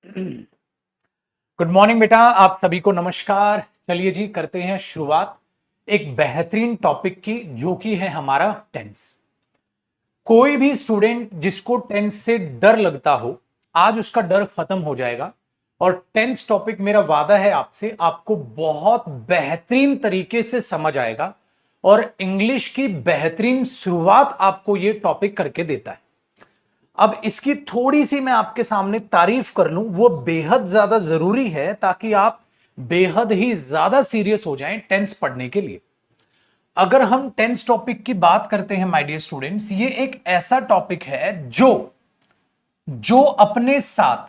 Good morning बेटा, आप सभी को नमस्कार। चलिए जी, करते हैं शुरुआत एक बेहतरीन टॉपिक की, जो कि है हमारा टेंस। कोई भी स्टूडेंट जिसको टेंस से डर लगता हो, आज उसका डर खत्म हो जाएगा। और टेंस टॉपिक, मेरा वादा है आपसे, आपको बहुत बेहतरीन तरीके से समझ आएगा और इंग्लिश की बेहतरीन शुरुआत आपको यह टॉपिक करके देता है। अब इसकी थोड़ी सी मैं आपके सामने तारीफ कर लूं, वो बेहद ज्यादा जरूरी है ताकि आप बेहद ही ज्यादा सीरियस हो जाएं टेंस पढ़ने के लिए। अगर हम टेंस टॉपिक की बात करते हैं माय डियर स्टूडेंट्स, ये एक ऐसा टॉपिक है जो जो अपने साथ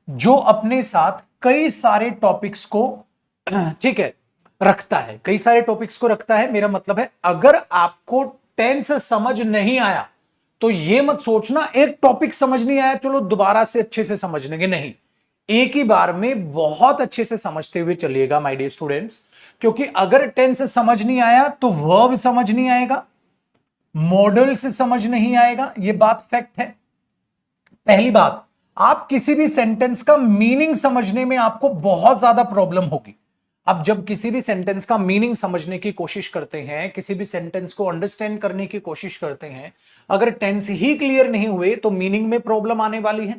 जो अपने साथ कई सारे टॉपिक्स को ठीक है रखता है, कई सारे टॉपिक्स को रखता है। मेरा मतलब है, अगर आपको टेंस समझ नहीं आया तो ये मत सोचना एक टॉपिक समझ नहीं आया चलो दोबारा से अच्छे से समझ लेंगे, नहीं, एक ही बार में बहुत अच्छे से समझते हुए चलिएगा माय डियर स्टूडेंट्स। क्योंकि अगर टेंस समझ नहीं आया तो वर्ब समझ नहीं आएगा, मॉडल से समझ नहीं आएगा, यह बात फैक्ट है। पहली बात, आप किसी भी सेंटेंस का मीनिंग समझने में आपको बहुत ज्यादा प्रॉब्लम होगी। अब जब किसी भी सेंटेंस का मीनिंग समझने की कोशिश करते हैं, किसी भी सेंटेंस को अंडरस्टैंड करने की कोशिश करते हैं, अगर टेंस ही क्लियर नहीं हुए तो मीनिंग में प्रॉब्लम आने वाली है,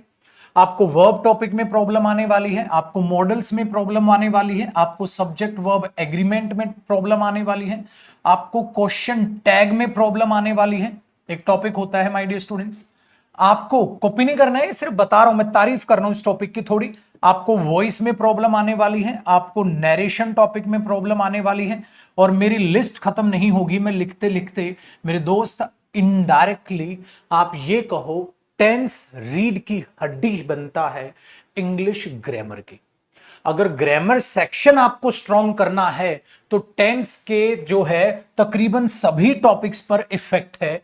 आपको वर्ब टॉपिक में प्रॉब्लम आने वाली है, आपको मॉडल्स में प्रॉब्लम आने वाली है, आपको सब्जेक्ट वर्ब एग्रीमेंट में प्रॉब्लम आने वाली है, आपको क्वेश्चन टैग में प्रॉब्लम आने वाली है। एक टॉपिक होता है माय डियर स्टूडेंट्स, आपको कॉपी नहीं करना है, सिर्फ बता रहा हूं, मैं तारीफ कर रहा हूं इस टॉपिक की थोड़ी। आपको वॉइस में प्रॉब्लम आने वाली है, आपको नरेशन टॉपिक में प्रॉब्लम आने वाली है, और मेरी लिस्ट खत्म नहीं होगी। मैं लिखते लिखते मेरे दोस्त, इनडायरेक्टली आप ये कहो, टेंस रीढ़ की हड्डी बनता है इंग्लिश ग्रामर की। अगर ग्रामर सेक्शन आपको स्ट्रॉन्ग करना है तो टेंस के जो है तकरीबन सभी टॉपिक्स पर इफेक्ट है,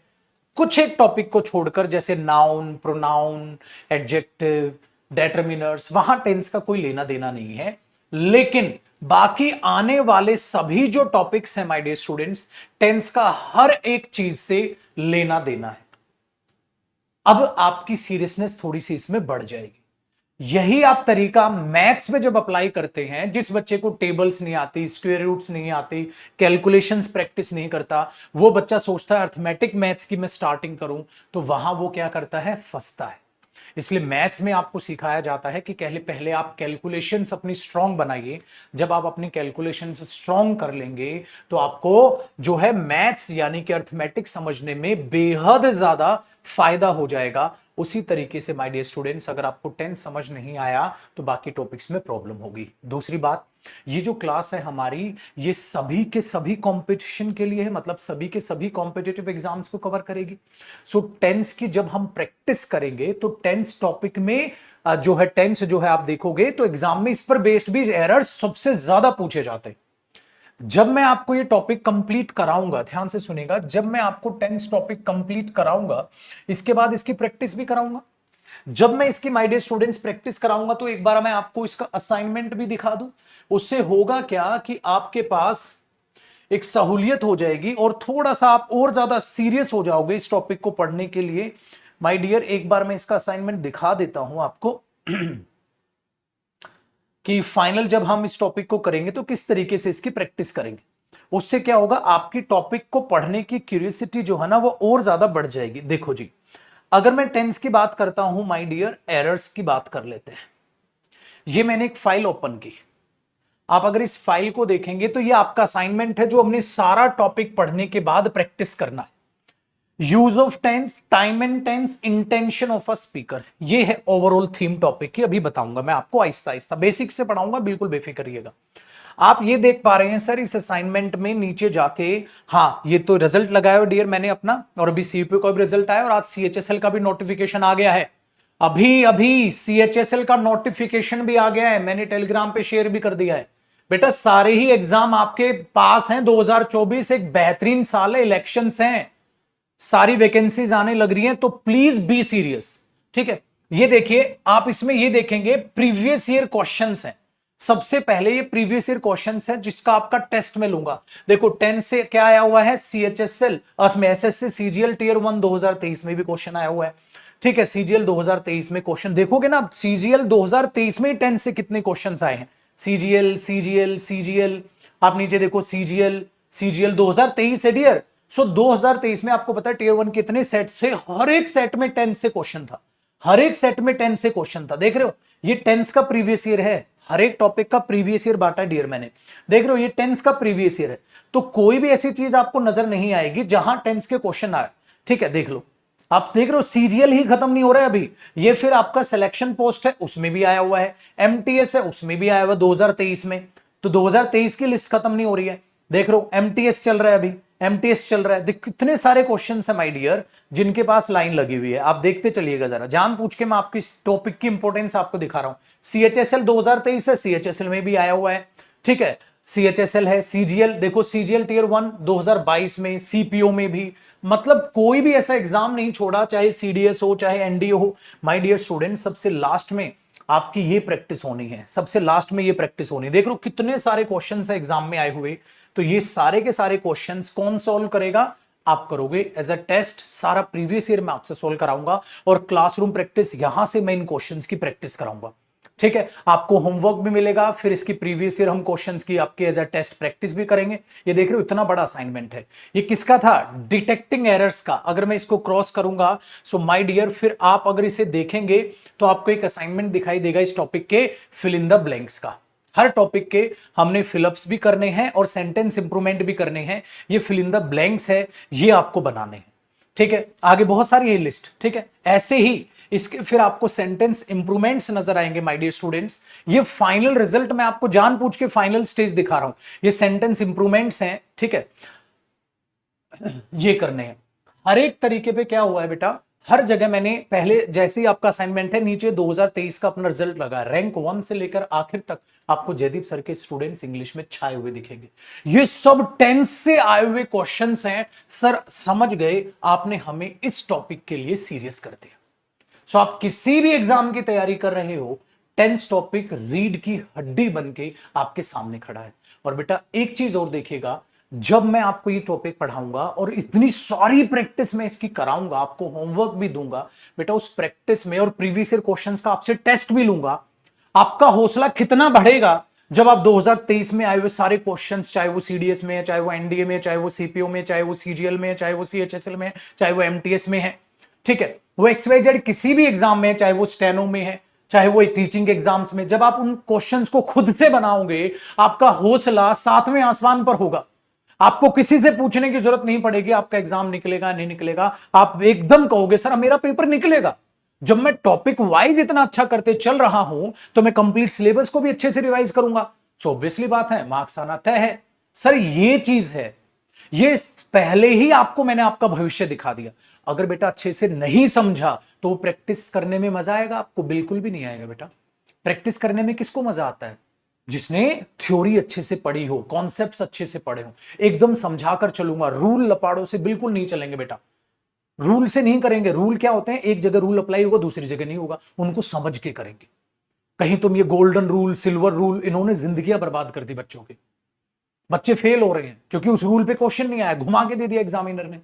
कुछ एक टॉपिक को छोड़कर, जैसे नाउन, प्रोनाउन, एडजेक्टिव, डेटरमिनर्स, वहां टेंस का कोई लेना देना नहीं है। लेकिन बाकी आने वाले सभी जो टॉपिक्स हैं माय डियर स्टूडेंट्स, टेंस का हर एक चीज से लेना देना है। अब आपकी सीरियसनेस थोड़ी सी इसमें बढ़ जाएगी। यही आप तरीका मैथ्स में जब अप्लाई करते हैं, जिस बच्चे को टेबल्स नहीं आती, स्क्वायर रूट्स नहीं आती, कैलकुलेशंस प्रैक्टिस नहीं करता, वो बच्चा सोचता है अर्थमेटिक मैथ्स की मैं स्टार्टिंग करूं, तो वहां वो क्या करता है, फंसता है। इसलिए मैथ्स में आपको सिखाया जाता है कि पहले पहले आप कैलकुलेशंस अपनी स्ट्रांग बनाइए। जब आप अपनी कैलकुलेशंस स्ट्रांग कर लेंगे तो आपको जो है मैथ्स यानी कि अर्थमेटिक समझने में बेहद ज्यादा फायदा हो जाएगा। उसी तरीके से माय डियर स्टूडेंट्स, अगर आपको टेंस समझ नहीं आया तो बाकी टॉपिक्स में प्रॉब्लम होगी। दूसरी बात, ये जो क्लास है हमारी, ये सभी के सभी कंपटीशन के लिए है, मतलब सभी के सभी कॉम्पिटिटिव एग्जाम्स को कवर करेगी। सो टेंस की जब हम प्रैक्टिस करेंगे तो टेंस टॉपिक में जो है टेंस जो है आप देखोगे तो एग्जाम में इस पर बेस्ड भी एरर्स सबसे ज्यादा पूछे जाते हैं। जब मैं आपको ये टॉपिक कंप्लीट कराऊंगा, ध्यान से सुनेगा, जब मैं आपको टेंस टॉपिक कंप्लीट कराऊंगा, इसके बाद इसकी प्रैक्टिस भी कराऊंगा। जब मैं इसकी माय डियर स्टूडेंट्स प्रैक्टिस कराऊंगा तो एक बार मैं आपको इसका असाइनमेंट भी दिखा दूं। उससे होगा क्या कि आपके पास एक सहूलियत हो जाएगी और थोड़ा सा आप और ज्यादा सीरियस हो जाओगे इस टॉपिक को पढ़ने के लिए। माय डियर, एक बार मैं इसका असाइनमेंट दिखा देता हूं आपको कि फाइनल जब हम इस टॉपिक को करेंगे तो किस तरीके से इसकी प्रैक्टिस करेंगे। उससे क्या होगा, आपकी टॉपिक को पढ़ने की क्यूरियोसिटी जो है ना वो और ज्यादा बढ़ जाएगी। देखो जी, अगर मैं टेंस की बात करता हूं माय डियर, एरर्स की बात कर लेते हैं। ये मैंने एक फाइल ओपन की, आप अगर इस फाइल को देखेंगे तो ये आपका असाइनमेंट है जो हमने सारा टॉपिक पढ़ने के बाद प्रैक्टिस करना है। Use of tense, time and tense, intention of a speaker, ये है ओवरऑल थीम टॉपिक की। अभी बताऊंगा मैं आपको, आहिस्ता आहिस्ता बेसिक से पढ़ाऊंगा, बिल्कुल बेफिक्र रहिएगा। आप ये देख पा रहे हैं सर इस असाइनमेंट में नीचे जाके, हाँ ये तो रिजल्ट लगाया हो डियर मैंने अपना, और अभी सीयूपी का भी रिजल्ट आया और आज सीएचएसएल का भी नोटिफिकेशन आ गया है। अभी अभी सीएचएसएल का नोटिफिकेशन भी आ गया है, मैंने टेलीग्राम पे शेयर भी कर दिया है। बेटा सारे ही एग्जाम आपके पास हैं, 2024 एक बेहतरीन साल है, इलेक्शंस हैं, सारी वैकेंसीज आने लग रही हैं, तो प्लीज बी सीरियस। ठीक है, ये देखिए, आप इसमें ये देखेंगे प्रीवियस ईयर क्वेश्चंस हैं। सबसे पहले ये प्रीवियस ईयर क्वेश्चंस है जिसका आपका टेस्ट में लूंगा। देखो 10 से क्या आया हुआ है, सीएचएसएल और में एसएससी सीजीएल टियर 1 2023 में भी क्वेश्चन आया हुआ है। ठीक है, सीजीएल 2023 में क्वेश्चन देखोगे ना, सीजीएल 2023 में ही 10 से कितने क्वेश्चंस आए हैं, सीजीएल सीजीएल सीजीएल, आप नीचे देखो सीजीएल सीजीएल 2023 है डियर। सो 2023 में आपको पता है टियर 1 कितने सेट से, हर एक सेट में 10 से क्वेश्चन था, हर एक सेट में 10 से क्वेश्चन था, देख रहे हो ये 10 का प्रीवियस ईयर है, हर एक टॉपिक का प्रीवियस ईयर बांटा डियर मैंने, देख रहे हो ये 10 का प्रीवियस ईयर है। तो कोई भी ऐसी चीज आपको नजर नहीं आएगी जहां 10 के क्वेश्चन आए, ठीक है, देख लो आप देख रहे हो सीजीएल ही खत्म नहीं हो रहा है अभी, ये फिर आपका सिलेक्शन पोस्ट है उसमें भी आया हुआ है, एमटीएस है उसमें भी आया हुआ 2023 में, तो 2023 की लिस्ट खत्म नहीं हो रही है, देख रहे हो एमटीएस चल रहा है अभी, एमटीएस चल रहा है, देख कितने सारे क्वेश्चन है माय डियर जिनके पास लाइन लगी हुई है, आप देखते चलिएगा जरा, जान पूछ के मैं आपकी टॉपिक की इंपॉर्टेंस आपको दिखा रहा हूं। सीएचएसएल 2023 है, सीएचएसएल में भी आया हुआ है, ठीक है, सीएचएसएल है, सीजीएल देखो सीजीएल टियर 1 2022 में, सीपीओ में भी, मतलब कोई भी ऐसा एग्जाम नहीं छोड़ा, चाहे सीडीएस हो चाहे एनडीए हो। माय डियर स्टूडेंट, सबसे लास्ट में आपकी ये प्रैक्टिस होनी है, सबसे लास्ट में ये प्रैक्टिस होनी, देख लो कितने सारे क्वेश्चंस है एग्जाम में आए हुए, तो ये सारे के सारे क्वेश्चंस कौन सॉल्व करेगा, आप करोगे एज अ टेस्ट, सारा प्रीवियस ईयर में आपसे सोल्व कराऊंगा और क्लासरूम प्रैक्टिस यहां से मैं इन क्वेश्चंस की प्रैक्टिस कराऊंगा, ठीक है, आपको होमवर्क भी मिलेगा, फिर इसकी प्रीवियस ईयर हम क्वेश्चंस की आपके एज अ टेस्ट प्रैक्टिस भी करेंगे। ये देख रहे हो इतना बड़ा असाइनमेंट है, ये किसका था, डिटेक्टिंग एरर्स का, अगर मैं इसको क्रॉस करूंगा सो माय डियर फिर आप अगर इसे देखेंगे तो आपको एक असाइनमेंट दिखाई देगा इस टॉपिक के फिल इन द ब्लैंक्स का, हर टॉपिक के हमने फिलअप्स भी करने हैं और सेंटेंस इंप्रूवमेंट भी करने हैं, ये फिल इन द ब्लैंक्स है, ये आपको बनाने हैं, ठीक है, आगे बहुत सारी ये लिस्ट, ठीक है, ऐसे ही इसके फिर आपको सेंटेंस इंप्रूवमेंट्स नजर आएंगे माय डियर स्टूडेंट्स। ये फाइनल रिजल्ट मैं आपको जानबूझ के फाइनल स्टेज दिखा रहा हूं, ये सेंटेंस इंप्रूवमेंट्स हैं, ठीक है, ये करने हैं हर एक तरीके पे। क्या हुआ है बेटा, हर जगह मैंने पहले जैसे ही आपका असाइनमेंट है नीचे 2023 का अपना रिजल्ट लगा, रैंक 1 से लेकर आखिर तक आपको जयदीप सर के स्टूडेंट्स इंग्लिश में छाए हुए दिखेंगे, ये सब 10 से आए हुए क्वेश्चंस हैं। सर समझ गए, आपने हमें इस टॉपिक के लिए सीरियस कर दिया। सो आप किसी भी एग्जाम की तैयारी कर रहे हो, 10 टॉपिक रीड की हड्डी बन के आपके सामने खड़ा है। और बेटा एक चीज और देखिएगा, जब मैं आपको ये टॉपिक पढ़ाऊंगा और इतनी सारी प्रैक्टिस में इसकी कराऊंगा, आपको होमवर्क भी दूंगा, बेटा उस प्रैक्टिस में और प्रीवियस ईयर क्वेश्चंस का आपसे टेस्ट भी लूंगा, आपका हौसला कितना बढ़ेगा जब आप 2023 में आए हुए सारे क्वेश्चंस, चाहे वो सीडीएस में है, चाहे वो एनडीए में, चाहे वो सीपीओ में, चाहे वो सीजीएल में, चाहे वो सीएचएसएल में, चाहे वो एमटीएस में है, ठीक है, वो XYZ किसी भी एग्जाम में, चाहे वो स्टेनो में है, चाहे वो टीचिंग एग्जाम्स में, जब आप उन क्वेश्चंस को खुद से बनाओगे, आपका हौसला 7वें आसमान पर होगा, आपको किसी से पूछने की जरूरत नहीं पड़ेगी आपका एग्जाम निकलेगा नहीं निकलेगा, आप एकदम कहोगे सर मेरा पेपर निकलेगा। जब मैं टॉपिक वाइज इतना अच्छा करते चल रहा हूं तो मैं कंप्लीट सिलेबस को भी अच्छे से रिवाइज करूंगा, ऑब्वियसली बात है मार्क्स आना तय है। सर ये चीज है, ये पहले ही आपको मैंने आपका भविष्य दिखा दिया। अगर बेटा अच्छे से नहीं समझा तो प्रैक्टिस करने में मजा आएगा, आपको बिल्कुल भी नहीं आएगा बेटा। प्रैक्टिस करने में किसको मजा आता है, जिसने थ्योरी अच्छे से पढ़ी हो, कॉन्सेप्ट्स अच्छे से पढ़े हो। एकदम समझा कर चलूंगा, रूल लपाड़ों से बिल्कुल नहीं चलेंगे बेटा, रूल से नहीं करेंगे। रूल क्या होते हैं, एक जगह रूल अप्लाई होगा दूसरी जगह नहीं होगा, उनको समझ के करेंगे। कहीं तुम ये गोल्डन रूल, सिल्वर रूल, इन्होंने जिंदगियां बर्बाद कर दी बच्चों की, बच्चे फेल हो रहे हैं क्योंकि उस रूल पे क्वेश्चन नहीं आया, घुमा के दे दिया एग्जामिनर ने।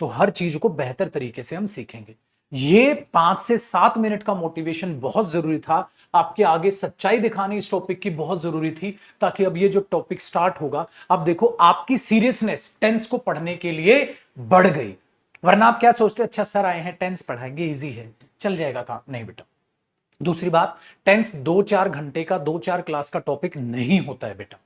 तो हर चीज को बेहतर तरीके से हम सीखेंगे। ये 5 से 7 मिनट का मोटिवेशन बहुत जरूरी था, आपके आगे सच्चाई दिखानी इस टॉपिक की बहुत जरूरी थी, ताकि अब ये जो टॉपिक स्टार्ट होगा, अब देखो आपकी सीरियसनेस टेंस को पढ़ने के लिए बढ़ गई। वरना आप क्या सोचते, अच्छा सर आए हैं टेंस पढ़ाएंगे, इजी है चल जाएगा काम, नहीं बेटा। दूसरी बात, टेंस 2-4 घंटे का 2-4 क्लास का टॉपिक नहीं होता है बेटा।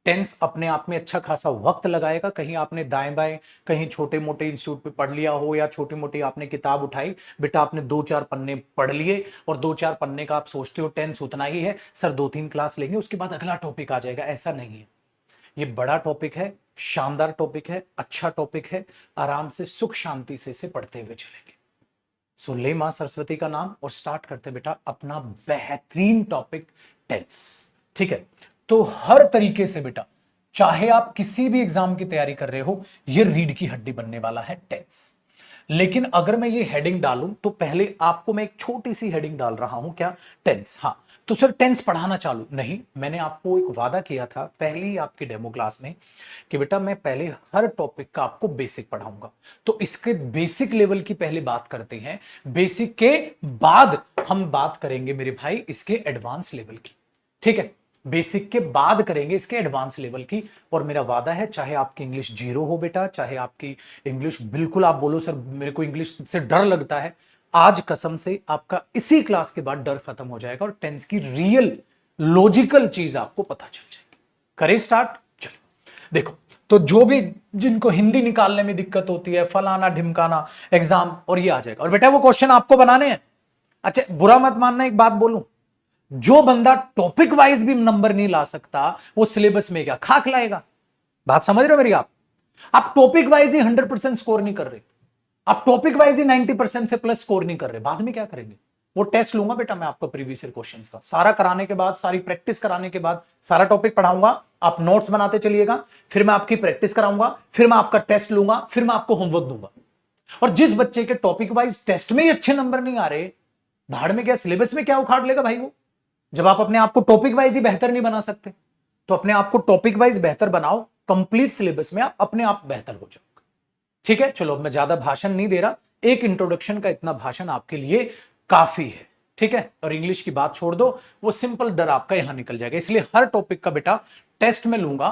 टेंस अपने आप में अच्छा खासा वक्त लगाएगा, कहीं आपने दाएं बाएं कहीं छोटे मोटे इंस्टीट्यूट पे पढ़ लिया हो या छोटी मोटी आपने किताब उठाई, बेटा आपने 2-4 पन्ने पढ़ लिए और 2-4 पन्ने का आप सोचते हो टेंस उतना ही है, सर 2-3 क्लास लेंगे उसके बाद अगला टॉपिक आ जाएगा, ऐसा नहीं है। ये बड़ा टॉपिक है, शानदार टॉपिक है, अच्छा टॉपिक है, आराम से सुख शांति से इसे पढ़ते हुए चलेंगे। सो ले मां सरस्वती का नाम और स्टार्ट करते बेटा अपना बेहतरीन टॉपिक टेंस, ठीक है। तो हर तरीके से बेटा, चाहे आप किसी भी एग्जाम की तैयारी कर रहे हो, ये रीढ़ की हड्डी बनने वाला है टेंस। लेकिन अगर मैं ये हेडिंग डालूं तो पहले आपको मैं एक छोटी सी हेडिंग डाल रहा हूं, क्या? टेंस। हाँ, तो सर टेंस पढ़ाना चालू नहीं, मैंने आपको एक वादा किया था पहले ही आपकी डेमो क्लास में कि बेटा मैं पहले हर टॉपिक का आपको बेसिक पढ़ाऊंगा। तो इसके बेसिक लेवल की पहले बात करते हैं, बेसिक के बाद हम बात करेंगे मेरे भाई इसके एडवांस लेवल की। ठीक है, बेसिक के बाद करेंगे इसके एडवांस लेवल की। और मेरा वादा है, चाहे आपकी इंग्लिश जीरो हो बेटा, चाहे आपकी इंग्लिश बिल्कुल आप बोलो सर मेरे को इंग्लिश से डर लगता है, आज कसम से आपका इसी क्लास के बाद डर खत्म हो जाएगा और टेंस की रियल लॉजिकल चीज आपको पता चल जाएगी। करें स्टार्ट? चलो देखो, तो जो भी जिनको हिंदी निकालने में दिक्कत होती है, फलाना ढिमकाना एग्जाम, और ये आ जाएगा। और बेटा वो क्वेश्चन आपको बनाने हैं। अच्छा बुरा मत मानना, एक बात बोलूं, जो बंदा टॉपिक वाइज भी नंबर नहीं ला सकता वो सिलेबस में क्या खाक लाएगा? बात समझ रहे हो मेरी? आप टॉपिक वाइज ही 100% स्कोर नहीं कर रहे, आप टॉपिक वाइज ही 90% से प्लस स्कोर नहीं कर रहे, बाद में क्या करेंगे? वो टेस्ट लूंगा बेटा मैं आपको प्रीवियस ईयर क्वेश्चंस का, सारा कराने के बाद, सारी प्रैक्टिस कराने के बाद, सारा टॉपिक पढ़ाऊंगा, आप नोट्स बनाते चलिएगा, फिर मैं आपकी प्रैक्टिस कराऊंगा, फिर मैं आपका टेस्ट लूंगा, फिर मैं आपको होमवर्क दूंगा। और जिस बच्चे के टॉपिक वाइज टेस्ट में ही अच्छे नंबर नहीं आ रहे, भाड़ में क्या, सिलेबस में क्या उखाड़ लेगा भाई वो? जब आप अपने आप को टॉपिक वाइज ही बेहतर नहीं बना सकते, तो अपने आप को टॉपिक वाइज बेहतर बनाओ, कंप्लीट सिलेबस में आप अपने आप बेहतर हो जाओगे। ठीक है, चलो मैं ज्यादा भाषण नहीं दे रहा, एक इंट्रोडक्शन का इतना भाषण आपके लिए काफी है। ठीक है, और इंग्लिश की बात छोड़ दो, वो सिंपल डर आपका यहां निकल जाएगा। इसलिए हर टॉपिक का बेटा टेस्ट में लूंगा,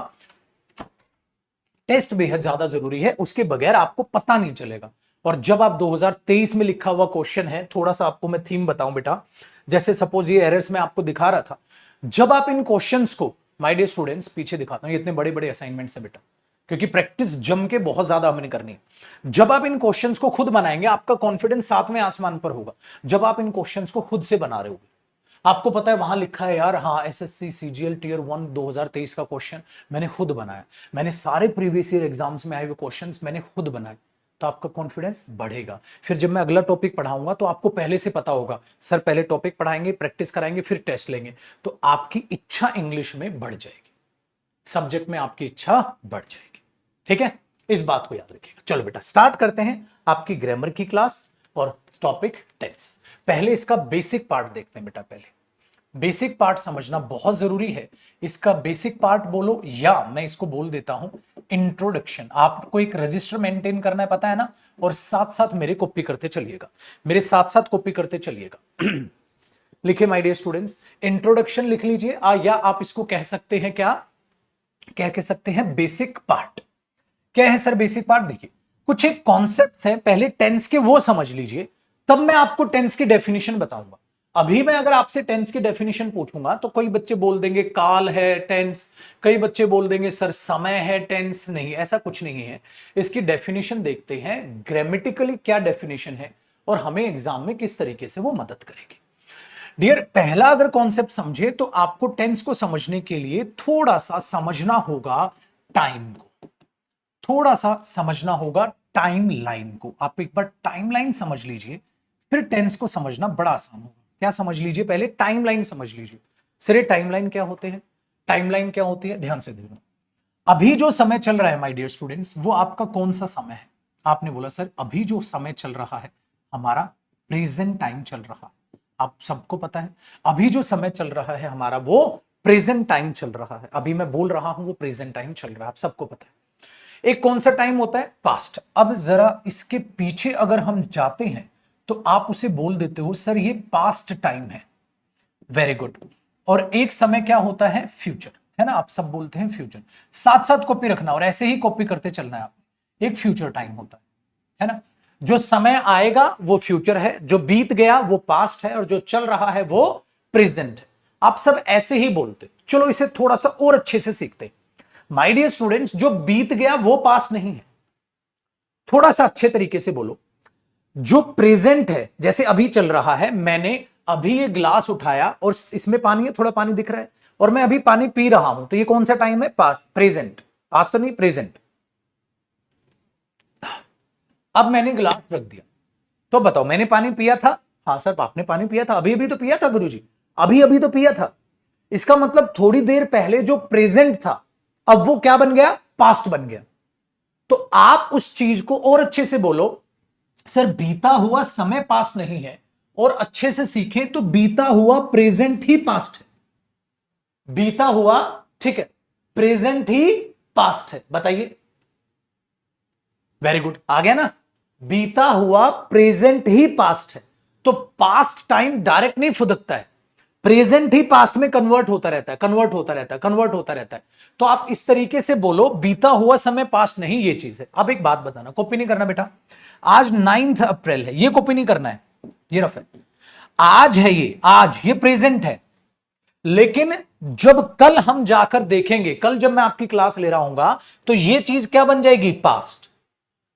टेस्ट बेहद ज्यादा जरूरी है, उसके बगैर आपको पता नहीं चलेगा। और जब आप 2023 में लिखा हुआ क्वेश्चन है, थोड़ा सा आपको मैं थीम बताऊं बेटा, जैसे सपोज ये एरर्स में आपको दिखा रहा था, जब आप इन क्वेश्चंस को, माय डियर स्टूडेंट्स पीछे दिखाता हूं, ये इतने बड़े बड़े असाइनमेंट्स है बेटा, क्योंकि प्रैक्टिस जम के बहुत ज्यादा हमने करनी है। जब आप इन क्वेश्चंस को खुद बनाएंगे, आपका कॉन्फिडेंस सातवें आसमान पर होगा। जब आप इन क्वेश्चंस को खुद से बना रहे होगे, आपको पता है वहां लिखा है यार, हाँ एसएससी सीजीएल टीयर 1 2023 का क्वेश्चन मैंने खुद बनाया, मैंने सारे प्रीवियस ईयर एग्जाम्स में आए हुए क्वेश्चंस मैंने खुद बनाए, तो आपका कॉन्फिडेंस बढ़ेगा। फिर जब मैं अगला टॉपिक पढ़ाऊंगा तो आपको पहले से पता होगा, सर पहले टॉपिक पढ़ाएंगे, प्रैक्टिस कराएंगे, फिर टेस्ट लेंगे, तो आपकी इच्छा इंग्लिश में बढ़ जाएगी, सब्जेक्ट में आपकी इच्छा बढ़ जाएगी। ठीक है, इस बात को याद रखिएगा। चलो बेटा स्टार्ट करते हैं आपकी ग्रामर की क्लास और टॉपिक टेंस। पहले इसका बेसिक पार्ट देखते हैं बेटा। पहले बेसिक पार्ट समझना बहुत जरूरी है। इसका बेसिक पार्ट बोलो, या मैं इसको बोल देता हूं इंट्रोडक्शन। आपको एक रजिस्टर मेंटेन करना है, पता है ना, और साथ साथ मेरे कॉपी करते चलिएगा, मेरे साथ साथ कॉपी करते चलिएगा। लिखे माय डियर स्टूडेंट्स, इंट्रोडक्शन लिख लीजिए, या आप इसको कह सकते हैं क्या, कह सकते हैं बेसिक पार्ट। क्या है सर बेसिक पार्ट? देखिए कुछ एक कॉन्सेप्ट्स हैं, पहले टेंस के वो समझ लीजिए, तब मैं आपको टेंस की डेफिनेशन बताऊंगा। अभी मैं अगर आपसे टेंस की डेफिनेशन पूछूंगा तो कई बच्चे बोल देंगे काल है टेंस, कई बच्चे बोल देंगे सर समय है टेंस। नहीं, ऐसा कुछ नहीं है। इसकी डेफिनेशन देखते हैं, ग्रामेटिकली क्या डेफिनेशन है और हमें एग्जाम में किस तरीके से वो मदद करेगी। डियर, पहला अगर कॉन्सेप्ट समझे तो आपको टेंस को समझने के लिए थोड़ा सा समझना होगा टाइम को, थोड़ा सा समझना होगा टाइम लाइन को। आप एक बार टाइम लाइन समझ लीजिए, फिर टेंस को समझना बड़ा आसान होगा। क्या समझ लीजिए? पहले टाइम लाइन समझ लीजिए। सर टाइम लाइन क्या होते हैं? टाइम लाइन क्या होती है, ध्यान से देखना। अभी जो समय चल रहा है माय डियर स्टूडेंट्स, वो आपका कौन सा समय है? आपने बोला सर अभी जो समय चल रहा है हमारा प्रेजेंट टाइम चल रहा है। आप सबको पता है अभी जो समय चल रहा है हमारा वो प्रेजेंट टाइम चल रहा है। अभी मैं बोल रहा हूं वो प्रेजेंट टाइम चल रहा है, आप सबको पता है। एक कौन सा टाइम होता है? पास्ट। अब जरा इसके पीछे अगर हम जाते हैं तो आप उसे बोल देते हो सर ये पास्ट टाइम है। Very good. और एक समय क्या होता है? फ्यूचर, है ना, आप सब बोलते हैं फ्यूचर। साथ साथ कॉपी रखना और ऐसे ही कॉपी करते चलना है आपको। एक फ्यूचर टाइम होता है ना, जो समय आएगा वो फ्यूचर है, जो बीत गया वो पास्ट है, और जो चल रहा है वो प्रेजेंट है। आप सब ऐसे ही बोलते। चलो इसे थोड़ा सा और अच्छे से सीखते। माय डियर स्टूडेंट्स, जो बीत गया वो पास्ट नहीं है। थोड़ा सा अच्छे तरीके से बोलो, जो प्रेजेंट है, जैसे अभी चल रहा है, मैंने अभी ये ग्लास उठाया और इसमें पानी है, थोड़ा पानी दिख रहा है, और मैं अभी पानी पी रहा हूं, तो ये कौन सा टाइम है? Past, present. पास्ट तो नहीं, प्रेजेंट। अब मैंने ग्लास रख दिया, तो बताओ मैंने पानी पिया था? हाँ सर आपने पानी पिया था, अभी अभी तो पिया था गुरुजी, अभी अभी तो पिया था। इसका मतलब थोड़ी देर पहले जो प्रेजेंट था अब वो क्या बन गया? पास्ट बन गया। तो आप उस चीज को और अच्छे से बोलो, सर बीता हुआ समय पास्ट नहीं है, और अच्छे से सीखें तो बीता हुआ प्रेजेंट ही पास्ट है। बीता हुआ, ठीक है, प्रेजेंट ही पास्ट है, बताइए। वेरी गुड, आ गया ना। बीता हुआ प्रेजेंट ही पास्ट है, तो पास्ट टाइम डायरेक्ट नहीं फुदकता है, प्रेजेंट ही पास्ट में कन्वर्ट होता रहता है, कन्वर्ट होता रहता है, कन्वर्ट होता रहता है। तो आप इस तरीके से बोलो, बीता हुआ समय पास्ट नहीं, ये चीज है। अब एक बात बताना, कॉपी नहीं करना बेटा। आज 9 अप्रैल है, ये कॉपी नहीं करना है, ये रफ है, आज है ये, आज ये प्रेजेंट है। लेकिन जब कल हम जाकर देखेंगे, कल जब मैं आपकी क्लास ले रहा हूंगा, तो ये चीज क्या बन जाएगी, पास्ट।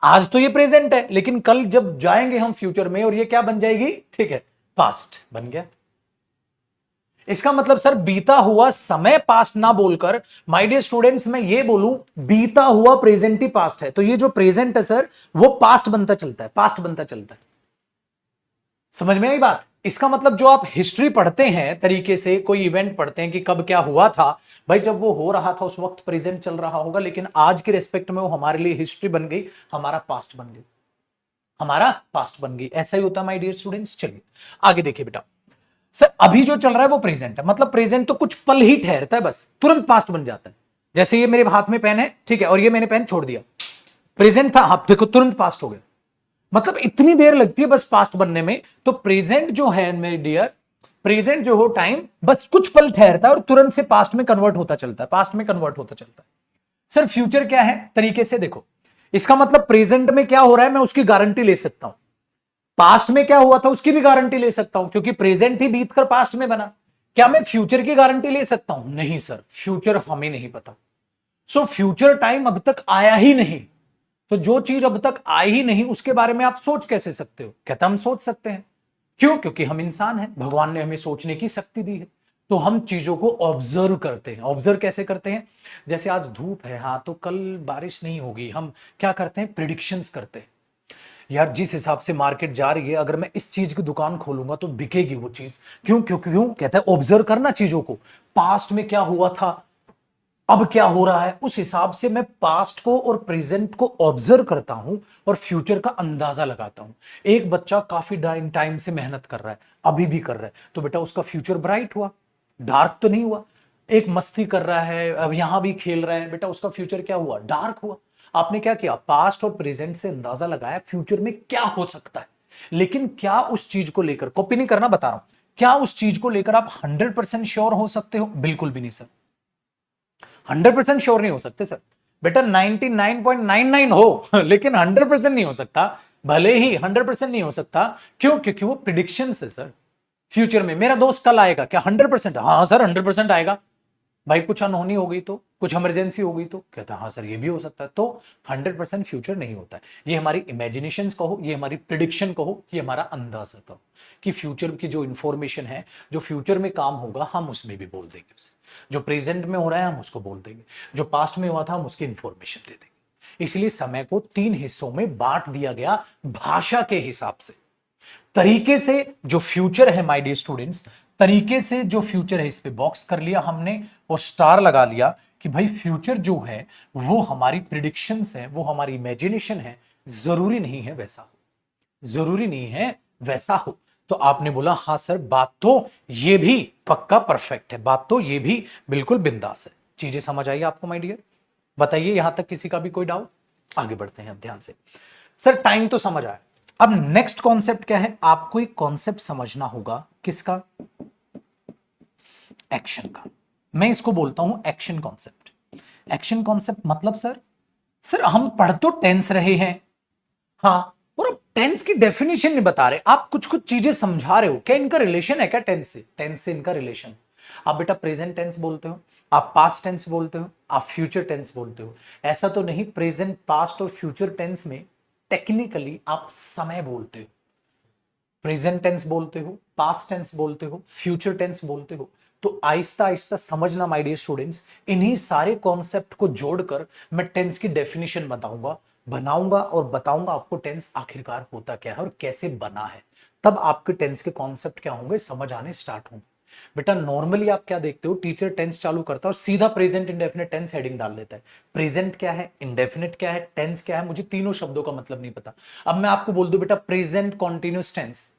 आज तो ये प्रेजेंट है, लेकिन कल जब जाएंगे हम फ्यूचर में, और ये क्या बन जाएगी, ठीक है, पास्ट बन गया। इसका मतलब सर बीता हुआ समय पास्ट ना बोलकर, माय डियर स्टूडेंट्स, मैं ये बोलूं बीता हुआ प्रेजेंट ही पास्ट है, तो ये जो प्रेजेंट है सर, वो पास्ट बनता चलता है, पास्ट बनता चलता है। समझ में आई बात। इसका मतलब जो आप हिस्ट्री पढ़ते हैं तरीके से, कोई इवेंट पढ़ते हैं कि कब क्या हुआ था, भाई जब वो हो रहा था उस वक्त प्रेजेंट चल रहा होगा, लेकिन आज के रेस्पेक्ट में वो हमारे लिए हिस्ट्री बन गई, हमारा पास्ट बन गई, हमारा पास्ट बन गई। ऐसा ही होता है माय डियर स्टूडेंट्स। चलिए आगे देखिए बेटा। सर अभी जो चल रहा है वो प्रेजेंट है, मतलब प्रेजेंट तो कुछ पल ही ठहरता है, बस तुरंत पास्ट बन जाता है। जैसे ये मेरे हाथ में पेन है, ठीक है, और ये मैंने पेन छोड़ दिया, प्रेजेंट था, आप देखो तुरंत पास्ट हो गया। मतलब इतनी देर लगती है बस पास्ट बनने में। तो प्रेजेंट जो है मेरे डियर, प्रेजेंट जो हो टाइम, बस कुछ पल ठहरता है और तुरंत से पास्ट में कन्वर्ट होता चलता है, पास्ट में कन्वर्ट होता चलता है। सर फ्यूचर क्या है, तरीके से देखो, इसका मतलब प्रेजेंट में क्या हो रहा है मैं उसकी गारंटी ले सकता हूं, पास्ट में क्या हुआ था उसकी भी गारंटी ले सकता हूं, क्योंकि प्रेजेंट ही बीत कर पास्ट में बना। क्या मैं फ्यूचर की गारंटी ले सकता हूं, नहीं सर, फ्यूचर हमें नहीं पता। सो फ्यूचर टाइम अब तक आया ही नहीं, तो जो चीज अब तक आई ही नहीं उसके बारे में आप सोच कैसे सकते हो। कहता हम सोच सकते हैं, क्यों, क्योंकि हम इंसान हैं, भगवान ने हमें सोचने की शक्ति दी है। तो हम चीजों को ऑब्जर्व करते हैं। ऑब्जर्व कैसे करते हैं, जैसे आज धूप है, हाँ तो कल बारिश नहीं होगी, हम क्या करते हैं, प्रिडिक्शंस करते हैं। यार जिस हिसाब से मार्केट जा रही है, अगर मैं इस चीज की दुकान खोलूंगा तो बिकेगी वो चीज, क्यों क्यों क्यों, कहता है ऑब्जर्व करना चीजों को, पास्ट में क्या हुआ था, अब क्या हो रहा है, उस हिसाब से मैं पास्ट को और प्रेजेंट को ऑब्जर्व करता हूं और फ्यूचर का अंदाजा लगाता हूं। एक बच्चा काफी टाइम से मेहनत कर रहा है, अभी भी कर रहा है, तो बेटा उसका फ्यूचर ब्राइट हुआ, डार्क तो नहीं हुआ। एक मस्ती कर रहा है, अब यहां भी खेल रहा है, बेटा उसका फ्यूचर क्या हुआ, डार्क हुआ। आपने क्या किया, पास्ट और प्रेजेंट से अंदाजा लगाया फ्यूचर में क्या हो सकता है। लेकिन क्या उस चीज को लेकर, कॉपी नहीं करना, बता रहा हूं, क्या उस चीज को लेकर आप 100% श्योर हो सकते हो, बिल्कुल भी नहीं सर, 100% श्योर नहीं हो सकते सर। बेटा 99.99 हो लेकिन 100% नहीं हो सकता, भले ही 100% नहीं हो सकता। क्यों, क्योंकि वो प्रिडिक्शन है सर। फ्यूचर में मेरा दोस्त कल आएगा, क्या 100%, हाँ सर 100% आएगा। भाई कुछ अनहोनी हो गई तो, कुछ इमरजेंसी हो गई तो, कहता हाँ सर ये भी हो सकता है। तो 100% फ्यूचर नहीं होता है। ये हमारी इमेजिनेशंस कहो, ये हमारी प्रिडिक्शन कहो, ये हमारा अंदाजा कहो, कि फ्यूचर की जो इंफॉर्मेशन है, जो फ्यूचर में काम होगा हम उसमें भी बोल देंगे उसे, जो प्रेजेंट में हो रहा है हम उसको बोल देंगे, जो पास्ट में हुआ था हम उसकी इंफॉर्मेशन दे देंगे। इसलिए समय को 3 हिस्सों में बांट दिया गया भाषा के हिसाब से। तरीके से जो फ्यूचर है माय डियर स्टूडेंट्स, तरीके से जो फ्यूचर है, इस पे बॉक्स कर लिया हमने और स्टार लगा लिया कि भाई फ्यूचर जो है वो हमारी प्रिडिक्शंस है, वो हमारी इमेजिनेशन है, जरूरी नहीं है वैसा हो, जरूरी नहीं है वैसा हो। तो आपने बोला हाँ सर, बात तो ये भी पक्का परफेक्ट है, बात तो ये भी बिल्कुल बिंदास है। चीजें समझ आई आपको माय डियर, बताइए यहां तक किसी का भी कोई डाउट। आगे बढ़ते हैं अब ध्यान से। सर टाइम तो समझ आया, अब नेक्स्ट कॉन्सेप्ट क्या है, आपको एक कॉन्सेप्ट समझना होगा, किसका, एक्शन का। मैं इसको बोलता हूं एक्शन कॉन्सेप्ट। एक्शन कॉन्सेप्ट मतलब सर हम पढ़ तो टेंस रहे हैं, हाँ, और अब टेंस की डेफिनेशन नहीं बता रहे, आप कुछ कुछ चीजें समझा रहे हो, क्या इनका रिलेशन है क्या टेंस से इनका रिलेशन। आप बेटा प्रेजेंट टेंस बोलते हो, आप पास्ट टेंस बोलते हो, आप फ्यूचर टेंस बोलते हो, ऐसा तो नहीं। प्रेजेंट, पास्ट और फ्यूचर टेंस में टेक्निकली आप समय बोलते हो, प्रेजेंट टेंस बोलते हो, पास्ट टेंस बोलते हो, फ्यूचर टेंस बोलते हो। तो आहिस्ता आहिस्ता समझना माय डियर स्टूडेंट्स, इन्हीं सारे कॉन्सेप्ट को जोड़कर मैं टेंस की डेफिनेशन बनाऊंगा और बताऊंगा आपको टेंस आखिरकार होता क्या है और कैसे बना है। तब आपके टेंस के कॉन्सेप्ट क्या होंगे, समझ आने स्टार्ट होंगे। बेटा नॉर्मली आप क्या देखते हो, टीचर टेंस चालू करता है और सीधा प्रेजेंट इंडेफिनिट टेंस हेडिंग डाल देता है। प्रेजेंट क्या है, इंडेफिनिट क्या है, टेंस क्या है, मुझे तीनों शब्दों का मतलब नहीं पता। अब मैं आपको बोल दूं बेटा प्रेजेंट कॉन्टिन्यूस टेंस,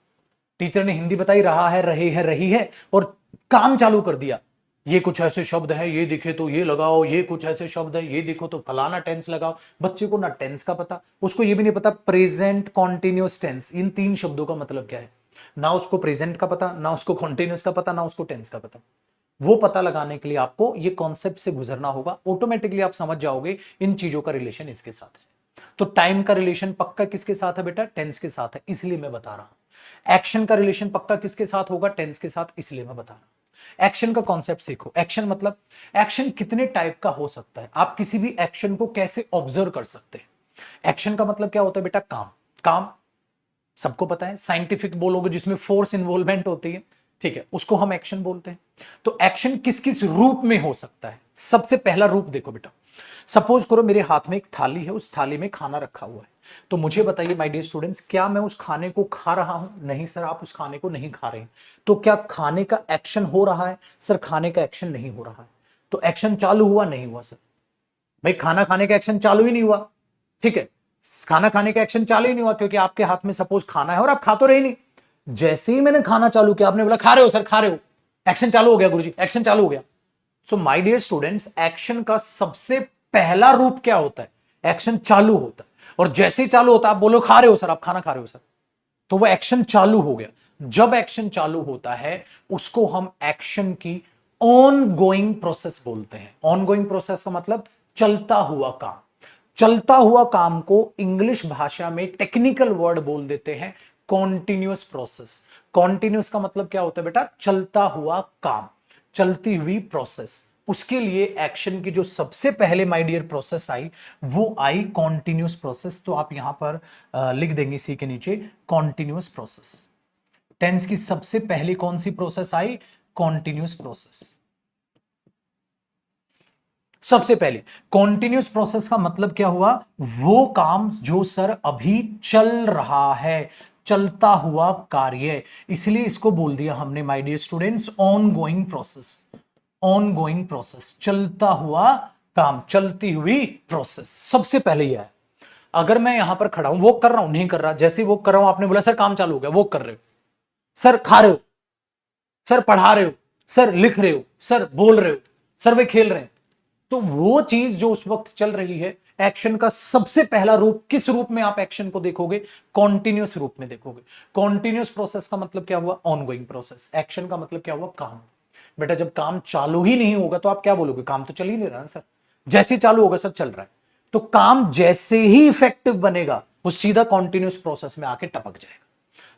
टीचर ने हिंदी बताई रहा है, रहे है, रही है, और काम चालू कर दिया, ये कुछ ऐसे शब्द है, ये दिखे तो ये लगाओ, ये कुछ ऐसे शब्द है, ये देखो तो फलाना टेंस लगाओ। बच्चे को ना टेंस का पता, उसको ये भी नहीं पता प्रेजेंट कॉन्टिन्यूस टेंस इन तीन शब्दों का मतलब क्या है। ना उसको प्रेजेंट का पता, ना उसको कॉन्टिन्यूस का पता, ना उसको टेंस का पता। वो पता लगाने के लिए आपको ये कॉन्सेप्ट से गुजरना होगा, ऑटोमेटिकली आप समझ जाओगे इन चीजों का रिलेशन इसके साथ है। तो टाइम का रिलेशन पक्का किसके साथ है बेटा, टेंस के साथ है, इसलिए मैं बता रहा हूं। एक्शन का रिलेशन पक्का किसके साथ होगा, टेंस के साथ, इसलिए मैं बता रहा हूं। एक्शन का कॉन्सेप्ट सीखो। एक्शन मतलब, एक्शन कितने टाइप का हो सकता है, आप किसी भी एक्शन को कैसे ऑब्जर्व कर सकते हैं। एक्शन का मतलब क्या होता है बेटा, काम। काम सबको पता है, साइंटिफिक बोलोगे जिसमें फोर्स इन्वॉल्वमेंट होती है, ठीक है, उसको हम एक्शन बोलते हैं। तो एक्शन किस किस रूप में हो सकता है, सबसे पहला रूप देखो बेटा, सपोज करो मेरे हाथ में एक थाली है, उस थाली में खाना रखा हुआ है, तो मुझे बताइए माय डियर स्टूडेंट्स, क्या मैं उस खाने को खा रहा हूं? नहीं सर, आप उस खाने को नहीं खा रहे हैं। तो क्या खाने का एक्शन हो रहा है? सर खाने का एक्शन नहीं हो रहा है। तो एक्शन चालू हुआ नहीं हुआ? सर भाई खाना खाने का एक्शन चालू ही नहीं हुआ, ठीक है, खाना खाने का एक्शन चालू ही नहीं हुआ, क्योंकि आपके हाथ में सपोज खाना है और आप खा तो रहे नहीं। जैसे ही मैंने खाना चालू किया, आपने बोला खा रहे हो सर, खा रहे हो, एक्शन चालू हो गया गुरुजी, एक्शन चालू हो गया। So my dear students, action का सबसे पहला रूप क्या होता है, एक्शन चालू होता है। और जैसे ही चालू होता है, आप बोलो खा रहे हो सर, आप खाना खा रहे हो सर, तो वो एक्शन चालू हो गया। जब एक्शन चालू होता है, उसको हम एक्शन की ऑन गोइंग प्रोसेस बोलते हैं। ऑन गोइंग प्रोसेस का मतलब चलता हुआ काम। चलता हुआ काम को इंग्लिश भाषा में टेक्निकल वर्ड बोल देते हैं कॉन्टिन्यूअस प्रोसेस। कॉन्टिन्यूअस का मतलब क्या होता है बेटा, चलता हुआ काम, चलती हुई प्रोसेस। उसके लिए एक्शन की जो सबसे पहले माय डियर प्रोसेस आई, वो आई कॉन्टिन्यूअस प्रोसेस। तो आप यहां पर लिख देंगे सी के नीचे कॉन्टिन्यूअस प्रोसेस। टेंस की सबसे पहली कौन सी प्रोसेस आई, कॉन्टिन्यूअस प्रोसेस। सबसे पहले कॉन्टिन्यूअस प्रोसेस का मतलब क्या हुआ, वो काम जो सर अभी चल रहा है, चलता हुआ कार्य, इसलिए इसको बोल दिया हमने my dear students ongoing process. Ongoing process, चलता हुआ काम, चलती हुई प्रोसेस, सबसे पहले यह है। अगर मैं यहां पर खड़ा हूं, वो कर रहा हूं, नहीं कर रहा, जैसे वो कर रहा हूं, आपने बोला सर काम चालू हो गया, वो कर रहे हो, सर खा रहे हो, सर पढ़ा रहे हो, सर लिख रहे हो, सर बोल रहे हो, सर वे खेल रहे हैं, तो वो चीज जो उस वक्त चल रही है, एक्शन का सबसे पहला रूप, किस रूप में आप एक्शन को देखोगे, कॉन्टिन्यूअस रूप में देखोगे। कॉन्टिन्यूअस प्रोसेस का मतलब क्या हुआ, ऑनगोइंग प्रोसेस। एक्शन का मतलब क्या हुआ, काम। बेटा जब काम चालू ही नहीं होगा तो आप क्या बोलोगे, काम तो चल ही नहीं रहा ना सर, जैसे ही चालू होगा सब चल रहा है। तो काम जैसे ही इफेक्टिव बनेगा, वो सीधा कॉन्टिन्यूअस प्रोसेस में आके टपक जाएगा।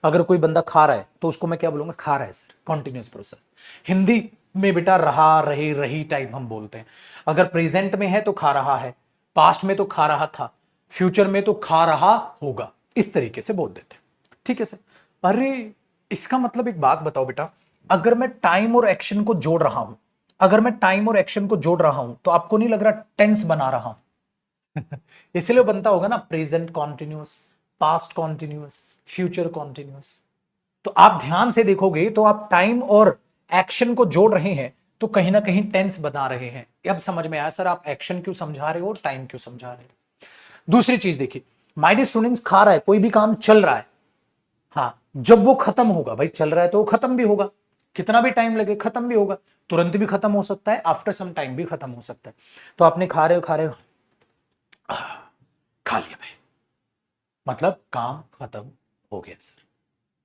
अगर कोई बंदा खा रहा है तो उसको मैं क्या बोलूंगा, खा रहा है सर, कॉन्टिन्यूअस प्रोसेस। हिंदी में बेटा रहा, रहे, रही टाइप हम बोलते हैं। अगर प्रेजेंट में है तो खा रहा है, पास्ट में तो खा रहा था, फ्यूचर में तो खा रहा होगा, इस तरीके से बोल देते हैं, ठीक है सर। अरे इसका मतलब एक बात बताओ बेटा, अगर मैं टाइम और एक्शन को जोड़ रहा हूं, अगर मैं टाइम और एक्शन को जोड़ रहा हूं, तो आपको नहीं लग रहा टेंस बना रहा हूं? इसलिए बनता होगा ना present continuous, past continuous, future continuous. तो आप ध्यान से देखोगे तो आप टाइम और एक्शन को जोड़ रहे हैं, तो कहीं ना कहीं टेंस बना रहे हैं। अब समझ में आया सर, आप एक्शन क्यों समझा रहे हो, टाइम क्यों समझा रहे हो। दूसरी चीज देखिए, माय डियर स्टूडेंट्स, खा रहा है, कोई भी काम चल रहा है, हाँ जब वो खत्म होगा, भाई चल रहा है तो वो खत्म भी होगा, कितना भी टाइम लगे खत्म भी होगा, तुरंत भी खत्म हो सकता है, आफ्टर सम टाइम भी खत्म हो सकता है। तो आपने खा रहे हो, खा रहे हो, खा लिया भाई, मतलब काम खत्म हो गया सर।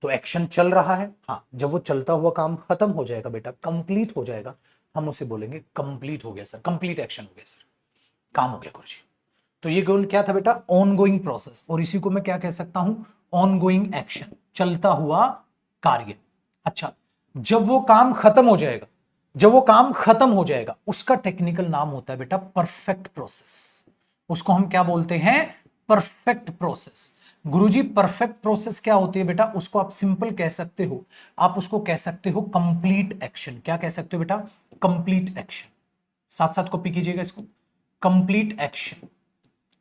तो एक्शन चल रहा है, हाँ जब वो चलता हुआ काम खत्म हो जाएगा बेटा, कंप्लीट हो जाएगा, हम उसे बोलेंगे कंप्लीट हो गया सर, कंप्लीट एक्शन हो गया सर, काम हो गया गुरुजी। तो ये गोल क्या था बेटा, ऑन गोइंग प्रोसेस, और इसी को मैं क्या कह सकता हूं, ऑन गोइंग एक्शन, चलता हुआ कार्य। अच्छा, जब वो काम खत्म हो जाएगा, जब वो काम खत्म हो जाएगा, उसका टेक्निकल नाम होता है बेटा परफेक्ट प्रोसेस। उसको हम क्या बोलते हैं, परफेक्ट प्रोसेस। गुरुजी परफेक्ट प्रोसेस क्या होती है बेटा, उसको आप सिंपल कह सकते हो, आप उसको कह सकते हो कंप्लीट एक्शन। क्या कह सकते हो बेटा, कंप्लीट एक्शन। साथ साथ कॉपी कीजिएगा इसको, कंप्लीट एक्शन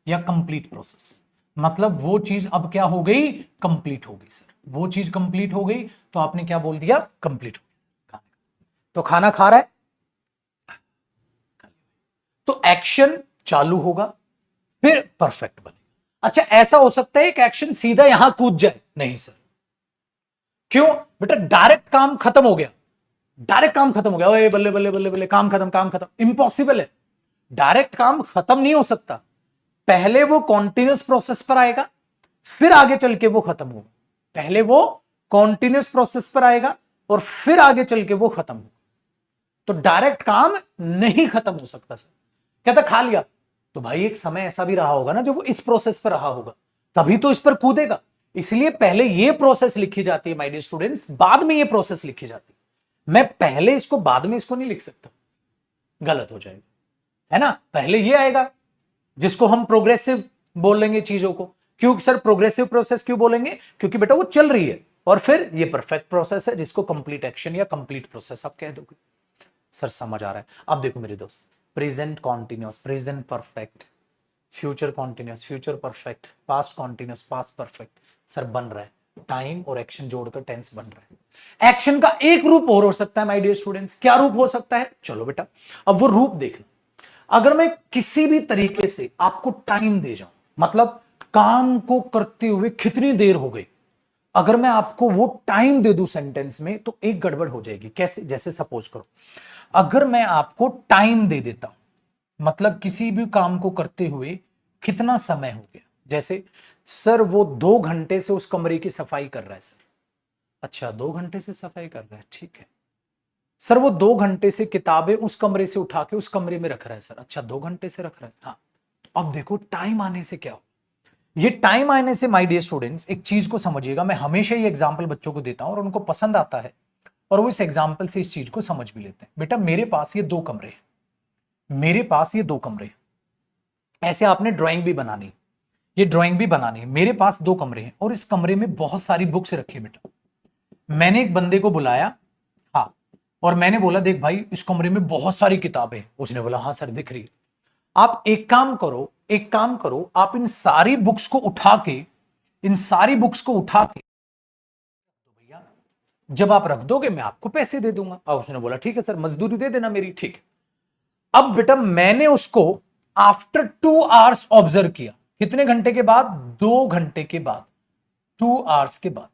या कंप्लीट प्रोसेस, मतलब वो चीज अब क्या हो गई, कंप्लीट हो गई सर। वो चीज कंप्लीट हो गई तो आपने क्या बोल दिया, कंप्लीट हो गई। तो खाना खा रहा है, तो एक्शन चालू होगा, फिर परफेक्ट बनेगा। अच्छा, ऐसा हो सकता है एक एक्शन सीधा यहां कूद जाए? नहीं सर। क्यों बेटा? डायरेक्ट काम खत्म हो गया, डायरेक्ट काम खत्म हो गया, ओए बल्ले बल्ले बल्ले बल्ले, काम खत्म, काम खत्म। इंपॉसिबल है, डायरेक्ट काम खत्म नहीं हो सकता। पहले वो कॉन्टिन्यूस प्रोसेस पर आएगा, फिर आगे चल के वो खत्म होगा। पहले वो कॉन्टिन्यूस प्रोसेस पर आएगा और फिर आगे चल के वो खत्म होगा। तो डायरेक्ट काम नहीं खत्म हो सकता सर। कहता खा लिया, तो भाई एक समय ऐसा भी रहा होगा ना जब वो इस प्रोसेस पर रहा होगा, तभी तो इस पर कूदेगा। इसलिए पहले ये प्रोसेस लिखी जाती है माय डियर स्टूडेंट्स, बाद में ये प्रोसेस लिखी जाती है। मैं पहले इसको बाद में इसको नहीं लिख सकता, गलत हो जाएगा, है ना। पहले ये आएगा जिसको हम प्रोग्रेसिव बोल लेंगे चीजों को। क्यों सर प्रोग्रेसिव प्रोसेस क्यों बोलेंगे? क्योंकि बेटा वो चल रही है, और फिर ये परफेक्ट प्रोसेस है जिसको कंप्लीट एक्शन या कंप्लीट प्रोसेस आप कह दोगे। सर समझ आ रहा है? अब देखो मेरे दोस्त, present continuous, present perfect, future continuous, future perfect, past continuous, past perfect. Sir बन रहा है, टाइम और एक्शन जोड़कर टेंस बन रहा है। एक्शन का एक रूप और हो सकता है माय डियर स्टूडेंट्स। क्या रूप हो सकता है? चलो बेटा अब वो रूप देखना। अगर मैं किसी भी तरीके से आपको टाइम दे जाऊं, मतलब काम को करते हुए कितनी देर हो गई, अगर मैं आपको वो टाइम दे दूं सेंटेंस में, तो एक गड़बड़ हो जाएगी। कैसे? जैसे सपोज करो, अगर मैं आपको टाइम दे देता हूं, मतलब किसी भी काम को करते हुए कितना समय हो गया, जैसे सर वो 2 घंटे से उस कमरे की सफाई कर रहा है सर। अच्छा 2 घंटे से सफाई कर रहा है, ठीक है। सर वो 2 घंटे से किताबें उस कमरे से उठा के उस कमरे में रख रहा है सर। अच्छा 2 घंटे से रख रहा है, हाँ। अब देखो टाइम आने से क्या हो, ये टाइम आने से माय डियर स्टूडेंट्स एक चीज को समझिएगा। मैं हमेशा ये एग्जांपल बच्चों को देता हूं और उनको पसंद आता है, और वो इस एग्जांपल से इस चीज को समझ भी लेते हैं। बेटा मेरे पास ये 2 कमरे हैं, मेरे पास ये 2 कमरे हैं, ऐसे आपने ड्राइंग भी बनानी, ये ड्राइंग भी बनानी है। मेरे पास 2 कमरे हैं और इस कमरे में बहुत सारी बुक्स रखी है बेटा। मैंने एक बंदे को बुलाया, हाँ, और मैंने बोला देख भाई इस कमरे में बहुत सारी किताबें हैं। उसने बोला हाँ सर दिख रही है। आप एक काम करो, एक काम करो, आप इन सारी बुक्स को उठा के, इन सारी बुक्स को उठा के तो भैया जब आप रख दोगे मैं आपको पैसे दे दूंगा। और उसने बोला ठीक है सर, मजदूरी दे देना मेरी, ठीक है। अब बेटा मैंने उसको आफ्टर 2 आवर्स ऑब्जर्व किया। कितने घंटे के बाद? 2 घंटे के बाद, 2 आवर्स के बाद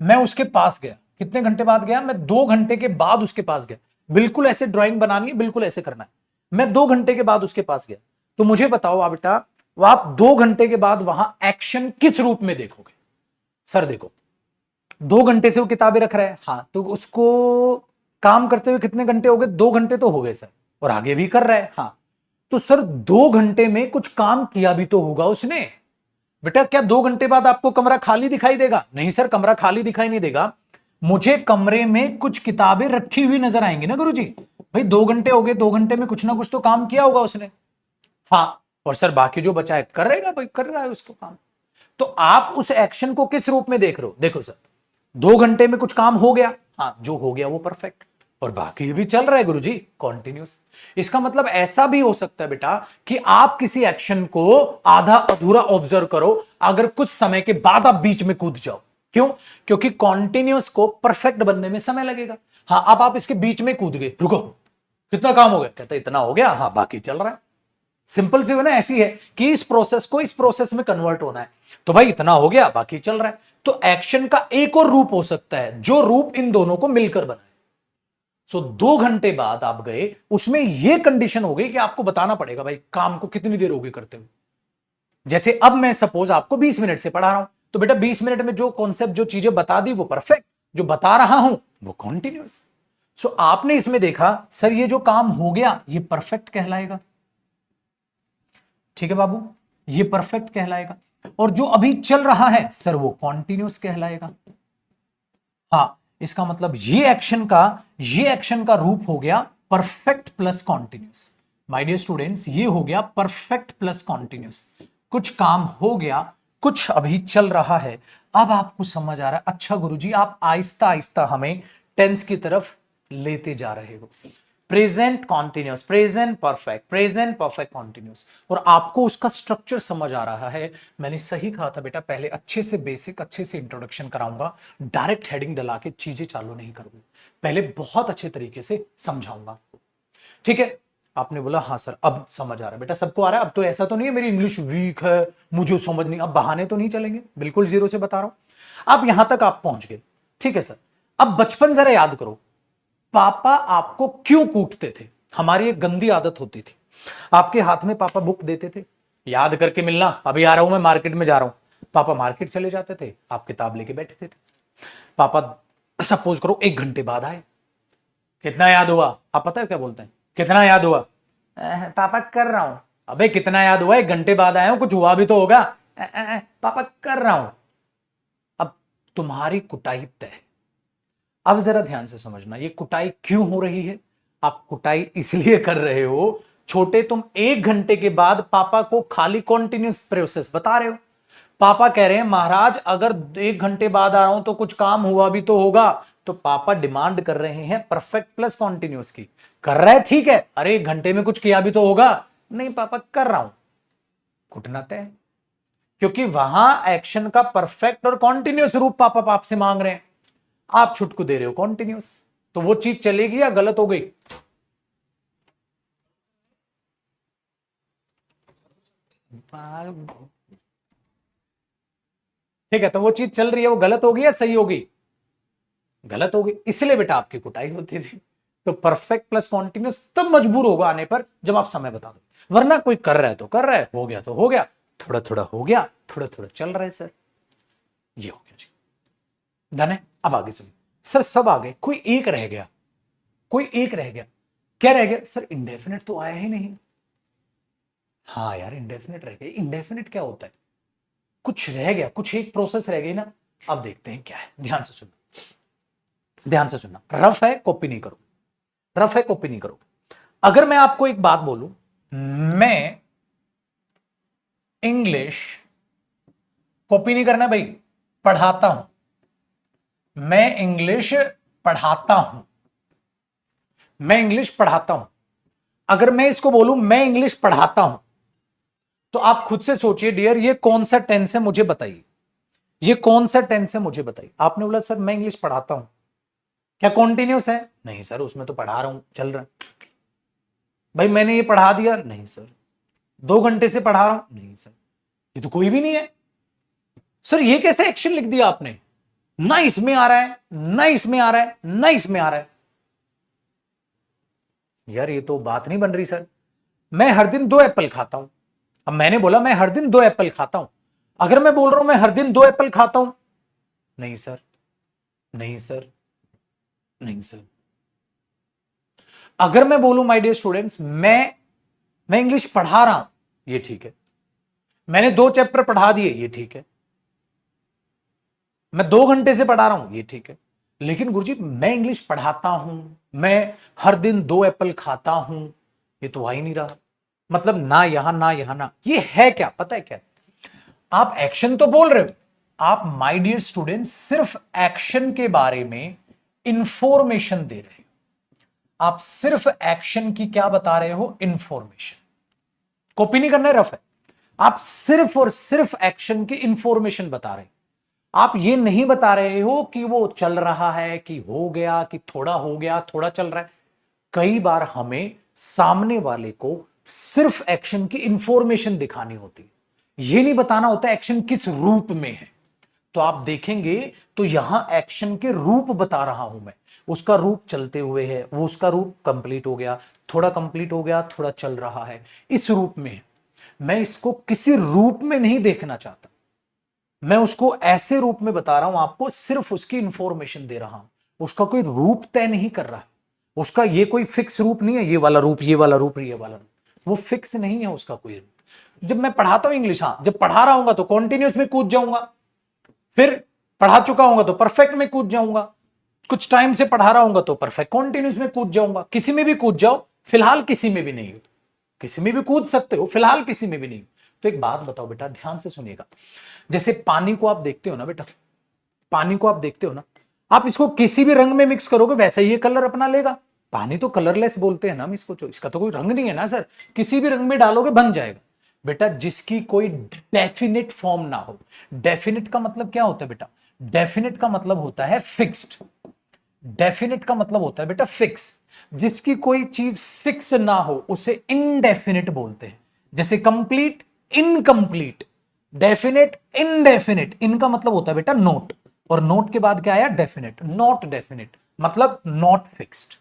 मैं उसके पास गया। कितने घंटे बाद गया? मैं 2 घंटे के बाद उसके पास गया। बिल्कुल ऐसे ड्राइंग बनानी है, बिल्कुल ऐसे करना है। मैं 2 घंटे के बाद उसके पास गया, तो मुझे बताओ आप बेटा, वो आप 2 घंटे के बाद वहां एक्शन किस रूप में देखोगे? सर देखो 2 घंटे से वो किताबें रख रहा है, हाँ, तो उसको काम करते हुए कितने घंटे हो गए? 2 घंटे तो हो गए सर, और आगे भी कर रहा है, हाँ। तो सर 2 घंटे में कुछ काम किया भी तो होगा उसने। बेटा क्या 2 घंटे बाद आपको कमरा खाली दिखाई देगा? नहीं सर, कमरा खाली दिखाई नहीं देगा, मुझे कमरे में कुछ किताबें रखी हुई नजर आएंगी ना गुरुजी। भाई 2 घंटे हो गए, 2 घंटे में कुछ ना कुछ तो काम किया होगा उसने, हाँ। और सर बाकी जो बचा है कर रहेगा, भाई कर रहा है उसको काम। तो आप उस एक्शन को किस रूप में देख रहे हो? देखो सर 2 घंटे में कुछ काम हो गया, हाँ, जो हो गया वो परफेक्ट, और बाकी भी चल रहा है गुरुजी कॉन्टिन्यूस। इसका मतलब ऐसा भी हो सकता है बेटा कि आप किसी एक्शन को आधा अधूरा ऑब्जर्व करो, अगर कुछ समय के बाद आप बीच में कूद जाओ। क्यों? क्योंकि कॉन्टिन्यूस को परफेक्ट बनने में समय लगेगा। हाँ, अब आप इसके बीच में कूद गए, रुको कितना काम हो गया? कहता इतना हो गया, हाँ बाकी चल रहा है। सिंपल सी ना ऐसी है कि इस प्रोसेस को इस प्रोसेस में कन्वर्ट होना है, तो भाई इतना हो गया बाकी चल रहा है। तो एक्शन का एक और रूप हो सकता है जो रूप इन दोनों को मिलकर बनाए। सो 2 घंटे बाद आप गए, उसमें यह कंडीशन हो गई कि आपको बताना पड़ेगा भाई काम को कितनी देर होगी करते हुए। जैसे अब मैं सपोज आपको 20 मिनट से पढ़ा रहा हूं, तो बेटा 20 मिनट में जो कॉन्सेप्ट जो चीजें बता दी वो परफेक्ट, जो बता रहा हूं वो कॉन्टिन्यूस। सो आपने इसमें देखा सर ये जो काम हो गया ये परफेक्ट कहलाएगा, ठीक है बाबू, ये परफेक्ट कहलाएगा। और जो अभी चल रहा है सर वो कॉन्टिन्यूस कहलाएगा। हाँ, इसका मतलब ये एक्शन का रूप हो गया perfect plus continuous. My dear students ये हो गया परफेक्ट प्लस कॉन्टिन्यूस। कुछ काम हो गया, कुछ अभी चल रहा है। अब आपको समझ आ रहा है, अच्छा गुरुजी आप आहिस्ता आहिस्ता हमें टेंस की तरफ लेते जा रहे हो। Present continuous, present perfect, present perfect continuous. और आपको उसका स्ट्रक्चर समझ आ रहा है। मैंने सही कहा था बेटा, पहले अच्छे से बेसिक, अच्छे से इंट्रोडक्शन कराऊंगा, डायरेक्ट हेडिंग डला के चीजें चालू नहीं करूंगा, पहले बहुत अच्छे तरीके से समझाऊंगा। ठीक है, आपने बोला हाँ सर अब समझ आ रहा है। बेटा सबको आ रहा है, अब तो ऐसा तो नहीं है मेरी इंग्लिश वीक है मुझे समझ नहीं, अब बहाने तो नहीं चलेंगे, बिल्कुल जीरो से बता रहा हूं। अब यहां तक आप पहुंच गए, ठीक है सर। अब बचपन जरा याद करो, पापा आपको क्यों कूटते थे? हमारी एक गंदी आदत होती थी, आपके हाथ में पापा बुक देते थे, याद करके मिलना, अभी आ रहा हूं मैं, मार्केट में जा रहा हूं। पापा मार्केट चले जाते थे, आप किताब लेके बैठे थे। पापा सपोज करो 1 घंटे बाद आए, कितना याद हुआ? आप पता है क्या बोलते हैं? कितना याद हुआ? पापा कर रहा हूं। अबे कितना याद हुआ? 1 घंटे बाद आया हूं, कुछ हुआ भी तो होगा। पापा कर रहा हूं। अब तुम्हारी कुटाई तय है। अब जरा ध्यान से समझना, ये कुटाई क्यों हो रही है? आप कुटाई इसलिए कर रहे हो, छोटे तुम 1 घंटे के बाद पापा को खाली कॉन्टिन्यूस प्रोसेस बता रहे हो। पापा कह रहे हैं महाराज अगर 1 घंटे बाद आ रहा हूं तो कुछ काम हुआ भी तो होगा। तो पापा डिमांड कर रहे हैं परफेक्ट प्लस कॉन्टिन्यूस की। कर रहा है ठीक है, अरे 1 घंटे में कुछ किया भी तो होगा। नहीं पापा कर रहा हूं, घुटना तय, क्योंकि वहां एक्शन का परफेक्ट और कॉन्टिन्यूस रूप पापा आपसे मांग रहे हैं, आप छुटकू दे रहे हो कॉन्टिन्यूस। तो वो चीज चलेगी या गलत हो गई? ठीक है, तो वो चीज चल रही है, वो गलत होगी या सही होगी? गलत होगी, इसलिए बेटा आपकी कुटाई होती थी। तो परफेक्ट प्लस कॉन्टिन्यूस तब मजबूर होगा आने पर जब आप समय बता दो, वरना कोई कर रहा है तो कर रहा है, हो गया तो हो गया, थोड़ा थोड़ा हो गया, थोड़ा थोड़ा चल रहा है सर, ये हो गया जी। डन है? अब आगे सुनिए सर, सब आ गए, कोई एक रह गया, कोई एक रह गया। क्या रह गया सर? इंडेफिनिट तो आया ही नहीं। हाँ यार इंडेफिनिट रह गया। इंडेफिनिट क्या होता है? कुछ रह गया, कुछ एक प्रोसेस रह गई ना। अब देखते हैं क्या है, ध्यान से सुनना, ध्यान से सुनना। रफ है कॉपी नहीं करो, रफ है कॉपी नहीं करो। अगर मैं आपको एक बात बोलूं, मैं इंग्लिश, कॉपी नहीं करना भाई, पढ़ाता हूं, मैं इंग्लिश पढ़ाता हूं, मैं इंग्लिश पढ़ाता हूं। अगर मैं इसको बोलूं मैं इंग्लिश पढ़ाता हूं, तो आप खुद से सोचिए डियर, ये कौन सा टेंस है मुझे बताइए, ये कौन सा टेंस है मुझे बताइए। आपने बोला सर मैं इंग्लिश पढ़ाता हूं, क्या कॉन्टिन्यूस है? नहीं सर, उसमें तो पढ़ा रहा हूं, चल रहा है। भाई मैंने ये पढ़ा दिया? नहीं सर। 2 घंटे से पढ़ा रहा हूं? नहीं सर। ये तो कोई भी नहीं है सर। ये कैसे एक्शन लिख दिया आपने? ना इसमें आ रहा है, ना इसमें आ रहा है, ना इसमें आ रहा है। यार ये तो बात नहीं बन रही सर। मैं हर दिन 2 एप्पल खाता हूं। अब मैंने बोला मैं हर दिन 2 एप्पल खाता हूं, अगर मैं बोल रहा हूं मैं हर दिन 2 एप्पल खाता हूं, नहीं सर, नहीं सर, नहीं सर। अगर मैं बोलूं माय डियर स्टूडेंट्स मैं इंग्लिश पढ़ा रहा हूं, ये ठीक है। मैंने 2 चैप्टर पढ़ा दिए, ये ठीक है। मैं 2 घंटे से पढ़ा रहा हूं, ये ठीक है। लेकिन गुरुजी मैं इंग्लिश पढ़ाता हूं, मैं हर दिन 2 एप्पल खाता हूं, ये तो आ ही नहीं रहा। मतलब ना यहां ना यहां ना, ये है क्या? पता है क्या? आप एक्शन तो बोल रहे हो, आप माय डियर स्टूडेंट सिर्फ एक्शन के बारे में इंफॉर्मेशन दे रहे हो। आप सिर्फ एक्शन की क्या बता रहे हो? इंफॉर्मेशन। कॉपी नहीं करना है, रफ है। आप सिर्फ और सिर्फ एक्शन की इंफॉर्मेशन बता रहे हो। आप ये नहीं बता रहे हो कि वो चल रहा है, कि हो गया, कि थोड़ा हो गया, थोड़ा चल रहा है। कई बार हमें सामने वाले को सिर्फ एक्शन की इंफॉर्मेशन दिखानी होती है, ये नहीं बताना होता एक्शन किस रूप में है। तो आप देखेंगे तो यहां एक्शन के रूप बता रहा हूं मैं। उसका रूप चलते हुए है, वो उसका रूप कंप्लीट हो गया, थोड़ा कंप्लीट हो गया, थोड़ा चल रहा है, इस रूप में है। मैं इसको किसी रूप में नहीं देखना चाहता, मैं उसको ऐसे रूप में बता रहा हूं आपको, सिर्फ उसकी इंफॉर्मेशन दे रहा हूं। उसका कोई रूप तय नहीं कर रहा है, उसका ये कोई फिक्स रूप नहीं है, ये वाला रूप, ये वाला रूप, ये वाला रूप, वो फिक्स नहीं है उसका कोई रूप। जब मैं पढ़ाता हूं इंग्लिश, हाँ जब पढ़ा रहा हूंगा तो कॉन्टिन्यूस में कूद जाऊंगा, फिर पढ़ा चुका हूंगा तो परफेक्ट में कूद जाऊंगा, कुछ टाइम से पढ़ा रहा हूंगा तो परफेक्ट कॉन्टिन्यूस में कूद जाऊंगा। किसी में भी कूद जाओ, फिलहाल किसी में भी नहीं हो, किसी में भी कूद सकते हो, फिलहाल किसी में भी नहीं हो। तो एक बात बताओ बेटा, ध्यान से सुनिएगा। जैसे पानी को आप देखते हो ना बेटा, पानी को आप देखते हो ना, आप इसको किसी भी रंग में मिक्स करोगे वैसा ही ये कलर अपना लेगा, पानी तो कलरलेस बोलते हैं ना हम इसको, इसका तो कोई रंग नहीं है ना सर, किसी भी रंग में डालोगे बन जाएगा। बेटा जिसकी कोई डेफिनेट फॉर्म ना हो। डेफिनेट का मतलब क्या होता है बेटा? डेफिनेट का मतलब होता है फिक्स्ड। डेफिनेट का मतलब होता है बेटा फिक्स। जिसकी कोई चीज फिक्स ना हो उसे इनडेफिनेट बोलते हैं। जैसे कंप्लीट, इनकंप्लीट, डेफिनेट, इनडेफिनेट। इनका मतलब होता है बेटा नोट, और नोट के बाद क्या आया? डेफिनेट। नॉट डेफिनेट मतलब नॉट फिक्स्ड,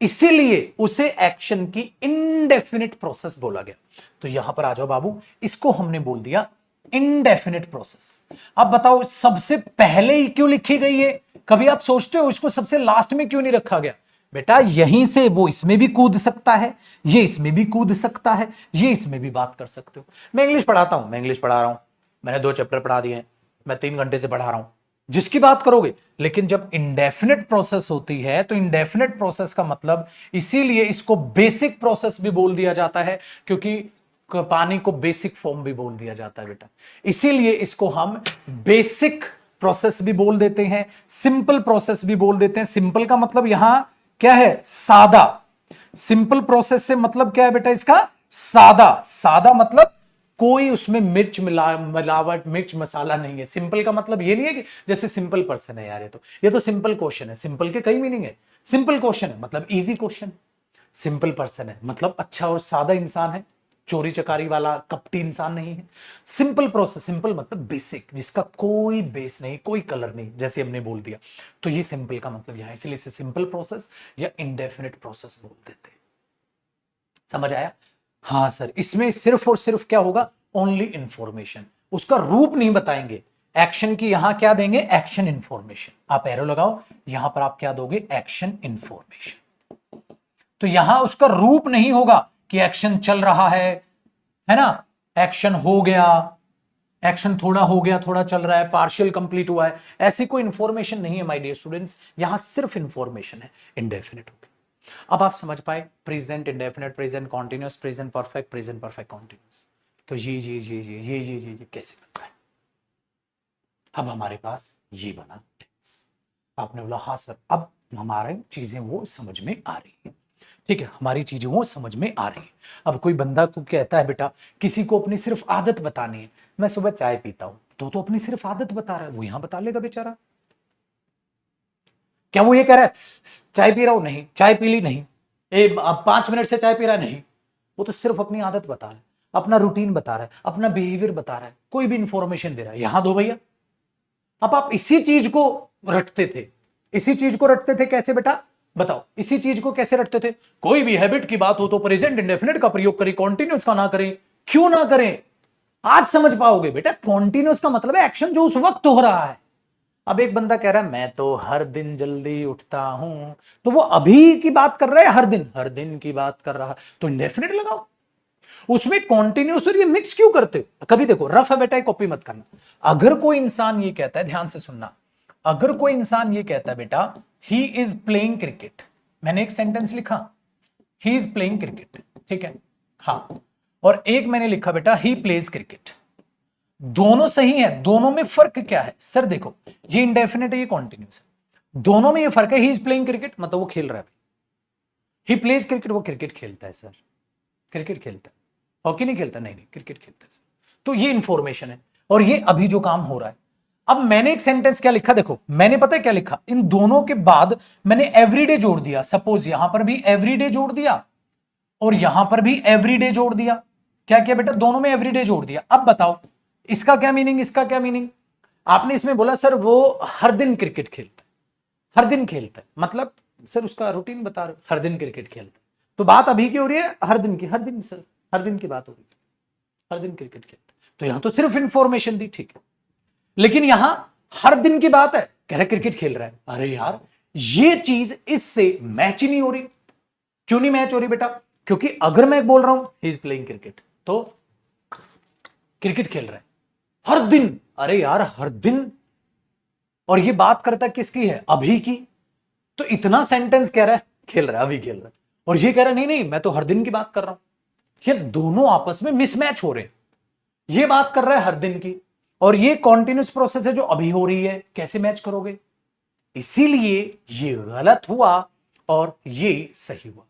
इसीलिए उसे एक्शन की इनडेफिनेट प्रोसेस बोला गया। तो यहां पर आ जाओ बाबू, इसको हमने बोल दिया इनडेफिनेट प्रोसेस। अब बताओ सबसे पहले ही क्यों लिखी गई है? कभी आप सोचते हो इसको सबसे लास्ट में क्यों नहीं रखा गया? बेटा यहीं से वो इसमें भी कूद सकता है, ये इसमें भी कूद सकता है, ये इसमें भी बात कर सकते हो। मैं इंग्लिश पढ़ाता हूं, मैं इंग्लिश पढ़ा रहा हूं, मैंने 2 चैप्टर पढ़ा दिए हैं, मैं 3 घंटे से पढ़ा रहा हूं, जिसकी बात करोगे। लेकिन जब इंडेफिनेट प्रोसेस होती है तो इंडेफिनेट प्रोसेस का मतलब, इसीलिए इसको बेसिक प्रोसेस भी बोल दिया जाता है, क्योंकि पानी को बेसिक फॉर्म भी बोल दिया जाता है बेटा। इसीलिए इसको हम बेसिक प्रोसेस भी बोल देते हैं, सिंपल प्रोसेस भी बोल देते हैं। सिंपल का मतलब यहां क्या है? सादा। सिंपल प्रोसेस से मतलब क्या है बेटा इसका? सादा। सादा मतलब कोई उसमें मिर्च मिलावट, मिर्च मसाला नहीं है। सिंपल का मतलब ये नहीं है कि जैसे सिंपल पर्सन है यार, ये तो सिंपल क्वेश्चन है। सिंपल के कई मीनिंग है। सिंपल क्वेश्चन है मतलब इजी क्वेश्चन, सिंपल पर्सन है मतलब अच्छा और सादा इंसान है, चोरी चकारी वाला कपटी इंसान नहीं है। सिंपल प्रोसेस, सिंपल मतलब बेसिक, जिसका कोई बेस नहीं, कोई कलर नहीं, जैसे हमने बोल दिया। तो ये सिंपल का मतलब यहां, इसलिए इसे सिंपल प्रोसेस या इंडेफिनिट प्रोसेस बोल देते हैं। समझ आया? हाँ सर, इसमें सिर्फ और सिर्फ क्या होगा? ओनली इंफॉर्मेशन, उसका रूप नहीं बताएंगे। एक्शन की यहां क्या देंगे? Action information. आप एरो लगाओ, यहां पर आप क्या दोगे? Action information. तो यहां उसका रूप नहीं होगा कि एक्शन चल रहा है ना, एक्शन हो गया, एक्शन थोड़ा हो गया, थोड़ा चल रहा है, पार्शियल कंप्लीट हुआ है, ऐसी कोई इंफॉर्मेशन नहीं है माय डियर स्टूडेंट्स। यहां सिर्फ इंफॉर्मेशन है, इंडेफिनिट हो गया। अब आप समझ पाए present indefinite, present continuous, present perfect continuous. तो ये कैसे बनता है? अब हमारे पास ये बना टेंस। आपने बोला हाँ सर, अब हमारे चीजें वो समझ में आ रही है। ठीक है, हमारी चीजें वो समझ में आ रही है। अब कोई बंदा को कहता है बेटा किसी को अपनी सिर्फ आदत बतानी है, मैं सुबह चाय पीता हूं, तो अपनी सिर्फ आदत बता रहा है, वो यहां बता लेगा बेचारा। क्या वो ये कह रहा है चाय पी रहा हूं? नहीं। चाय पी ली? नहीं। अब 5 मिनट से चाय पी रहा है? नहीं। वो तो सिर्फ अपनी आदत बता रहा है, अपना रूटीन बता रहा है, अपना बिहेवियर बता रहा है, कोई भी इंफॉर्मेशन दे रहा है। यहां दो भैया। अब आप इसी चीज को रटते थे, इसी चीज को रटते थे कैसे बेटा? बताओ, इसी चीज को कैसे रटते थे? कोई भी हैबिट की बात हो तो प्रेजेंट इंडेफिनिट का प्रयोग करें, कॉन्टिन्यूस का ना करें। क्यों ना करें? आज समझ पाओगे बेटा। कॉन्टिन्यूस का मतलब है एक्शन जो उस वक्त हो रहा है। अब एक बंदा कह रहा है मैं तो हर दिन जल्दी उठता हूं, तो वो अभी की बात कर रहा है, हर दिन की बात कर रहा है, तो इंडेफिनिट लगाओ। उसमें कॉन्टिन्यूस और ये मिक्स क्यों करते हो? कभी देखो, रफ है बेटा, कॉपी मत करना। अगर कोई इंसान ये कहता है, ध्यान से सुनना, अगर कोई इंसान ये कहता है बेटा ही इज प्लेइंग क्रिकेट, मैंने एक सेंटेंस लिखा ही इज प्लेइंग क्रिकेट, ठीक है, हाँ, और एक मैंने लिखा बेटा ही प्लेज क्रिकेट, दोनों सही है। दोनों में फर्क क्या है? सर देखो, ये इंडेफिनिट है, ये कॉन्टिन्यूस है, दोनों में ये फर्क है। ही इज प्लेइंग क्रिकेट मतलब वो खेल रहा है, ही प्लेज क्रिकेट वो क्रिकेट खेलता है। सर क्रिकेट खेलता है, हॉकी नहीं खेलता? नहीं, क्रिकेट खेलता है। तो ये इंफॉर्मेशन है, और ये अभी जो काम हो रहा है। अब मैंने एक सेंटेंस क्या लिखा? देखो, मैंने पता है क्या लिखा? इन दोनों के बाद मैंने एवरीडे जोड़ दिया। सपोज यहां पर भी एवरीडे जोड़ दिया और यहां पर भी एवरीडे जोड़ दिया। क्या किया बेटा? दोनों में एवरीडे जोड़ दिया। अब बताओ इसका क्या मीनिंग, इसका क्या मीनिंग? आपने इसमें बोला सर वो हर दिन क्रिकेट खेलता है, हर दिन खेलता है, मतलब सर उसका रूटीन बता रहे, हर दिन क्रिकेट खेलता है। तो बात अभी की हो रही है, हर दिन की, हर दिन सर, हर दिन की बात हो रही है, हर दिन क्रिकेट खेलता है। तो यहां तो सिर्फ इंफॉर्मेशन दी, ठीक है, लेकिन यहां हर दिन की बात है, कह रहा क्रिकेट खेल रहा है। अरे यार, ये चीज इससे मैच ही नहीं हो रही। क्यों नहीं मैच हो रही बेटा? क्योंकि अगर मैं बोल रहा हूं ही इज प्लेइंग क्रिकेट, तो क्रिकेट खेल रहा है हर दिन। अरे यार, हर दिन, और ये बात करता किसकी है? अभी की। तो इतना सेंटेंस कह रहा है खेल रहा है, अभी खेल रहा है, और ये कह रहा है नहीं नहीं मैं तो हर दिन की बात कर रहा हूं। ये दोनों आपस में मिसमैच हो रहे हैं। ये बात कर रहा है हर दिन की, और ये कॉन्टिन्यूस प्रोसेस है जो अभी हो रही है, कैसे मैच करोगे? इसीलिए ये गलत हुआ, और ये सही हुआ।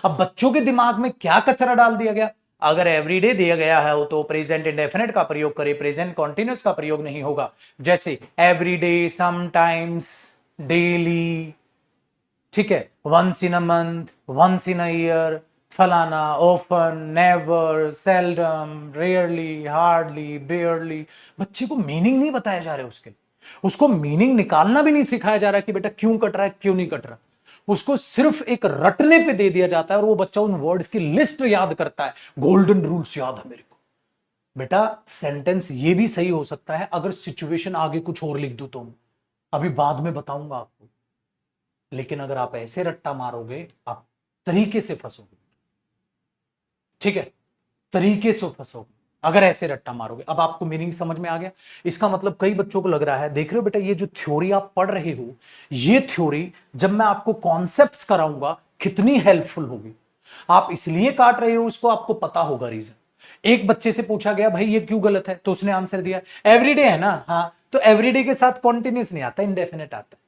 अब बच्चों के दिमाग में क्या कचरा डाल दिया गया, अगर एवरीडे दिया गया है तो प्रेजेंट इंडेफिनिट का प्रयोग करे, प्रेजेंट कॉन्टिन्यूस का प्रयोग नहीं होगा। जैसे एवरीडे, समटाइम्स, डेली, ठीक है, once in a month, once in a year, फलाना, often, never, seldom, rarely, hardly, barely. बच्चे को मीनिंग नहीं बताया जा रहा है, उसको मीनिंग निकालना भी नहीं सिखाया जा रहा कि बेटा क्यों कट रहा है, क्यों नहीं कट रहा। उसको सिर्फ एक रटने पे दे दिया जाता है और वो बच्चा उन वर्ड्स की लिस्ट याद करता है, गोल्डन रूल्स याद है मेरे को। बेटा सेंटेंस ये भी सही हो सकता है अगर सिचुएशन आगे कुछ और लिख दूं तो, अभी बाद में बताऊंगा आपको। लेकिन अगर आप ऐसे रट्टा मारोगे आप तरीके से फंसोगे, ठीक है, तरीके से फंसोगे अगर ऐसे रट्टा मारोगे। अब आपको मीनिंग समझ में आ गया। इसका मतलब कई बच्चों को लग रहा है, देख रहे हो बेटा ये जो थ्योरी आप पढ़ रहे हो, ये थ्योरी जब मैं आपको कॉन्सेप्ट्स कराऊंगा कितनी हेल्पफुल होगी। आप इसलिए काट रहे हो उसको, आपको पता होगा रीजन। एक बच्चे से पूछा गया भाई ये क्यों गलत है, तो उसने आंसर दिया एवरीडे है ना, हाँ, तो एवरीडे के साथ कॉन्टिन्यूस नहीं आता, इंडेफिनिट आता है।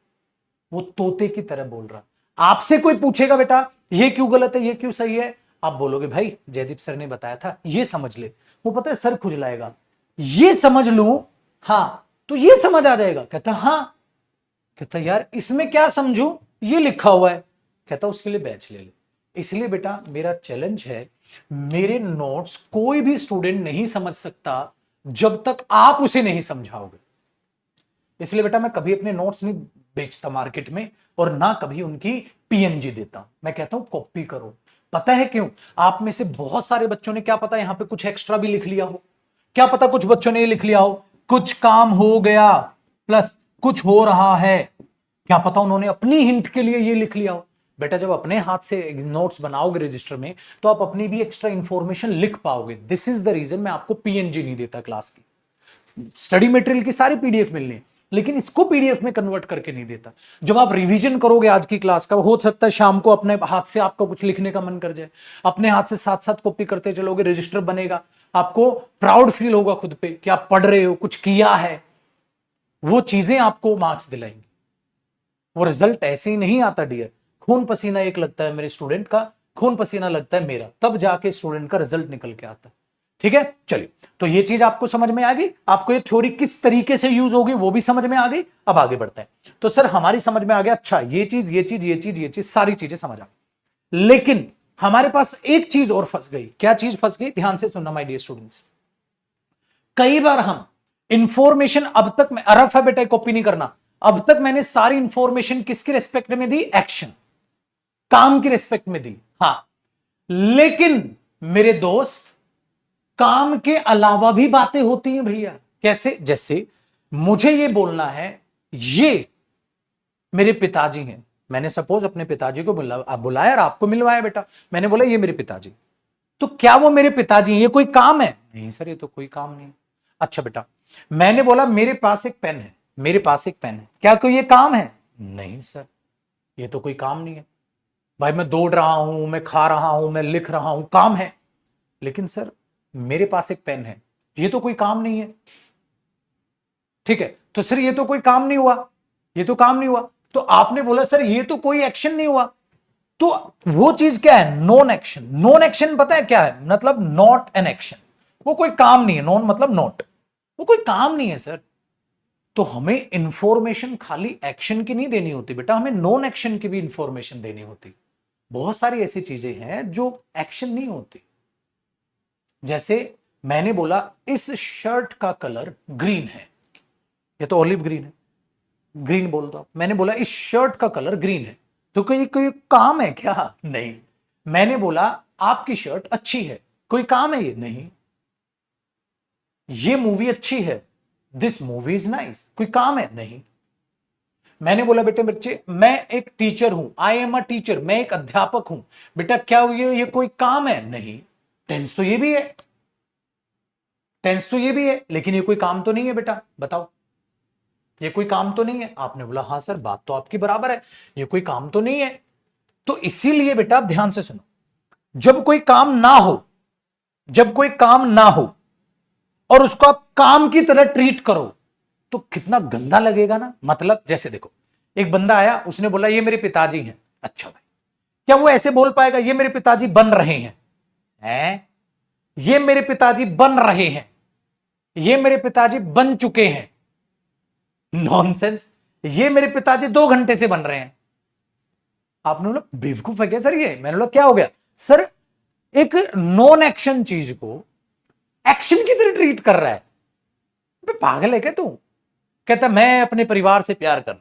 वो तोते की तरह बोल रहा। आपसे कोई पूछेगा बेटा ये क्यों गलत है, ये क्यों सही है, आप बोलोगे भाई जयदीप सर ने बताया था, ये समझ ले। वो पता है सर खुजलाएगा, ये समझ लूं, हाँ तो ये समझ आ जाएगा। कहता हाँ, कहता यार इसमें क्या समझूं, ये लिखा हुआ है। कहता उसके लिए बैच ले ले। इसलिए बेटा मेरा चैलेंज है, मेरे नोट्स कोई भी स्टूडेंट नहीं समझ सकता जब तक आप उसे नहीं समझाओगे। इसलिए बेटा मैं कभी अपने नोट्स नहीं बेचता मार्केट में, और ना कभी उनकी पीएनजी देता। मैं कहता हूं कॉपी करो। पता है क्यों? आप में से बहुत सारे बच्चों ने, क्या पता यहां पे कुछ एक्स्ट्रा भी लिख लिया हो, क्या पता कुछ बच्चों ने ये लिख लिया हो, कुछ काम हो गया प्लस कुछ हो रहा है, क्या पता उन्होंने अपनी हिंट के लिए ये लिख लिया हो। बेटा जब अपने हाथ से नोट्स बनाओगे रजिस्टर में, तो आप अपनी भी एक्स्ट्रा इंफॉर्मेशन लिख पाओगे। दिस इज द रीजन मैं आपको पीएनजी नहीं देता क्लास की। स्टडी मटेरियल की सारी पीडीएफ मिलनी है, लेकिन इसको पीडीएफ में कन्वर्ट करके नहीं देता। जब आप रिवीजन करोगे आज की क्लास का, हो सकता है शाम को अपने हाथ से आपका कुछ लिखने का मन कर जाए, अपने हाथ से साथ साथ कॉपी करते चलोगे, रजिस्टर बनेगा, आपको प्राउड फील होगा खुद पे कि आप पढ़ रहे हो, कुछ किया है। वो चीजें आपको मार्क्स दिलाएंगी। वो रिजल्ट ऐसे ही नहीं आता डियर, खून पसीना एक लगता है मेरे स्टूडेंट का, खून पसीना लगता है मेरा, तब जाके स्टूडेंट का रिजल्ट निकल के आता है। ठीक है, चलिए, तो ये चीज आपको समझ में आ गई, आपको ये थ्योरी किस तरीके से यूज होगी वो भी समझ में आ गई। अब आगे बढ़ते हैं। तो सर हमारी समझ में आ गया, अच्छा ये चीज ये चीज ये चीज ये चीज सारी चीजें समझ आ गई, लेकिन हमारे पास एक चीज और फंस गई। क्या चीज फंस गई? ध्यान से सुनना माय डियर स्टूडेंट्स। कई बार हम इंफॉर्मेशन, अब तक मैं रफ है बेटा कॉपी नहीं करना, अब तक मैंने सारी इंफॉर्मेशन किसके रेस्पेक्ट में दी? एक्शन, काम की रेस्पेक्ट में दी, हां, लेकिन मेरे दोस्त काम के अलावा भी बातें होती हैं भैया। कैसे? जैसे मुझे ये बोलना है ये मेरे पिताजी हैं, मैंने सपोज अपने पिताजी को बुलाया और आपको मिलवाया बेटा, मैंने बोला ये मेरे पिताजी, तो क्या वो मेरे पिताजी हैं? ये कोई काम है? नहीं सर ये तो कोई काम नहीं। अच्छा बेटा, मैंने बोला मेरे पास एक पेन है, मेरे पास एक पेन है, क्या कोई ये काम है? नहीं सर ये तो कोई काम नहीं है। भाई मैं दौड़ रहा हूं, मैं खा रहा हूं, मैं लिख रहा हूं, काम है। लेकिन सर मेरे पास एक पेन है, ये तो कोई काम नहीं है। ठीक है, तो सर ये तो कोई काम नहीं हुआ, ये तो काम नहीं हुआ। तो आपने बोला सर ये तो कोई एक्शन नहीं हुआ, तो वो चीज क्या है? Non action. नॉन एक्शन पता है क्या है? मतलब नॉट एन एक्शन, वो कोई काम नहीं है। नॉन मतलब नॉट, वो कोई काम नहीं है सर। तो हमें इंफॉर्मेशन खाली एक्शन की नहीं देनी होती बेटा, हमें नॉन एक्शन की भी इंफॉर्मेशन देनी होती। बहुत सारी ऐसी चीजें हैं जो एक्शन नहीं होती। जैसे मैंने बोला इस शर्ट का कलर ग्रीन है, ये तो ऑलिव ग्रीन है, ग्रीन बोल दो। मैंने बोला इस शर्ट का कलर ग्रीन है, तो कोई काम है क्या? नहीं। मैंने बोला आपकी शर्ट अच्छी है, कोई काम है ये? नहीं। ये मूवी अच्छी है, दिस मूवी इज नाइस, कोई काम है? नहीं। मैंने बोला बेटे बच्चे मैं एक टीचर हूं, आई एम अ टीचर, मैं एक अध्यापक हूं, बेटा क्या ये कोई काम है? नहीं। टेंस तो ये भी है, टेंस तो ये भी है, लेकिन ये कोई काम तो नहीं है बेटा, बताओ ये कोई काम तो नहीं है। आपने बोला हाँ सर बात तो आपकी बराबर है, ये कोई काम तो नहीं है। तो इसीलिए बेटा आप ध्यान से सुनो, जब कोई काम ना हो, जब कोई काम ना हो और उसको आप काम की तरह ट्रीट करो तो कितना गंदा लगेगा ना। मतलब जैसे देखो एक बंदा आया, उसने बोला ये मेरे पिताजी हैं। अच्छा भाई, क्या वो ऐसे बोल पाएगा ये मेरे पिताजी बन रहे हैं? ये मेरे पिताजी बन रहे हैं, ये मेरे पिताजी बन चुके हैं? नॉनसेंस। ये मेरे पिताजी 2 घंटे से बन रहे हैं। आपने बोला बेवकूफ है क्या सर ये? मैंने बोला क्या हो गया सर? एक नॉन एक्शन चीज को एक्शन की तरह ट्रीट कर रहा है। पागल है क्या तू? कहता मैं अपने परिवार से प्यार कर,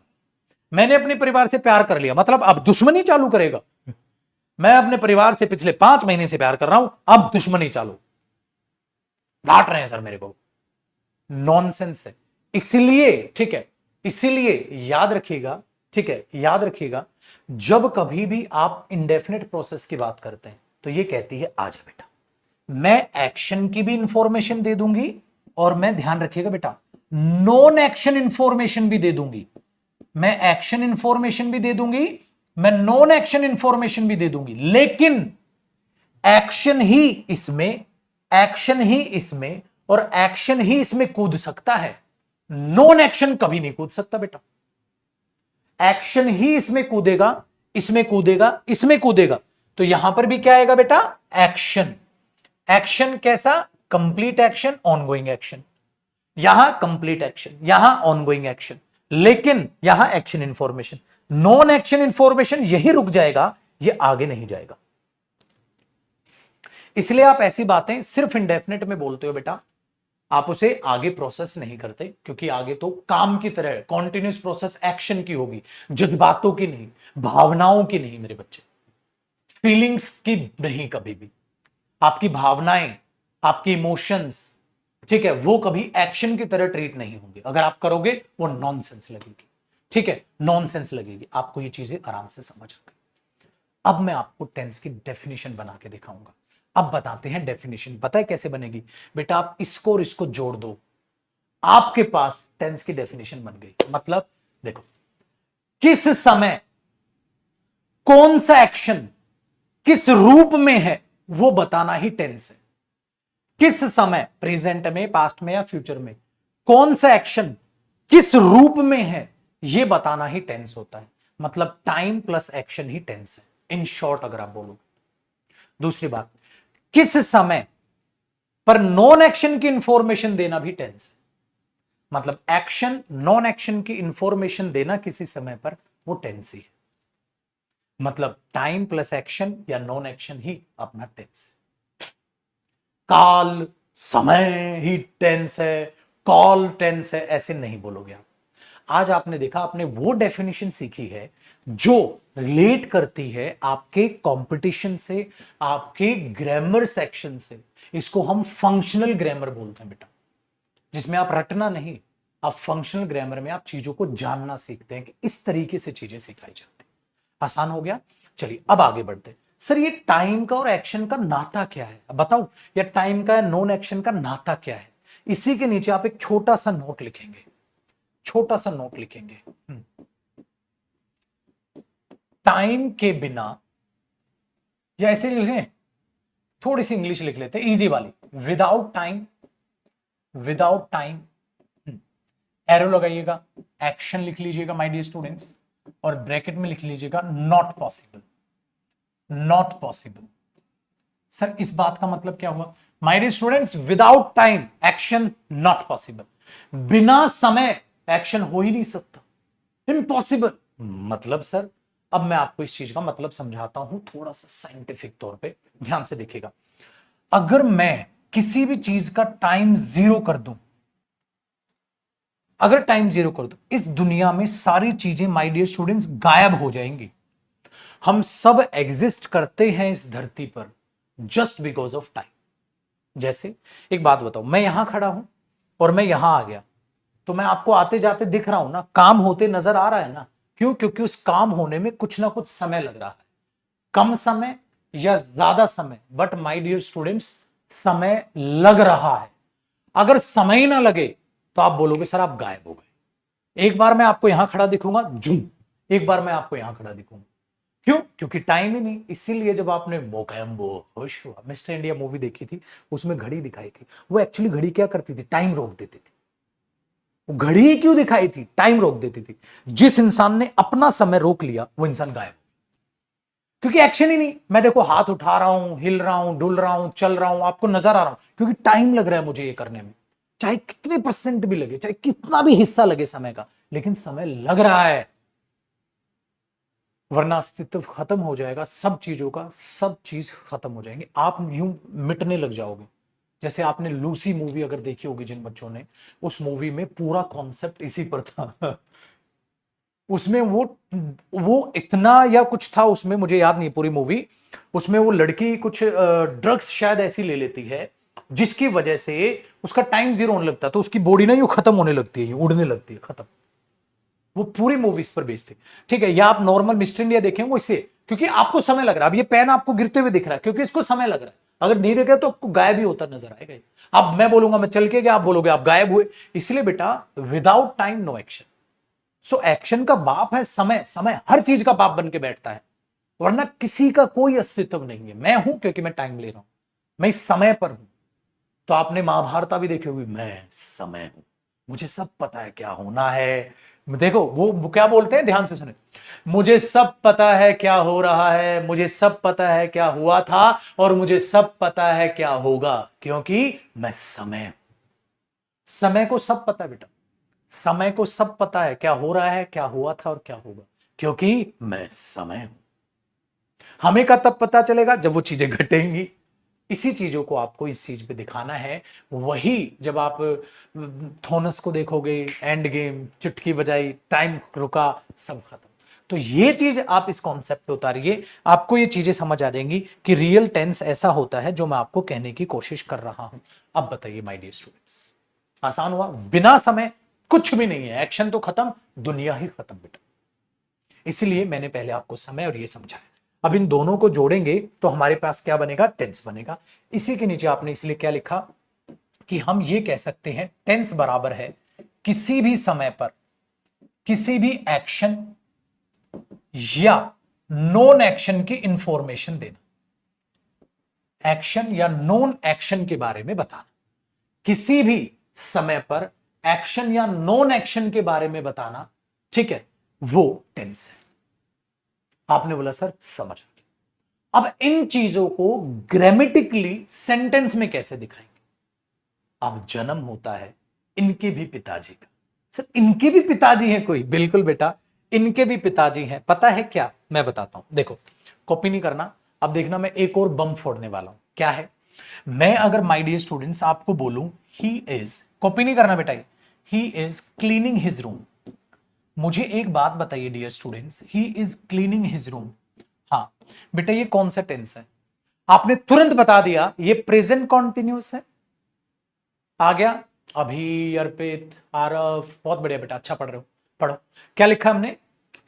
मैंने अपने परिवार से प्यार कर लिया, मतलब अब दुश्मनी चालू करेगा? मैं अपने परिवार से पिछले 5 महीने से प्यार कर रहा हूं, अब दुश्मनी चालू, डांट रहे हैं सर मेरे को। नॉनसेंस है। इसलिए ठीक है, इसीलिए याद रखिएगा, ठीक है, याद रखिएगा, जब कभी भी आप इंडेफिनिट प्रोसेस की बात करते हैं तो ये कहती है आजा बेटा, मैं एक्शन की भी इंफॉर्मेशन दे दूंगी और मैं, ध्यान रखिएगा बेटा, नॉन एक्शन इंफॉर्मेशन भी दे दूंगी। मैं एक्शन इंफॉर्मेशन भी दे दूंगी, मैं नॉन एक्शन इंफॉर्मेशन भी दे दूंगी, लेकिन एक्शन ही इसमें, एक्शन ही इसमें और एक्शन ही इसमें कूद सकता है। नॉन एक्शन कभी नहीं कूद सकता बेटा। एक्शन ही इसमें कूदेगा, इसमें कूदेगा, इसमें कूदेगा। तो यहां पर भी क्या आएगा बेटा? एक्शन। एक्शन कैसा? Complete action, ongoing action. यहां कंप्लीट एक्शन, यहां ऑनगोइंग एक्शन, लेकिन यहां action information. Non action information यही रुक जाएगा, ये आगे नहीं जाएगा। इसलिए आप ऐसी बातें सिर्फ इंडेफिनिट में बोलते हो बेटा, आप उसे आगे प्रोसेस नहीं करते, क्योंकि आगे तो काम की तरह कॉन्टिन्यूस प्रोसेस एक्शन की होगी, जज्बातों की नहीं, भावनाओं की नहीं मेरे बच्चे, फीलिंग्स की नहीं। कभी भी आपकी भावनाएं, आपकी इमोशंस, ठीक है, वो कभी एक्शन की तरह ट्रीट नहीं होंगे। अगर आप करोगे वो नॉनसेंस लगेगी, ठीक है, नॉनसेंस लगेगी। आपको ये चीजें आराम से समझ आ गई। अब मैं आपको टेंस की डेफिनेशन बना के दिखाऊंगा। अब बताते हैं डेफिनेशन, पता है कैसे बनेगी बेटा? आप इसको और इसको जोड़ दो, आपके पास टेंस की डेफिनेशन बन गई। मतलब देखो, किस समय कौन सा एक्शन किस रूप में है वो बताना ही टेंस है। किस समय, प्रेजेंट में, पास्ट में या फ्यूचर में, कौन सा एक्शन किस रूप में है ये बताना ही टेंस होता है। मतलब टाइम प्लस एक्शन ही टेंस है, इन शॉर्ट अगर आप बोलो। दूसरी बात, किस समय पर नॉन एक्शन की इंफॉर्मेशन देना भी टेंस है। मतलब एक्शन, नॉन एक्शन की इंफॉर्मेशन देना किसी समय पर, वो टेंस ही है। मतलब टाइम प्लस एक्शन या नॉन एक्शन ही अपना टेंस है। काल, समय ही टेंस है, कॉल टेंस है, ऐसे नहीं बोलोगे आप। आज आपने देखा, आपने वो डेफिनेशन सीखी है जो रिलेट करती है आपके कंपटीशन से, आपके ग्रामर सेक्शन से। इसको हम फंक्शनल ग्रामर बोलते हैं बेटा, जिसमें आप रटना नहीं, आप फंक्शनल ग्रामर में आप चीजों को जानना सीखते हैं कि इस तरीके से चीजें सिखाई जाती। आसान हो गया। चलिए अब आगे बढ़ते हैं। सर ये टाइम का और एक्शन का नाता क्या है, बताओ, या टाइम का नॉन एक्शन का नाता क्या है? इसी के नीचे आप एक छोटा सा नोट लिखेंगे, छोटा सा नोट लिखेंगे। टाइम के बिना, या ऐसे लिखें, थोड़ी सी इंग्लिश लिख लेते हैं इजी वाली, without time, without time, arrow लगाइएगा, एक्शन लिख लीजिएगा माय डियर स्टूडेंट्स, और ब्रैकेट में लिख लीजिएगा not possible, not possible. Sir इस बात का मतलब क्या हुआ? My dear students, without time action not possible, बिना समय एक्शन हो ही नहीं सकता, इम्पॉसिबल। मतलब सर, अब मैं आपको इस चीज का मतलब समझाता हूं थोड़ा सा साइंटिफिक तौर पे, ध्यान से देखिएगा। अगर मैं किसी भी चीज का टाइम जीरो कर दूं, अगर टाइम जीरो कर दूं, इस दुनिया में सारी चीजें माय डियर स्टूडेंट्स गायब हो जाएंगी। हम सब एग्जिस्ट करते हैं इस धरती पर जस्ट बिकॉज ऑफ टाइम। जैसे एक बात बताओ, मैं यहां खड़ा हूं और मैं यहां आ गया, तो मैं आपको आते जाते दिख रहा हूं ना, काम होते नजर आ रहा है ना। क्यों? क्योंकि उस काम होने में कुछ ना कुछ समय लग रहा है, कम समय या ज्यादा समय, बट माय डियर स्टूडेंट्स समय लग रहा है। अगर समय ना लगे तो आप बोलोगे सर आप गायब हो गए। एक बार मैं आपको यहां खड़ा दिखूंगा, जूम, एक बार मैं आपको यहां खड़ा दिखूंगा। क्यों? क्योंकि टाइम ही नहीं। इसीलिए जब आपने मोकैम्बो खुश हुआ मिस्टर इंडिया मूवी देखी थी, उसमें घड़ी दिखाई थी, वो एक्चुअली घड़ी क्या करती थी? टाइम रोक देती थी। वो घड़ी ही क्यों दिखाई थी? टाइम रोक देती थी। जिस इंसान ने अपना समय रोक लिया वो इंसान गायब, क्योंकि एक्शन ही नहीं। मैं देखो हाथ उठा रहा हूं, हिल रहा हूं, डुल रहा हूं, चल रहा हूं, आपको नजर आ रहा हूं, क्योंकि टाइम लग रहा है मुझे ये करने में। चाहे कितने परसेंट भी लगे, चाहे कितना भी हिस्सा लगे समय का, लेकिन समय लग रहा है, वरना अस्तित्व खत्म हो जाएगा सब चीजों का। सब चीज खत्म हो जाएंगे, आप यूं मिटने लग जाओगे। जैसे आपने लूसी मूवी अगर देखी होगी जिन बच्चों ने, उस मूवी में पूरा कॉन्सेप्ट इसी पर था। उसमें वो इतना या कुछ था उसमें, मुझे याद नहीं पूरी मूवी। उसमें वो लड़की कुछ ड्रग्स शायद ऐसी ले लेती है जिसकी वजह से उसका टाइम जीरो होने लगता है, तो उसकी बॉडी ना यूं खत्म होने लगती है, यूं उड़ने लगती है, खत्म। वो पूरी मूवी इस पर बेस्ड थी, ठीक है। या आप नॉर्मल मिस्टर इंडिया देखें, वो इससे, क्योंकि आपको समय लग रहा है। अब ये पेन आपको गिरते हुए दिख रहा है क्योंकि इसको समय लग रहा है। अगर नहीं देखे तो आपको गायब ही होता नजर आएगा। अब मैं बोलूंगा मैं चल के गया, आप बोलोगे आप गायब हुए। इसलिए बेटा, without time no action. So action का बाप है समय। समय हर चीज का बाप बन के बैठता है, वरना किसी का कोई अस्तित्व नहीं है। मैं हूं क्योंकि मैं टाइम ले रहा हूं, मैं इस समय पर हूं। तो आपने महाभारता भी देखी होगी, मैं समय हूं, मुझे सब पता है क्या होना है। देखो वो क्या बोलते हैं, ध्यान से सुने। मुझे सब पता है क्या हो रहा है, मुझे सब पता है क्या हुआ था, और मुझे सब पता है क्या होगा, क्योंकि मैं समय हूं। समय को सब पता है बेटा, समय को सब पता है क्या हो रहा है, क्या हुआ था और क्या होगा, क्योंकि मैं समय हूं। हमें का तब पता चलेगा जब वो चीजें घटेंगी। इसी चीजों को आपको इस चीज पे दिखाना है। वही जब आप थोनस को देखोगे, एंड गेम, चुटकी बजाई, टाइम रुका, सब खत्म। तो ये चीज आप इस कॉन्सेप्ट पे उतारिए, आपको ये चीजें समझ आ जाएंगी कि रियल टेंस ऐसा होता है जो मैं आपको कहने की कोशिश कर रहा हूं। अब बताइए माय डियर स्टूडेंट्स, आसान हुआ? बिना समय कुछ भी नहीं है, एक्शन तो खत्म, दुनिया ही खत्म बेटा। इसलिए मैंने पहले आपको समय और ये समझाया। अब इन दोनों को जोड़ेंगे तो हमारे पास क्या बनेगा? टेंस बनेगा। इसी के नीचे आपने इसलिए क्या लिखा कि हम ये कह सकते हैं टेंस बराबर है किसी भी समय पर किसी भी एक्शन या नॉन एक्शन की इंफॉर्मेशन देना। एक्शन या नॉन एक्शन के बारे में बताना, किसी भी समय पर एक्शन या नॉन एक्शन के बारे में बताना, ठीक है, वो टेंस है। आपने बोला सर समझ गया। अब इन चीजों को ग्रामेटिकली सेंटेंस में कैसे दिखाएंगे? अब जन्म होता है इनके भी पिताजी का। सर इनके भी पिताजी हैं कोई? बिल्कुल बेटा, इनके भी पिताजी हैं। पता है क्या? मैं बताता हूं, देखो कॉपी नहीं करना। अब देखना, मैं एक और बम फोड़ने वाला हूं। क्या है? मैं अगर माय डियर स्टूडेंट्स आपको बोलूं ही इज, कॉपी नहीं करना बेटा, he is cleaning his room. मुझे एक बात बताइए dear students, he is cleaning his room. हाँ बेटा, ये कौन सा टेंस है? आपने तुरंत बता दिया ये प्रेजेंट कॉन्टिन्यूस है। आ गया? अभी, अर्पित, आरव, बहुत बढ़िया बेटा, अच्छा पढ़ रहे हो, पढ़ो। क्या लिखा हमने?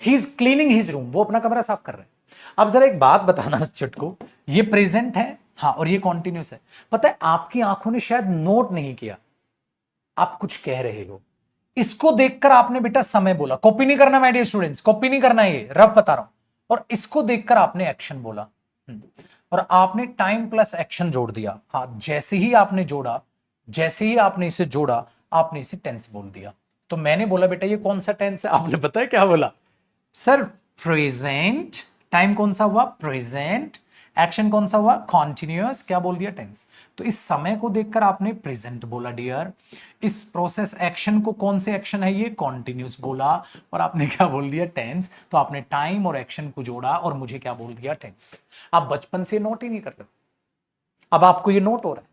ही इज क्लीनिंग हिज रूम, वो अपना कमरा साफ कर रहे हैं। अब जरा एक बात बताना चुटको, ये प्रेजेंट है, हाँ, और ये कॉन्टिन्यूस है। पता है आपकी आंखों ने शायद नोट नहीं किया, आप कुछ कह रहे हो, इसको देखकर आपने बेटा समय बोला। कॉपी नहीं करना माय डियर स्टूडेंट्स, कॉपी नहीं करना, ये रफ बता रहा हूं। और इसको देखकर आपने एक्शन बोला, और आपने टाइम प्लस एक्शन जोड़ दिया। हाँ, जैसे ही आपने जोड़ा, जैसे ही आपने इसे जोड़ा, आपने इसे टेंस बोल दिया। तो मैंने बोला बेटा ये कौन सा टेंस है? आपने पता है क्या बोला? Sir present. टाइम कौन सा हुआ? प्रेजेंट। एक्शन कौन सा हुआ? कॉन्टिन्यूअस। क्या बोल दिया? टेंस। तो इस समय को देखकर आपने प्रेजेंट बोला डियर। इस प्रोसेस एक्शन को, कौन से एक्शन है ये? कॉन्टिन्यूअस बोला, और आपने क्या बोल दिया? टेंस। तो आपने टाइम और एक्शन को जोड़ा और मुझे क्या बोल दिया? टेंस। आप बचपन से नोट ही नहीं कर रहे, अब आपको ये नोट हो रहा है,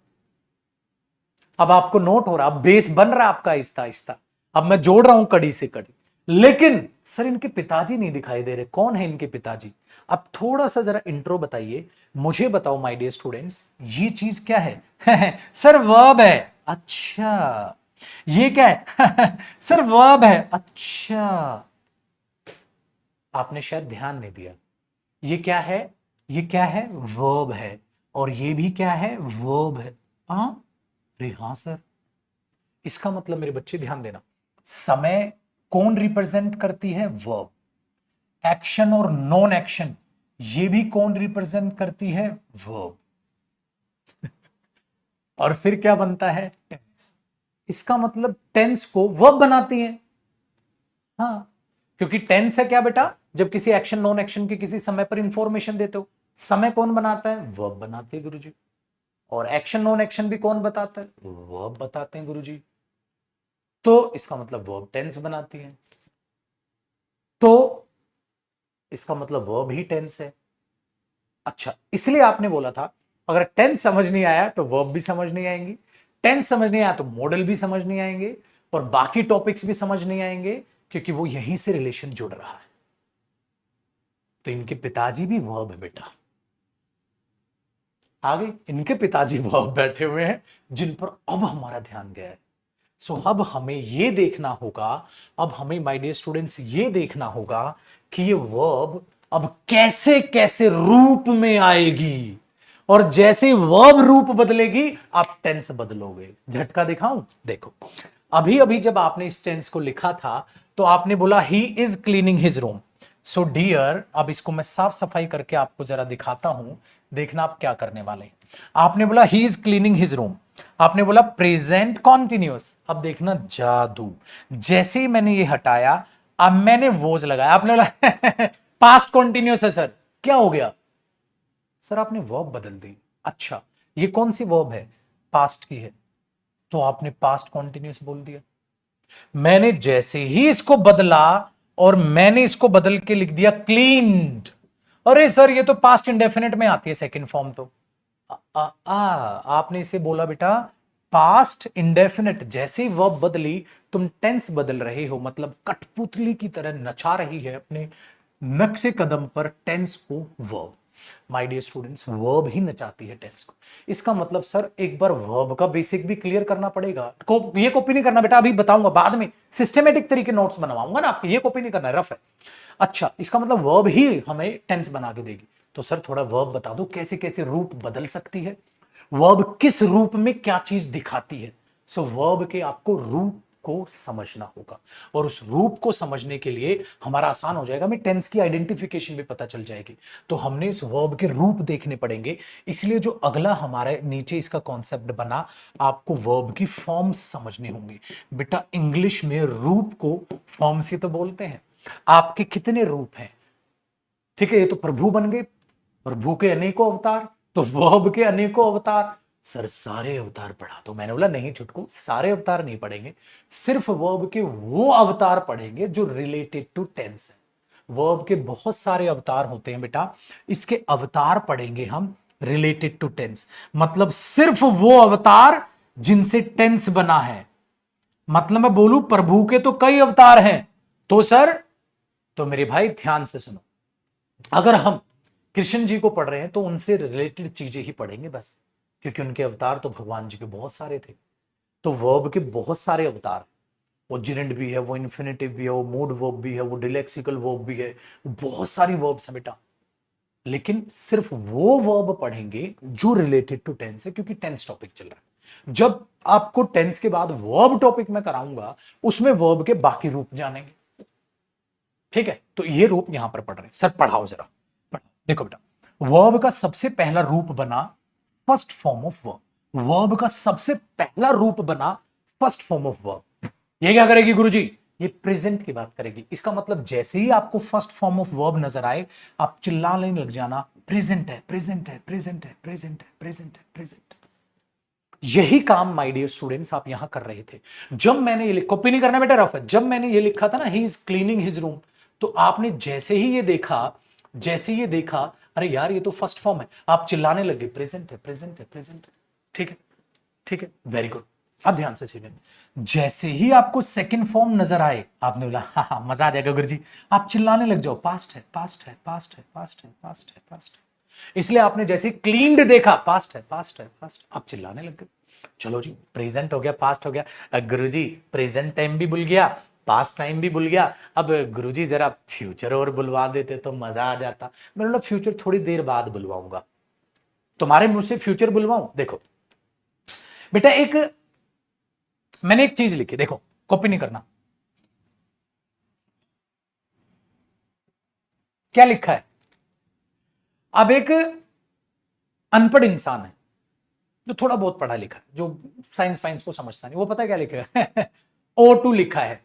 अब आपको नोट हो रहा है, अब बेस बन रहा है आपका आहिस्ता आहिस्ता। अब मैं जोड़ रहा हूं कड़ी से कड़ी। लेकिन सर इनके पिताजी नहीं दिखाई दे रहे, कौन है इनके पिताजी? अब थोड़ा सा जरा इंट्रो बताइए, मुझे बताओ माय डियर स्टूडेंट्स, ये चीज क्या है? सर वर्ब है। अच्छा, ये क्या है? सर वर्ब है। अच्छा, आपने शायद ध्यान नहीं दिया। ये क्या है? ये क्या है? वर्ब है। और ये भी क्या है? वर्ब है। हाँ, अरे हाँ सर, इसका मतलब मेरे बच्चे ध्यान देना, समय कौन रिप्रेजेंट करती है? वर्ब। एक्शन और नॉन एक्शन ये भी कौन रिप्रेजेंट करती है? वर्ब। और फिर क्या बनता है? टेंस। इसका मतलब टेंस को वर्ब बनाती हैं। हाँ, क्योंकि टेंस है क्या बेटा, जब किसी एक्शन नॉन एक्शन के किसी समय पर इंफॉर्मेशन देते हो, समय कौन बनाता है, वर्ब बनाते हैं गुरुजी। और एक्शन नॉन एक्शन भी कौन बताता है, वर्ब बताते हैं गुरुजी। तो इसका मतलब वर्ब टेंस बनाती है, तो इसका मतलब वर्ब ही टेंस है। अच्छा, इसलिए आपने बोला था अगर टेंस समझ नहीं आया तो वर्ब भी समझ नहीं आएंगी, टेंस समझ नहीं आया तो मॉडल भी समझ नहीं आएंगे, और बाकी टॉपिक्स भी समझ नहीं आएंगे, क्योंकि वो यहीं से रिलेशन जुड़ रहा है। तो इनके पिताजी भी वर्ब है बेटा, आगे इनके पिताजी वर्ब बैठे हुए हैं जिन पर अब हमारा ध्यान गया है। सो अब हमें यह देखना होगा, अब हमें माय डियर स्टूडेंट्स ये देखना होगा कि ये वर्ब अब कैसे कैसे रूप में आएगी, और जैसे वर्ब रूप बदलेगी आप टेंस बदलोगे। झटका दिखाऊं, देखो अभी अभी जब आपने इस टेंस को लिखा था तो आपने बोला he is cleaning his room. So dear, अब इसको मैं साफ सफाई करके आपको जरा दिखाता हूं, देखना आप क्या करने वाले हैं। आपने बोला he is cleaning his room, आपने बोला प्रेजेंट कॉन्टिन्यूअस। अब देखना जादू, जैसे ही मैंने ये हटाया अब मैंने वोज लगाया, आपने बोला पास्ट कॉन्टिन्यूअस है सर, क्या हो गया सर, आपने वर्ब बदल दी। अच्छा, ये कौन सी वर्ब है, पास्ट की है, तो आपने पास्ट कॉन्टिन्यूअस बोल दिया। मैंने जैसे ही इसको बदला और मैंने इसको बदल के लिख दिया क्लीन्ड, अरे सर ये तो पास्ट इंडेफिनिट में आती है सेकंड फॉर्म, तो आपने इसे बोला बेटा पास्ट इंडेफिनिट। जैसे ही वर्ब बदली तुम टेंस बदल रहे हो, मतलब कठपुतली की तरह नचा रही है अपने नक्शे कदम पर टेंस को verb. My dear students, verb ही नचाती है टेंस को। इसका मतलब सर एक बार वर्ब का बेसिक भी क्लियर करना पड़ेगा। ये कॉपी नहीं करना बेटा, अभी बताऊंगा, बाद में सिस्टमेटिक तरीके नोट्स बनवाऊंगा ना आपके, ये कॉपी नहीं करना है, रफ है। अच्छा, इसका मतलब वर्ब ही हमें टेंस बना के देगी। तो सर थोड़ा वर्ब बता दो कैसे कैसे रूप बदल सकती है, वर्ब किस रूप में क्या चीज दिखाती है। सो वर्ब के आपको रूप को समझना होगा, और उस रूप को समझने के लिए हमारा आसान हो जाएगा, हमें टेंस की आइडेंटिफिकेशन भी पता चल जाएगी। तो हमने इस वर्ब के रूप देखने पड़ेंगे, इसलिए जो अगला हमारे नीचे इसका कॉन्सेप्ट बना, आपको वर्ब की फॉर्म्स समझनी होंगी। बेटा इंग्लिश में रूप को फॉर्म्स ही तो बोलते हैं। आपके कितने रूप हैं, ठीक है, ये तो प्रभु बन गए, प्रभु के अनेकों अवतार, तो वर्ब के अनेकों अवतार। सर सारे अवतार पढ़ा, तो मैंने बोला नहीं छुटकू, सारे अवतार नहीं पढ़ेंगे, सिर्फ वर्ब के वो अवतार पढ़ेंगे जो रिलेटेड टू टेंस है। वर्ब के बहुत सारे अवतार होते हैं बेटा, इसके अवतार पढ़ेंगे हम रिलेटेड टू टेंस, मतलब सिर्फ वो अवतार जिनसे टेंस बना है। मतलब मैं बोलूं प्रभु के तो कई अवतार हैं, तो सर, तो मेरे भाई ध्यान से सुनो, अगर हम कृष्ण जी को पढ़ रहे हैं तो उनसे रिलेटेड चीजें ही पढ़ेंगे बस, क्योंकि उनके अवतार तो भगवान जी के बहुत सारे थे। तो वर्ब के बहुत सारे अवतार, वो जिरेंड भी है, वो इन्फिनेटिव भी है, वो मूड वर्ब भी है, वो डिलेक्सिकल वर्ब भी है, बहुत सारी वर्ब्स हैं बेटा। लेकिन सिर्फ वो वर्ब पढ़ेंगे जो रिलेटेड टू टेंस है, क्योंकि टेंस टॉपिक चल रहा है। जब आपको टेंस के बाद वर्ब टॉपिक में कराऊंगा, उसमें वर्ब के बाकी रूप जानेंगे, ठीक है। तो ये रूप यहां पर पढ़ रहे हैं सर, पढ़ाओ जरा, पढ़ाओ। देखो बेटा, वर्ब का सबसे पहला रूप बना first form of verb, verb का सबसे पहला रूप बना फर्स्ट फॉर्म ऑफ वर्ब। ये क्या करेगी गुरुजी, ये प्रेजेंट की बात करेगी। इसका मतलब जैसे ही आपको फर्स्ट फॉर्म ऑफ वर्ब नजर आए, आप चिल्लाने लग जाना, प्रेजेंट है, प्रेजेंट है, प्रेजेंट है, प्रेजेंट है, प्रेजेंट है, प्रेजेंट। यही काम माय डियर स्टूडेंट्स आप यहां कर रहे थे। जब मैंने ये कॉपी नहीं करना बेटा, रफ है, जब मैंने ये लिखा था ना ही इज क्लीनिंग हिज रूम, तो आपने जैसे ही ये देखा, जैसे ये देखा, अरे यार ये तो फर्स्ट फॉर्म है, आप चिल्लाने लगे प्रेजेंट है, प्रेजेंट है, प्रेजेंट है। ठीक है, ठीक है, वेरी गुड। अब ध्यान से सुनिए, जैसे ही आपको सेकंड फॉर्म नजर आए, आपने बोला हाँ हाँ मजा आ जाएगा गुरुजी, आप चिल्लाने लग जाओ, पास्ट है, पास्ट है, पास्ट है, पास्ट है, पास्ट है, पास्ट है। इसलिए आपने जैसे क्लीन्ड देखा, पास्ट है, पास्ट है, पास्ट, आप चिल्लाने लग गए। चलो जी, प्रेजेंट हो गया, पास्ट हो गया, गुरुजी प्रेजेंट टाइम भी भूल गया, पास्ट टाइम भी भूल गया, अब गुरुजी जरा फ्यूचर और बुलवा देते तो मजा आ जाता। मैंने बोला फ्यूचर थोड़ी देर बाद बुलवाऊंगा, तुम्हारे मुंह से फ्यूचर बुलवाऊं। देखो बेटा, मैंने एक चीज लिखी, देखो कॉपी नहीं करना, क्या लिखा है। अब एक अनपढ़ इंसान है, जो थोड़ा बहुत पढ़ा लिखा है, जो साइंस फाइंस को समझता नहीं, वो पता है क्या लिखा है? O2 लिखा है।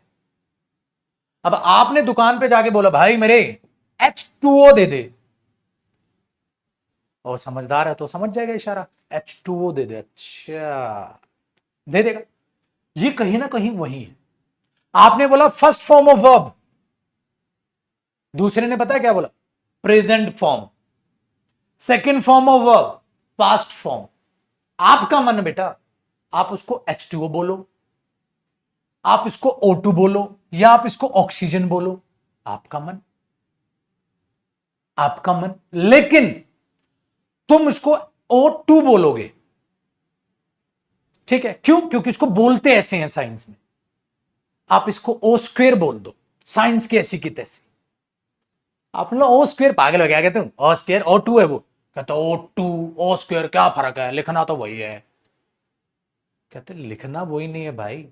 अब आपने दुकान पे जाके बोला भाई मेरे H2O दे दे, और समझदार है तो समझ जाएगा इशारा, H2O दे दे, अच्छा दे देगा। ये कहीं ना कहीं वही है। आपने बोला फर्स्ट फॉर्म ऑफ वर्ब, दूसरे ने पता है क्या बोला? Present form. Second form of verb past form. आपका मन बेटा, आप उसको H2O बोलो, आप इसको O2 बोलो, या आप इसको ऑक्सीजन बोलो, आपका मन, आपका मन। लेकिन तुम इसको O2 बोलोगे, ठीक है? क्यों? क्योंकि इसको बोलते ऐसे हैं साइंस में। आप इसको O² बोल दो, साइंस की ऐसी की तैसी। आप लोग O², पागल हो गया क्या तुम? O² O2 है वो, कहते O2 O², क्या फर्क है? लिखना तो वही है। कहते लिखना वही नहीं है भाई,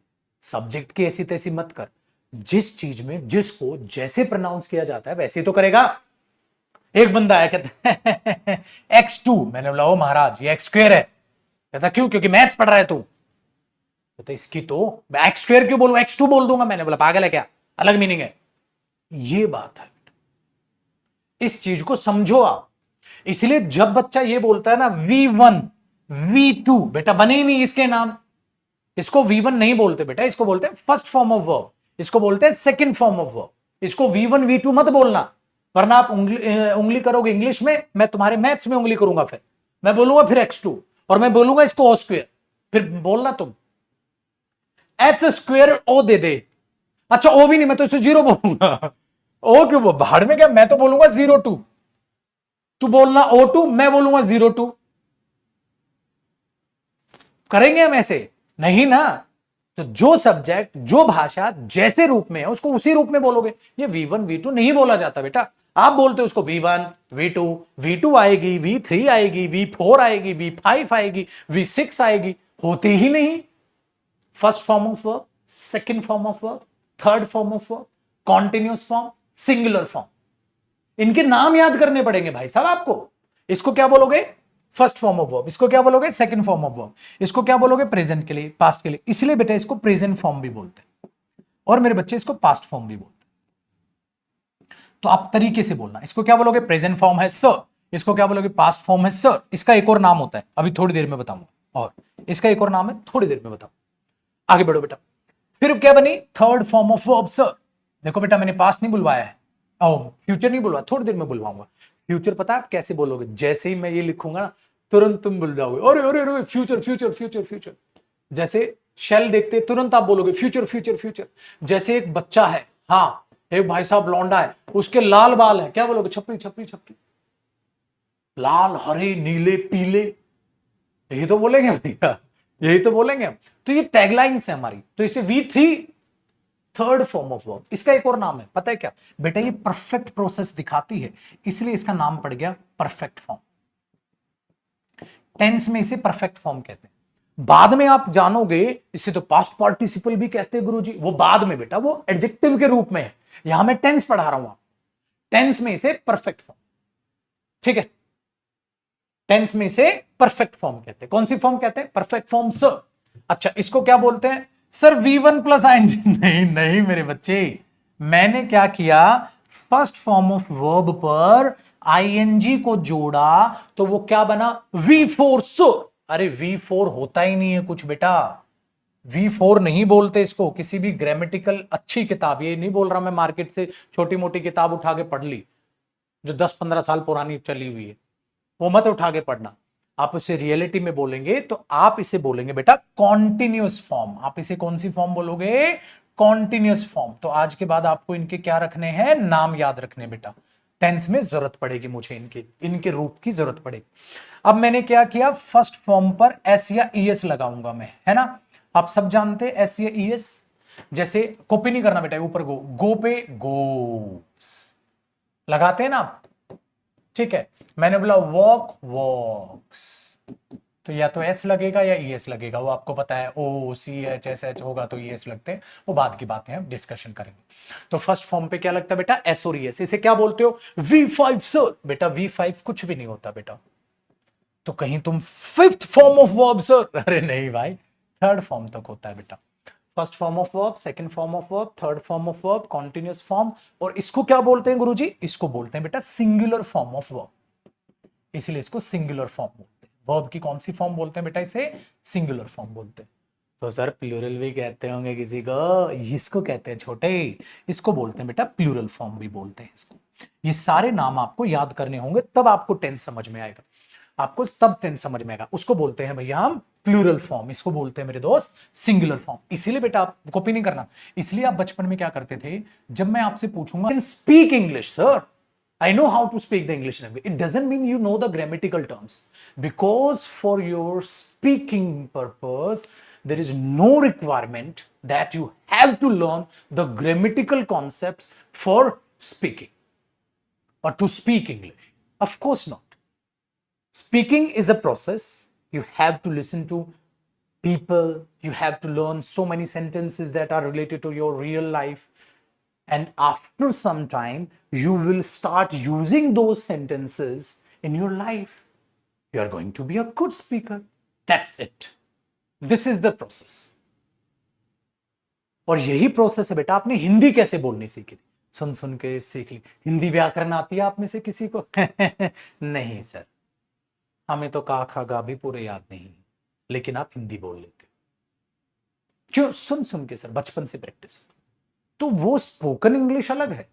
सब्जेक्ट की ऐसी तैसी मत कर। जिस चीज में जिसको जैसे प्रोनाउंस किया जाता है वैसे तो करेगा। एक बंदा है कहता है X2, मैंने बोला ओ महाराज ये X² है। कहता क्यों? क्योंकि मैथ्स पढ़ रहा है तू। कहता इसकी तो X² क्यों बोलूं, X2 बोल दूंगा। मैंने बोला पागल है क्या, अलग मीनिंग है। ये बात है, इस चीज को समझो आप। इसलिए जब बच्चा ये बोलता है ना V1 V2, बेटा बने ही नहीं इसके नाम। इसको V1 नहीं बोलते बेटा, इसको बोलते हैं फर्स्ट फॉर्म ऑफ वर्ब, इसको बोलते हैं सेकंड फॉर्म ऑफ वर्ब। इसको V1 V2 मत बोलना, वरना आप उंगली करोगे इंग्लिश में, मैं तुम्हारे मैथ्स में उंगली करूंगा, फिर मैं बोलूंगा फिर X2, और मैं बोलूंगा इसको O², फिर बोलना तुम H² O दे दे। अच्छा O भी नहीं, मैं तो इसे 0 बोलूंगा। O क्यों? वो भाड़ में क्या, मैं तो बोलूंगा 0 2, तू बोलना O2, मैं बोलूंगा 0 2। करेंगे हम ऐसे? नहीं ना। तो जो सब्जेक्ट जो भाषा जैसे रूप में है उसको उसी रूप में बोलोगे। ये V1 V2 नहीं बोला जाता बेटा, आप बोलते हो उसको V1 V2, V2 आएगी, V3 आएगी, V4 आएगी, V5 आएगी, V6 आएगी, होती ही नहीं। First form of verb, second form of verb, third form of verb, continuous form, singular form, इनके नाम याद करने पड़ेंगे भाई साहब आपको। इसको क्या बोलोगे? First form of verb. इसको क्या बोलोगे? Second form of verb. इसको क्या बोलोगे? प्रेजेंट के लिए, पास्ट के लिए। इसलिए बेटा इसको प्रेजेंट फॉर्म भी बोलते हैं, और मेरे बच्चे इसको पास्ट फॉर्म भी बोलते हैं। तो आप तरीके से बोलना, इसको क्या बोलोगे? प्रेजेंट फॉर्म है सर, इसको क्या बोलोगे? पास्ट फॉर्म है सर। इसका एक और नाम होता है, अभी थोड़ी देर में बताऊंगा, और इसका एक और नाम है, थोड़ी देर में बताऊंगा। आगे बढ़ो बेटा। फिर क्या बनी? Third form of verb sir. देखो बेटा मैंने पास्ट नहीं बुलवाया है, फ्यूचर नहीं बुलवाया, थोड़ी देर में बुलवाऊंगा। फ्यूचर पता है आप कैसे बोलोगे? जैसे ही मैं ये लिखूंगा ना, तुरंत तुम भूल जाओगे, अरे अरे अरे फ्यूचर फ्यूचर फ्यूचर फ्यूचर। जैसे शेल देखते तुरंत आप बोलोगे फ्यूचर फ्यूचर फ्यूचर। जैसे एक बच्चा है, हाँ एक भाई साहब लौंडा है, उसके लाल बाल है, क्या बोलोगे? छपरी छपरी छपरी। लाल हरे नीले पीले, यही तो बोलेंगे भैया, यही तो बोलेंगे हम। तो ये टैगलाइंस है हमारी। तो इसे V3 third form of verb. इसका एक और नाम है, पता है क्या बेटा? ये परफेक्ट प्रोसेस दिखाती है, इसलिए इसका नाम पड़ गया परफेक्ट फॉर्म। टेंस में इसे परफेक्ट फॉर्म कहते हैं। बाद में आप जानोगे इसे तो पास्ट पार्टिसिपल भी कहते हैं गुरुजी, वो बाद में बेटा, वो एडजेक्टिव के रूप में है। यहां मैं टेंस पढ़ा रहा हूं, टेंस में इसे परफेक्ट फॉर्म, ठीक है? टेंस में इसे परफेक्ट फॉर्म कहते हैं। कौन सी फॉर्म कहते हैं? Perfect form sir. अच्छा इसको क्या बोलते हैं? Sir V1 plus ING। नहीं नहीं मेरे बच्चे, मैंने क्या किया? फर्स्ट फॉर्म ऑफ वर्ब पर ING को जोड़ा, तो वो क्या बना? V4 sir. अरे V4 होता ही नहीं है कुछ बेटा, V4 नहीं बोलते इसको। किसी भी ग्रामेटिकल अच्छी किताब, ये नहीं बोल रहा मैं मार्केट से छोटी मोटी किताब उठा के पढ़ ली जो 10-15 साल पुरानी चली हुई है, वो मत उठा के पढ़ना। आप उसे रियलिटी में बोलेंगे तो आप इसे बोलेंगे बेटा कॉन्टिन्यूअस फॉर्म। आप इसे कौन सी फॉर्म बोलोगे? Continuous form. तो आज के बाद आपको इनके क्या रखने हैं? नाम याद रखने बेटा। टेंस में जरूरत पड़ेगी मुझे, इनके रूप की जरूरत पड़ेगी। अब मैंने क्या किया? फर्स्ट फॉर्म पर S या ES लगाऊंगा मैं, है ना? आप सब जानते हैं S या ES। जैसे कॉपी नहीं करना बेटा, ऊपर गो पे गोस लगाते हैं ना आप, ठीक है? मैंने बोला वॉक वॉक्स, तो या तो S लगेगा या ES लगेगा, वो आपको पता है। OCHSH होगा तो ES लगते हैं, वो बाद की बातें हम डिस्कशन करेंगे। तो फर्स्ट फॉर्म पे क्या लगता है बेटा? S और ES। इसे क्या बोलते हो? V5 sir. बेटा V5 कुछ भी नहीं होता बेटा, तो कहीं तुम fifth form of verb sir? अरे नहीं भाई, थर्ड फॉर्म तक होता है बेटा। First form of verb, second form of verb, third form of verb, continuous form, और इसको क्या बोलते हैं गुरुजी? इसको बोलते हैं बेटा सिंगुलर फॉर्म ऑफ वर्ब, इसलिए इसको सिंगुलर फॉर्म बोलते हैं। वर्ब की कौन सी फॉर्म बोलते हैं बेटा? इसे सिंगुलर फॉर्म बोलते हैं। तो सर प्लूरल भी कहते होंगे किसी को? इसको कहते हैं छोटे, इसको बोलते हैं बेटा प्लूरल फॉर्म भी बोलते हैं इसको। ये सारे नाम आपको याद करने होंगे, तब आपको टेंस समझ में आएगा, आपको तब टेंस समझ में आएगा। उसको बोलते हैं भैया हम प्लूरल फॉर्म, इसको बोलते हैं मेरे दोस्त सिंगुलर फॉर्म। इसीलिए बेटा आप कॉपी नहीं करना, इसलिए आप बचपन में क्या करते थे, जब मैं आपसे पूछूंगा speak English sir, I know how to speak the English language. It doesn't mean you know the grammatical terms. Because for your speaking purpose, there is no requirement that you have to learn the grammatical concepts for speaking or to speak English. Of course not. Speaking is a process. You have to listen to people. You have to learn so many sentences that are related to your real life. And after some time, you will start using those sentences in your life. You are going to be a good speaker. That's it. This is the process. और यही process है बेटा। आपने हिंदी कैसे बोलनी सीखी थी? सुन सुन के सीख ली। हिंदी व्याकरण आती है आप में से किसी को? नहीं सर, हमें तो का खा गा भी पूरे याद नहीं, लेकिन आप हिंदी बोल लेते। क्यों? सुन सुन के सर, बचपन से प्रैक्टिस। तो वो स्पोकन इंग्लिश अलग है,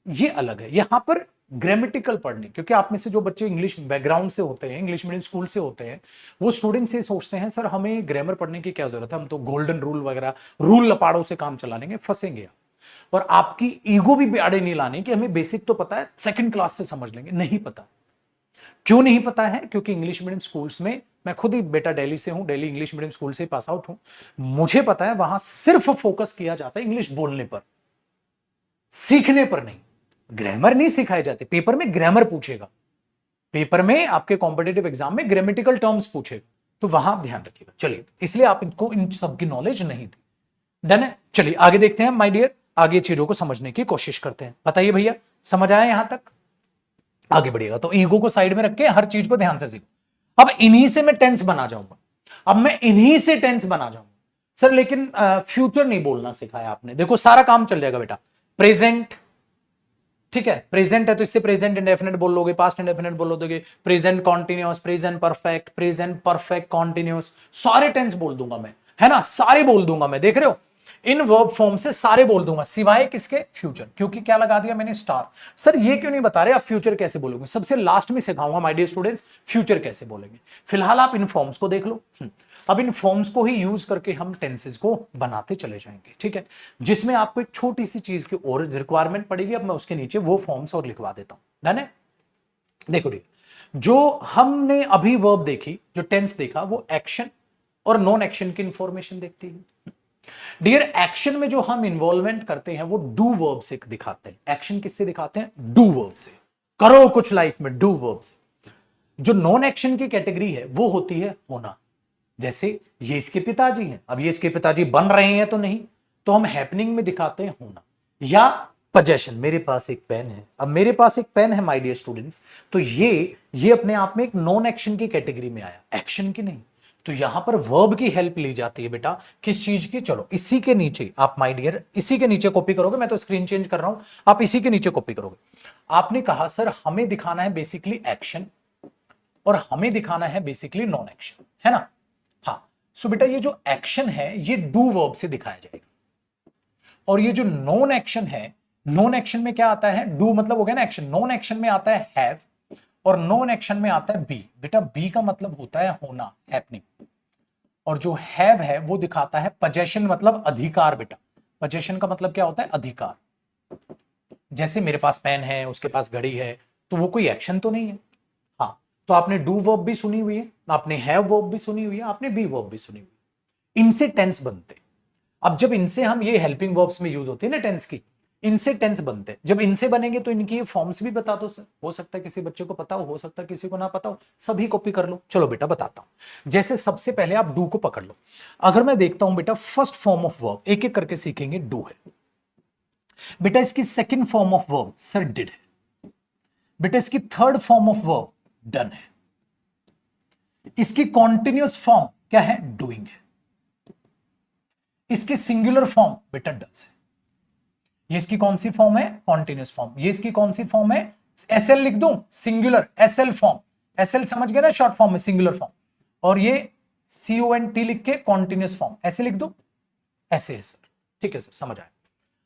ये अलग है। यहां पर ग्रामेटिकल पढ़ने, क्योंकि आप में से जो बच्चे इंग्लिश बैकग्राउंड से होते हैं, इंग्लिश मीडियम स्कूल से होते हैं, वो स्टूडेंट्स ये सोचते हैं सर हमें ग्रामर पढ़ने की क्या जरूरत है, हम तो गोल्डन रूल वगैरह रूल लपाड़ों से काम चला लेंगे, फंसेंगे आप। और आपकी ईगो भी आड़े नहीं लाने कि हमें बेसिक तो पता है, सेकंड क्लास से समझ लेंगे। नहीं पता। क्यों नहीं पता है? क्योंकि इंग्लिश मीडियम स्कूल्स में, मैं खुद ही बेटा दिल्ली से हूं, दिल्ली इंग्लिश मीडियम स्कूल से पास आउट हूं, मुझे पता है वहां सिर्फ फोकस किया जाता है इंग्लिश बोलने पर, सीखने पर नहीं। ग्रामर नहीं सिखाए जाते। पेपर में ग्रामर पूछेगा, पेपर में आपके कॉम्पिटिटिव एग्जाम में ग्रामेटिकल टर्म्स पूछेगा, तो वहां आप ध्यान रखिएगा। चलिए, इसलिए आप इनको इन सब की नॉलेज नहीं थी। डन है? चलिए आगे देखते हैं माय डियर, आगे चीजों को समझने की कोशिश करते हैं। बताइए भैया, समझ आया यहां तक? आगे बढ़िएगा। तो ईगो को साइड में रख के हर चीज को ध्यान से सीखो। अब इन्हीं से मैं टेंस बना जाऊंगा, अब मैं इन्हीं से टेंस बना जाऊंगा सर। लेकिन फ्यूचर नहीं बोलना सिखाया आपने। देखो सारा काम चल जाएगा बेटा। प्रेजेंट, ठीक है, प्रेजेंट है तो इससे प्रेजेंट इंडेफिनिट बोल लोगे, पास्ट इंडेफिनिट बोल दोगे, present continuous, present perfect continuous, सारे टेंस बोल दूंगा मैं, है ना, सारे बोल दूंगा मैं। देख रहे हो, इन वर्ब फॉर्म से सारे बोल दूंगा, सिवाय किसके? फ्यूचर। क्योंकि क्या लगा दिया मैंने? स्टार। सर ये क्यों नहीं बता रहे आप फ्यूचर कैसे बोलोगे? सबसे लास्ट में सिखाऊंगा माय डियर स्टूडेंट्स, फ्यूचर कैसे बोलेंगे। फिलहाल आप इन फॉर्म्स को देख लो। अब इन फॉर्म्स को ही यूज करके हम टेंसेस को बनाते चले जाएंगे, ठीक है, जिसमें आपको एक छोटी सी चीज की और रिक्वायरमेंट पड़ेगी। अब मैं उसके नीचे वो फॉर्म्स और लिखवा देता हूं। डन है? देखो जो हमने अभी वर्ब देखी, जो टेंस देखा, वो एक्शन और नॉन एक्शन की इंफॉर्मेशन देखती है। डियर, एक्शन में जो हम इन्वॉल्वमेंट करते हैं वो डू वर्ब से दिखाते हैं। एक्शन किससे दिखाते हैं? डू वर्ब से। करो कुछ लाइफ में, डू वर्ब से। जो नॉन एक्शन की कैटेगरी है वो होती है होना। जैसे ये इसके पिताजी हैं, अब ये इसके पिताजी बन रहे हैं तो नहीं, तो हम हैपनिंग में दिखाते हैं होना। या पोजेशन, मेरे पास एक पेन है, अब मेरे पास एक पेन है माय डियर स्टूडेंट्स, तो ये अपने आप में एक नॉन एक्शन की कैटेगरी में आया, एक्शन की नहीं। तो यहां पर वर्ब की हेल्प ली जाती है बेटा, किस चीज की? चलो इसी के नीचे आप माय डियर, इसी के नीचे कॉपी करोगे, मैं तो स्क्रीन चेंज कर रहा हूं, आप इसी के नीचे कॉपी करोगे। आपने कहा सर हमें दिखाना है बेसिकली एक्शन और हमें दिखाना है बेसिकली नॉन एक्शन, है ना? हाँ, सो बेटा ये जो एक्शन है ये डू वर्ब से दिखाया जाएगा, और ये जो नॉन एक्शन है, नॉन एक्शन में क्या आता है? डू मतलब हो गया ना एक्शन, नॉन एक्शन में आता है हैव, और नॉन एक्शन में आता है बी। बेटा बी का मतलब होता है होना, हैपनिंग, और जो हैव है वो दिखाता है पोजेशन, मतलब अधिकार। बेटा पोजेशन का मतलब क्या होता है? अधिकार। जैसे मेरे पास पेन है, उसके पास घड़ी है, तो वो कोई एक्शन तो नहीं है। हाँ, तो आपने डू वर्ब भी सुनी हुई है, आपने हैव वर्ब भी सुनी हुई है, आपने बी वर्ब भी सुनी हुई है। इनसे टेंस बनते। अब जब इनसे हम, ये हेल्पिंग वर्ब्स में यूज होती है ना टेंस की, इनसे टेंस बनते हैं। जब इनसे बनेंगे तो इनकी फॉर्म्स भी बता दो सर। हो सकता है किसी बच्चे को पता हो सकता है किसी को ना पता हो, सभी कॉपी कर लो। चलो बेटा बताता हूं। जैसे सबसे पहले आप डू को पकड़ लो। अगर मैं देखता हूं बेटा, फर्स्ट फॉर्म ऑफ वर्ब एक एक करके सीखेंगे, डू है। बेटा इसकी second form of verb sir did है। बेटा इसकी third form of verb done है। इसकी कॉन्टिन्यूअस फॉर्म क्या है? डूइंग है। इसकी सिंगुलर फॉर्म बेटा डज है। ये इसकी कौन सी फॉर्म है? Continuous form. ये इसकी कौन सी फॉर्म है? एसएल लिख दूं, सिंगुलर एसएल फॉर्म। एसएल समझ गए ना, शॉर्ट फॉर्म में सिंगुलर फॉर्म। और ये CONT लिख के कॉन्टिन्यूअस फॉर्म ऐसे लिख दो, ऐसे है सर। ठीक है सर, समझ आया।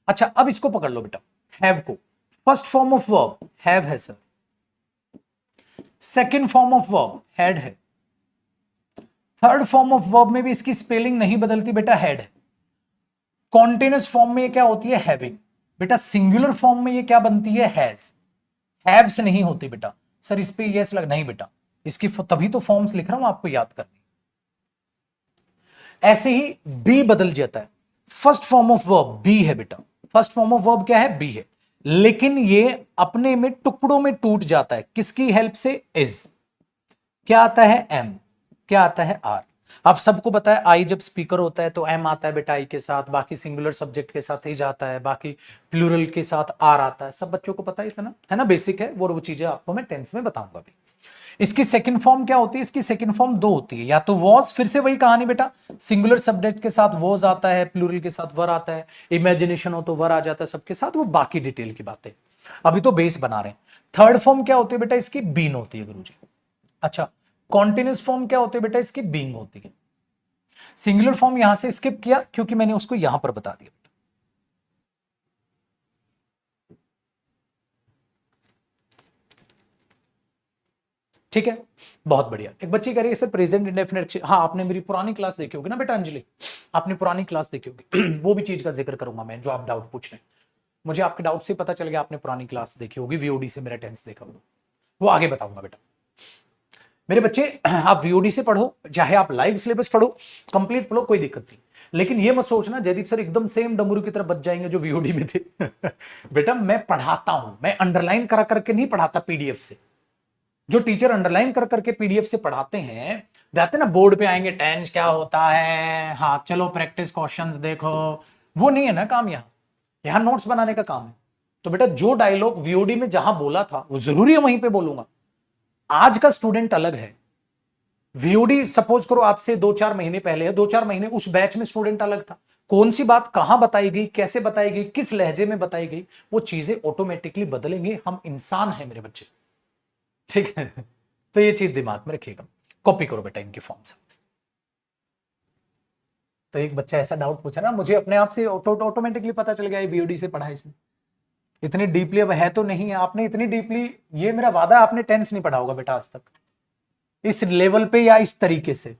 अच्छा, अब इसको पकड़ लो बेटा, हैव को। First form of verb have है sir, second form of verb had है, थर्ड फॉर्म ऑफ वर्ब में भी इसकी स्पेलिंग नहीं बदलती बेटा, हैड है। कॉन्टिन्यूअस फॉर्म में ये क्या होती है? हैविंग। बेटा सिंगुलर फॉर्म में ये क्या बनती है? हैज। हैव्स नहीं होती बेटा। सर इस पे यस लग, नहीं बेटा, इसकी तभी तो फॉर्म्स लिख रहा हूं आपको याद करनी। ऐसे ही बी बदल जाता है। First form of verb B है बेटा, फर्स्ट फॉर्म ऑफ वर्ब क्या है? बी है, लेकिन ये अपने में टुकड़ों में टूट जाता है। किसकी हेल्प से? इज। क्या आता है? एम। क्या आता है? आर। आप सबको पता है आई जब स्पीकर होता है तो एम आता है बेटा आई के साथ, बाकी सिंगुलर सब्जेक्ट के साथ इज आता है, बाकी प्लूरल के साथ आर आता है। सब बच्चों को पता है इतना, है ना, बेसिक है वो चीजें आपको मैं टेंस में बताऊंगा भी। इसकी सेकंड फॉर्म क्या होती है? इसकी सेकंड फॉर्म दो होती है, या तो वॉज, फिर से वही कहानी बेटा, सिंगुलर सब्जेक्ट के साथ वॉज आता है, प्लूरल के साथ वर आता है, इमेजिनेशन हो तो वर आ जाता है सबके साथ, वो बाकी डिटेल की बातें, अभी तो बेस बना रहे हैं। थर्ड फॉर्म क्या होती है बेटा? इसकी बीन होती है गुरुजी। अच्छा, कॉन्टिन्यूस फॉर्म क्या होती है बेटा? इसकी बीइंग होती है। सिंगुलर फॉर्म यहां से स्किप किया क्योंकि मैंने उसको यहां पर बता दिया। ठीक है, बहुत बढ़िया। एक बच्ची कह रही है सर प्रेजेंट इंडेफिनिट। हाँ, आपने मेरी पुरानी क्लास देखी होगी ना बेटा अंजलि, आपने पुरानी क्लास देखी होगी वो भी चीज का जिक्र करूंगा मैं, जो आप डाउट पूछ रहे हैं। मुझे आपके डाउट से पता चल गया आपने पुरानी क्लास देखी होगी, VOD से मेरा टेंस देखा होगा, वो आगे बताऊंगा बेटा। मेरे बच्चे, आप VOD से पढ़ो, चाहे आप लाइव सिलेबस पढ़ो, कंप्लीट पढ़ो, कोई दिक्कत नहीं। लेकिन ये मत सोचना जयदीप सर एकदम सेम डमरू की तरह बच जाएंगे जो VOD में थे बेटा मैं पढ़ाता हूं, मैं अंडरलाइन करा करके नहीं पढ़ाता PDF से। जो टीचर अंडरलाइन कर करके PDF से पढ़ाते हैं, जाते ना बोर्ड पे आएंगे टेंस क्या होता है, हाँ चलो प्रैक्टिस क्वेश्चंस देखो, वो नहीं है ना काम। यहाँ नोट्स बनाने का काम है। तो बेटा जो डायलॉग VOD में जहां बोला था वो जरूरी है वहीं पे बोलूंगा। आज का स्टूडेंट अलग है। VOD सपोज करो आज से 2-4 महीने पहले है, 2-4 महीने उस बैच में स्टूडेंट अलग था। कौन सी बात कहां बताई गई, कैसे बताई गई, किस लहजे में बताई गई, वो चीजें ऑटोमेटिकली बदलेंगे। हम इंसान हैं मेरे बच्चे, ठीक है। तो ये चीज दिमाग में रखिएगा, कॉपी करो बेटा इनकी फॉर्म से। तो एक बच्चा ऐसा डाउट पूछा ना, मुझे अपने आप से ऑटोमेटिकली पता चल गया VOD से पढ़ा इसने। इतनी डीपली अब है तो नहीं है, आपने इतनी डीपली, ये मेरा वादा है, आपने टेंस नहीं पढ़ा होगा बेटा आज तक इस लेवल पे या इस तरीके से,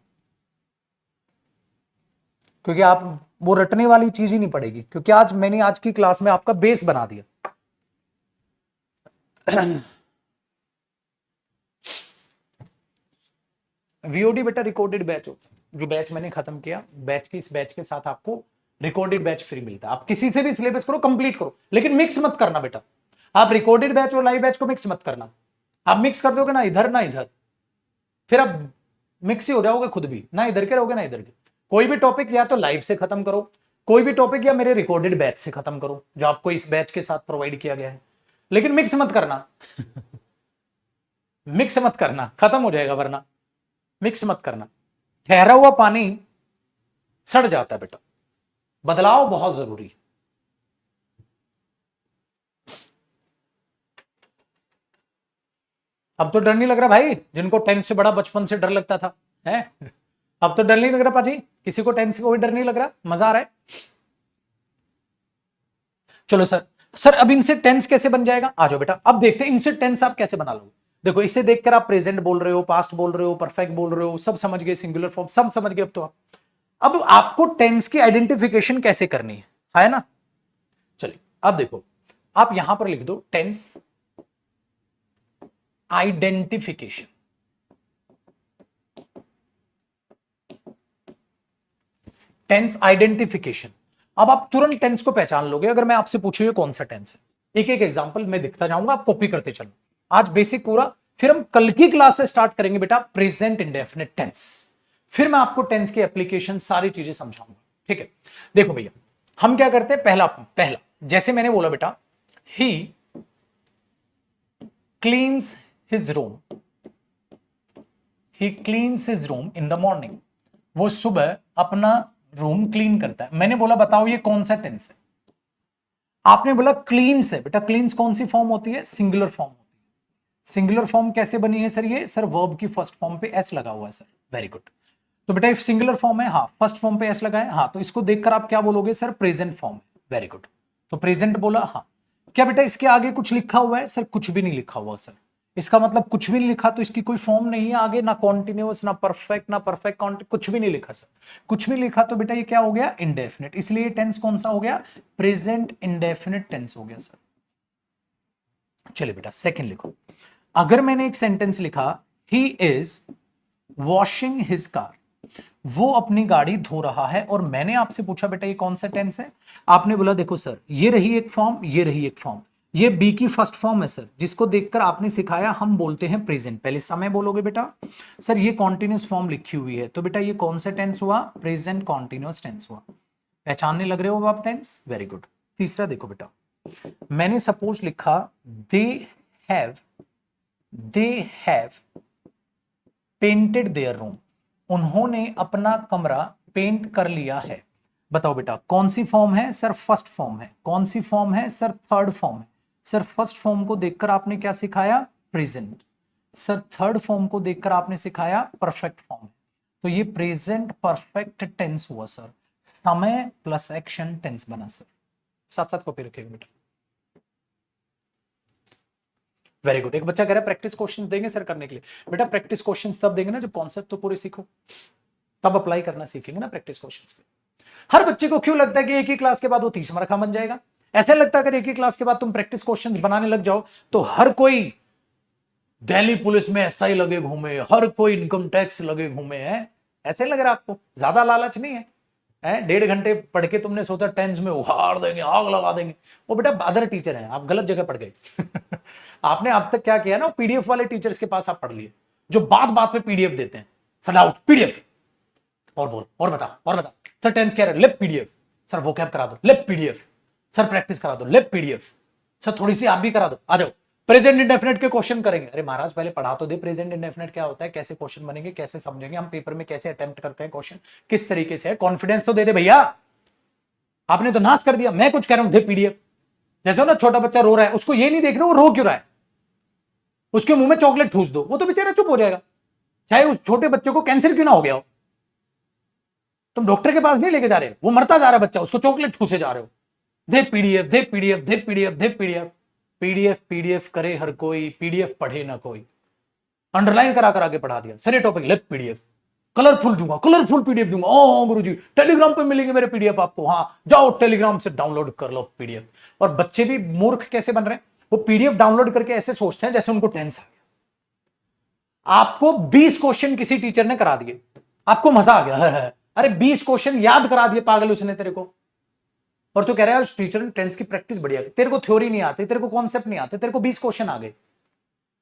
क्योंकि आप वो रटने वाली चीज ही नहीं पड़ेगी, क्योंकि आज मैंने आज की क्लास में आपका बेस बना दिया। VOD बेटा रिकॉर्डेड बैच होता है, जो बैच मैंने खत्म किया, बैच की इस बैच के साथ आपको रिकॉर्डेड बैच फ्री मिलता है। आप किसी से भी सिलेबस करो, कंप्लीट करो, लेकिन मिक्स मत करना बेटा। आप रिकॉर्डेड बैच और लाइव बैच को मिक्स मत करना। आप मिक्स कर दोगे ना इधर ना इधर, फिर आप मिक्स ही हो जाओगे खुद भी, ना इधर के रहोगे ना इधर के। कोई भी टॉपिक या तो लाइव से खत्म करो, कोई भी टॉपिक या मेरे रिकॉर्डेड बैच से खत्म करो जो आपको इस बैच के साथ प्रोवाइड किया गया है, लेकिन मिक्स मत करना मिक्स मत करना, खत्म हो जाएगा वरना। मिक्स मत करना, ठहरा हुआ पानी सड़ जाता है बेटा, बदलाव बहुत जरूरी है। अब तो डर नहीं लग रहा भाई, जिनको टेंथ से बड़ा बचपन से डर लगता था है, अब तो डर नहीं लग रहा पाजी, किसी को टेंथ से कोई डर नहीं लग रहा, मजा आ रहा है। चलो सर, सर अब इनसे टेंस कैसे बन जाएगा? आ जाओ बेटा, अब देखते हैं इनसे टेंस आप कैसे बना लोगे। देखो इसे देखकर आप प्रेजेंट बोल रहे हो, पास्ट बोल रहे हो, परफेक्ट बोल रहे हो, सब समझ गए, सिंगुलर फॉर्म सब समझ गए। अब तो अब आपको टेंस की आइडेंटिफिकेशन कैसे करनी है ना। चलिए अब देखो, आप यहां पर लिख दो टेंस आइडेंटिफिकेशन। टेंस आइडेंटिफिकेशन, अब आप तुरंत टेंस को पहचान लोगे अगर मैं आपसे पूछूं ये कौन सा टेंस है। एक एक एग्जांपल मैं दिखता जाऊंगा, आप कॉपी करते चलो। आज बेसिक पूरा, फिर हम कल की क्लास से स्टार्ट करेंगे बेटा प्रेजेंट इंडेफिनिट टेंस, फिर मैं आपको टेंस की एप्लीकेशन सारी चीजें समझाऊंगा। ठीक है, देखो भैया हम क्या करते हैं, पहला पहला जैसे मैंने बोला बेटा, he cleans his room, he cleans his room in the morning, वो सुबह अपना रूम क्लीन करता है। मैंने बोला बताओ ये कौन सा टेंस है? आपने बोला क्लीन्स है। बेटा क्लीन्स कौन सी फॉर्म होती है? सिंगुलर फॉर्म होती है। सिंगुलर फॉर्म कैसे बनी है सर? ये सर वर्ब की फर्स्ट फॉर्म पे एस लगा हुआ है सर। Very good. तो बेटा इफ सिंगुलर फॉर्म है, हाँ फर्स्ट फॉर्म पे एस लगा है, हाँ तो इसको देखकर आप क्या बोलोगे सर? प्रेजेंट फॉर्म है। Very good. तो प्रेजेंट बोला, हाँ। क्या बेटा इसके आगे कुछ लिखा हुआ है? सर कुछ भी नहीं लिखा हुआ सर। इसका मतलब कुछ भी नहीं लिखा तो इसकी कोई फॉर्म नहीं है आगे, ना कॉन्टिन्यूअस, ना परफेक्ट, ना परफेक्ट कुछ भी नहीं लिखा सर। कुछ भी लिखा तो बेटा ये क्या हो गया? इंडेफिनिट। इसलिए टेंस कौन सा हो गया? प्रेजेंट इंडेफिनिट टेंस हो गया सर। चलिए बेटा सेकंड लिखो। अगर मैंने एक सेंटेंस लिखा he is washing his car, वो अपनी गाड़ी धो रहा है, और मैंने आपसे पूछा बेटा ये कौन सा टेंस है? आपने बोला देखो सर ये रही एक फॉर्म, ये रही एक फॉर्म, ये बी की फर्स्ट फॉर्म है सर, जिसको देखकर आपने सिखाया हम बोलते हैं प्रेजेंट। पहले समय बोलोगे बेटा। सर ये कॉन्टिन्यूस फॉर्म लिखी हुई है, तो बेटा ये कौन सा टेंस हुआ? प्रेजेंट कॉन्टिन्यूस टेंस हुआ। पहचानने लग रहे हो आप टेंस? Very good. तीसरा देखो बेटा, मैंने सपोज लिखा they have painted their room, उन्होंने अपना कमरा पेंट कर लिया है। बताओ बेटा कौन सी फॉर्म है? सर फर्स्ट फॉर्म है। कौन सी फॉर्म है? सर थर्ड फॉर्म है। सर फर्स्ट फॉर्म को देखकर आपने क्या सिखाया? प्रेजेंट। सर थर्ड फॉर्म को देखकर आपने सिखाया परफेक्ट फॉर्म। तो ये प्रेजेंट परफेक्ट टेंस हुआ सर। समय प्लस एक्शन टेंस बना सर। साथ साथ कॉपी रखिएगा बेटा। Very good. एक बच्चा कह रहा है प्रैक्टिस क्वेश्चंस देंगे सर करने के लिए। बेटा प्रैक्टिस क्वेश्चंस तब देंगे ना जब कॉन्सेप्ट तो पूरे सीखो, तब अप्लाई करना सीखेंगे ना प्रैक्टिस क्वेश्चंस पे। हर बच्चे को क्यों लगता है कि एक ही क्लास के बाद वो 30 मार्क का बन जाएगा? ऐसे लगता है अगर एक ही क्लास के बाद तुम प्रैक्टिस क्वेश्चंस बनाने लग जाओ तो हर कोई दिल्ली पुलिस में एसआई लगे घूमे, हर कोई इनकम टैक्स लगे घूमे है। ऐसे लग रहा है आपको? ज्यादा लालच नहीं है? 1.5 घंटे पढ़ के तुमने सोचा टेंस में उखाड़ देंगे, आग लगा देंगे। वो बेटा अदर टीचर है, आप गलत जगह पढ़ गए। आपने अब तक क्या किया ना, पीडीएफ वाले टीचर्स के पास आप पढ़ लिए, जो बात बात पे पीडीएफ देते हैं। सर आउट पीडीएफ, और बोल, और बता, और बता। सर टेंस कह रहे हैं, लेफ्ट पीडीएफ। सर वो कैप करा दो, लेफ्ट पीडीएफ। सर प्रैक्टिस करा दो, लेफ्ट पीडीएफ। सर थोड़ी सी आप भी करा दो, आ जाओ। प्रेजेंट इंडेफिनिट के क्वेश्चन करेंगे। अरे महाराज पहले पढ़ा तो दे प्रेजेंट इंडेफिनिट क्या होता है, कैसे क्वेश्चन बनेंगे, कैसे समझेंगे हम, पेपर में कैसे अटेम्प्ट करते हैं क्वेश्चन, किस तरीके से है। कॉन्फिडेंस तो दे दे भैया। आपने तो नाश कर दिया। मैं कुछ कह रहा हूं, दे पीडीएफ। जैसे ना छोटा बच्चा रो रहा है, उसको ये नहीं देख रहे वो रो क्यों रहा है, उसके मुंह में चॉकलेट ठूस दो, वो तो बेचारा चुप हो जाएगा, चाहे उस छोटे बच्चे को कैंसर क्यों ना हो गया हो। तुम डॉक्टर के पास नहीं लेके जा रहे, वो मरता जा रहा है बच्चा, उसको चॉकलेट ठूसे जा रहे हो। दे पीडीएफ, दे पीडीएफ, दे पीडीएफ, दे पीडीएफ। पीडीएफ पीडीएफ करे हर कोई, पीडीएफ पढ़े ना कोई। अंडरलाइन करा कर आगे पढ़ा दिया सर। ये टॉपिक लेफ्ट पीडीएफ, कलरफुल दूंगा, कलरफुल पीडीएफ दूंगा। ओ गुरुजी टेलीग्राम पे मिलेंगे मेरे पीडीएफ आपको, हाँ जाओ टेलीग्राम से डाउनलोड कर लो पीडीएफ। और बच्चे भी मूर्ख कैसे बन रहे हैं, वो पीडीएफ डाउनलोड करके ऐसे सोचते हैं जैसे उनको टेंस आ गया। आपको 20 क्वेश्चन किसी टीचर ने करा दिए, आपको मजा आ गया। अरे 20 क्वेश्चन याद करा दिए पागल उसने तेरे को, और तू कह रहा है उस टीचर ने टेंस की प्रैक्टिस बढ़िया की। तेरे को थ्योरी नहीं आती, तेरे को कॉन्सेप्ट नहीं आते, तेरे को 20 क्वेश्चन आ गए,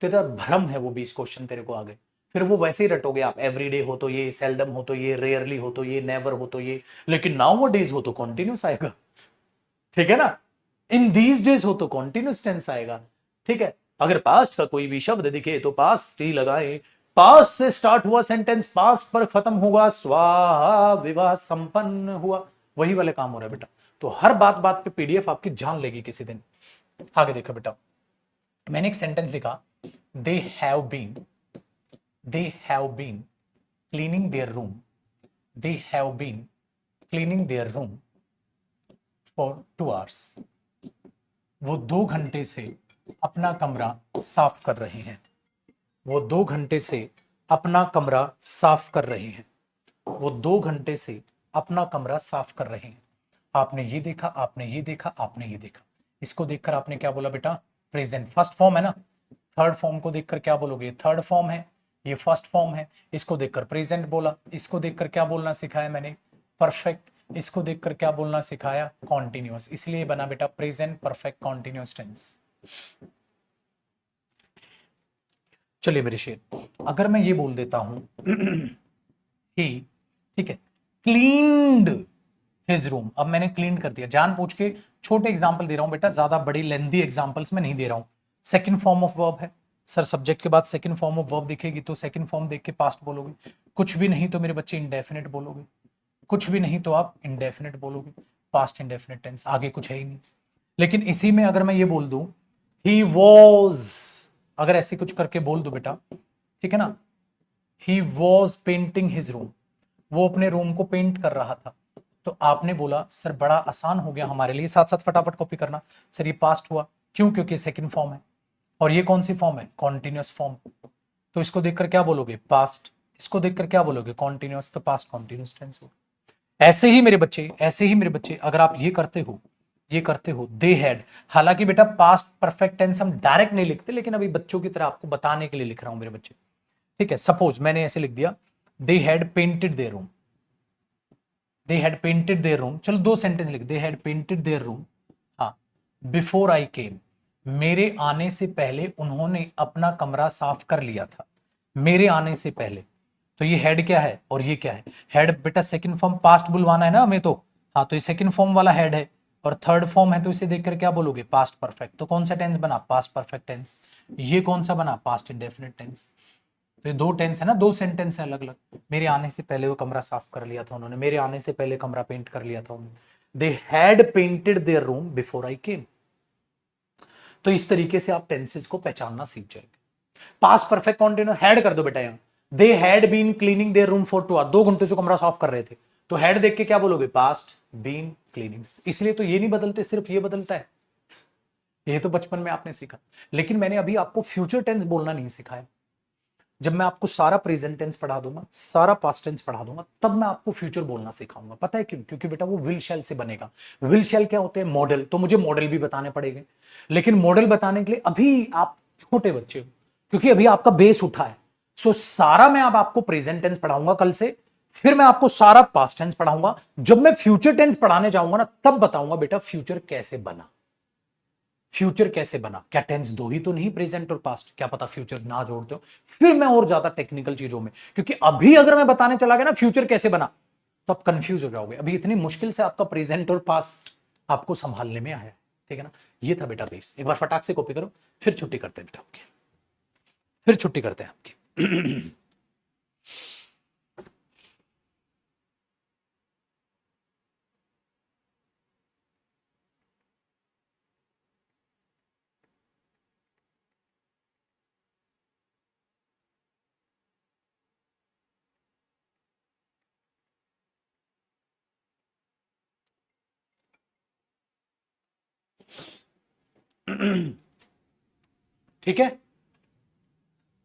तेरा भ्रम है वो 20 क्वेश्चन तेरे को आ गए। फिर वो वैसे ही रटोगे आप, एवरीडे हो तो ये, सेल्डम हो तो ये, रेयरली हो तो ये, नेवर हो तो ये, लेकिन नाउ वो डेज हो तो कॉन्टिन्यूस आएगा। ठीक है ना? इन दीज डेज हो तो कॉन्टिन्यूस टेंस आएगा। ठीक है? अगर पास्ट का कोई भी शब्द दिखे तो पास्ट ही लगाए। पास्ट से स्टार्ट हुआ सेंटेंस पास्ट पर खत्म होगा, स्वाहा विवाह संपन्न हुआ, वही वाले काम हो रहा है बेटा। तो हर बात बात पे पीडीएफ आपकी जान लेगी किसी दिन। आगे देखो बेटा, मैंने एक सेंटेंस लिखा, they have been cleaning their room, they have been cleaning their room for 2 hours। वो 2 घंटे से अपना कमरा साफ कर रहे हैं। वो 2 घंटे से अपना कमरा साफ कर रहे हैं। वो 2 घंटे से अपना कमरा साफ कर रहे हैं। आपने ये देखा, आपने ये देखा, आपने ये देखा। इसको देखकर आपने क्या बोला बेटा? प्रेजेंट। फर्स्ट फॉर्म है ना, थर्ड फॉर्म को देखकर क्या बोलोगे? थर्ड फॉर्म है, ये फर्स्ट फॉर्म है। इसको देखकर प्रेजेंट बोला। इसको देखकर क्या बोलना सिखाया मैंने? परफेक्ट। इसको देखकर क्या बोलना सिखाया? कॉन्टिन्यूअस। इसलिए बना बेटा प्रेजेंट परफेक्ट कॉन्टिन्यूअस टेंस। चलिए मेरे शेर, अगर मैं ये बोल देता हूं ही, ठीक है, क्लीन्ड हिज रूम। अब मैंने क्लीन कर दिया, जान पूछ के छोटे एग्जांपल दे रहा हूं बेटा, ज्यादा बड़ी लेंथी एग्जांपल्स में नहीं दे रहा हूं। सेकंड फॉर्म ऑफ वर्ब है, सर सब्जेक्ट के बाद सेकंड फॉर्म ऑफ वर्ब दिखेगी तो सेकंड फॉर्म देख के पास्ट बोलोगे, कुछ भी नहीं तो मेरे बच्चे इंडेफिनिट बोलोगे, कुछ भी नहीं तो आप इंडेफिनिट बोलोगे, पास्ट इंडेफिनिट टेंस, आगे कुछ है ही नहीं। लेकिन इसी में अगर मैं ये बोल दूं ही वॉज, अगर ऐसे कुछ करके बोल दो बेटा, ठीक है ना, he was painting his room, वो अपने रूम को पेंट कर रहा था, तो आपने बोला सर बड़ा आसान हो गया हमारे लिए, साथ साथ फटाफट कॉपी करना, सर ये पास्ट हुआ, क्यों, क्योंकि सेकंड फॉर्म है, और ये कौन सी फॉर्म है, कॉन्टिन्यूअस फॉर्म, तो इसको देखकर क्या बोलोगे, पास्ट, इसको देखकर क्या बोलोगे, कॉन्टिन्यूअस, तो पास्ट कॉन्टिन्यूअस टेंस हो। ऐसे ही मेरे बच्चे, ऐसे ही मेरे बच्चे, अगर आप ये करते हो, ये करते हो, दे हैड, हालांकि बेटा पास्ट परफेक्ट टेंस हम डायरेक्ट नहीं लिखते, लेकिन अभी बच्चों की तरह आपको बताने के लिए लिख रहा हूं मेरे बच्चे, ठीक है। सपोज मैंने ऐसे लिख दिया, they had painted their room, they had painted their room, चलो दो सेंटेंस लिख, they had painted their room, हाँ, बिफोर आई केम, मेरे आने से पहले उन्होंने अपना कमरा साफ कर लिया था, मेरे आने से पहले, तो ये हेड क्या है और ये क्या है, हेड बेटा सेकंड फॉर्म पास्ट बुलवाना है ना हमें, तो हाँ, तो ये सेकंड फॉर्म वाला हेड है, और थर्ड फॉर्म है तो इसे देखकर क्या बोलोगे, पास्ट परफेक्ट, तो कौन सा टेंस बना, पास्ट परफेक्ट टेंस, ये कौन सा बना, पास्ट इंडेफिनिट टेंस, तो ये दो टेंस है ना, दो सेंटेंस है अलग अलग, मेरे आने से पहले वो कमरा साफ कर लिया था उन्होंने, मेरे आने से पहले कमरा पेंट कर लिया था उन्होंने, they had painted their room before I came. तो इस तरीके से आप टेंसेस को पहचानना सीख जाएंगे। पास्ट परफेक्ट कॉन्टिन्यूअस हैड कर दो बेटा, यहां they had been cleaning their room for 2 hours, 2 घंटे से कमरा साफ कर रहे थे, तो हैड देख के क्या बोलोगे, पास्ट बीन क्लीनिंग, इसलिए तो ये नहीं बदलते, सिर्फ ये बदलता है, ये तो बचपन में आपने सीखा, लेकिन मैंने अभी आपको फ्यूचर टेंस बोलना नहीं सिखाया। जब मैं आपको सारा प्रेजेंट टेंस पढ़ा दूंगा, सारा पास्ट टेंस पढ़ा दूंगा, तब मैं आपको फ्यूचर बोलना सिखाऊंगा। पता है क्यों, क्योंकि बेटा वो विल शैल से बनेगा। विल शैल क्या होते हैं, मॉडल, तो मुझे मॉडल भी बताने पड़ेंगे, लेकिन मॉडल बताने के लिए अभी आप छोटे बच्चे हो, क्योंकि अभी आपका बेस उठा है। सो सारा मैं अब आपको प्रेजेंट टेंस पढ़ाऊंगा कल से, फिर मैं आपको सारा पास्ट टेंस पढ़ाऊंगा। जब मैं फ्यूचर टेंस पढ़ाने जाऊंगा ना, तब बताऊंगा बेटा फ्यूचर कैसे बना, फ्यूचर कैसे बना, क्या टेंस दो ही तो नहीं, प्रेजेंट और पास्ट, क्या पता फ्यूचर ना जोड़ते हो, फिर मैं और ज्यादा टेक्निकल चीजों में, क्योंकि अभी अगर मैं बताने चला गया ना फ्यूचर कैसे बना, तो आप कंफ्यूज हो जाओगे। अभी इतनी मुश्किल से आपका प्रेजेंट और पास्ट आपको संभालने में आया है, ठीक है ना। ये था बेटा बेस, एक बार फटाक से कॉपी करो, फिर छुट्टी करते हैं बेटा आपकी, फिर छुट्टी करते हैं आपकी। ठीक है,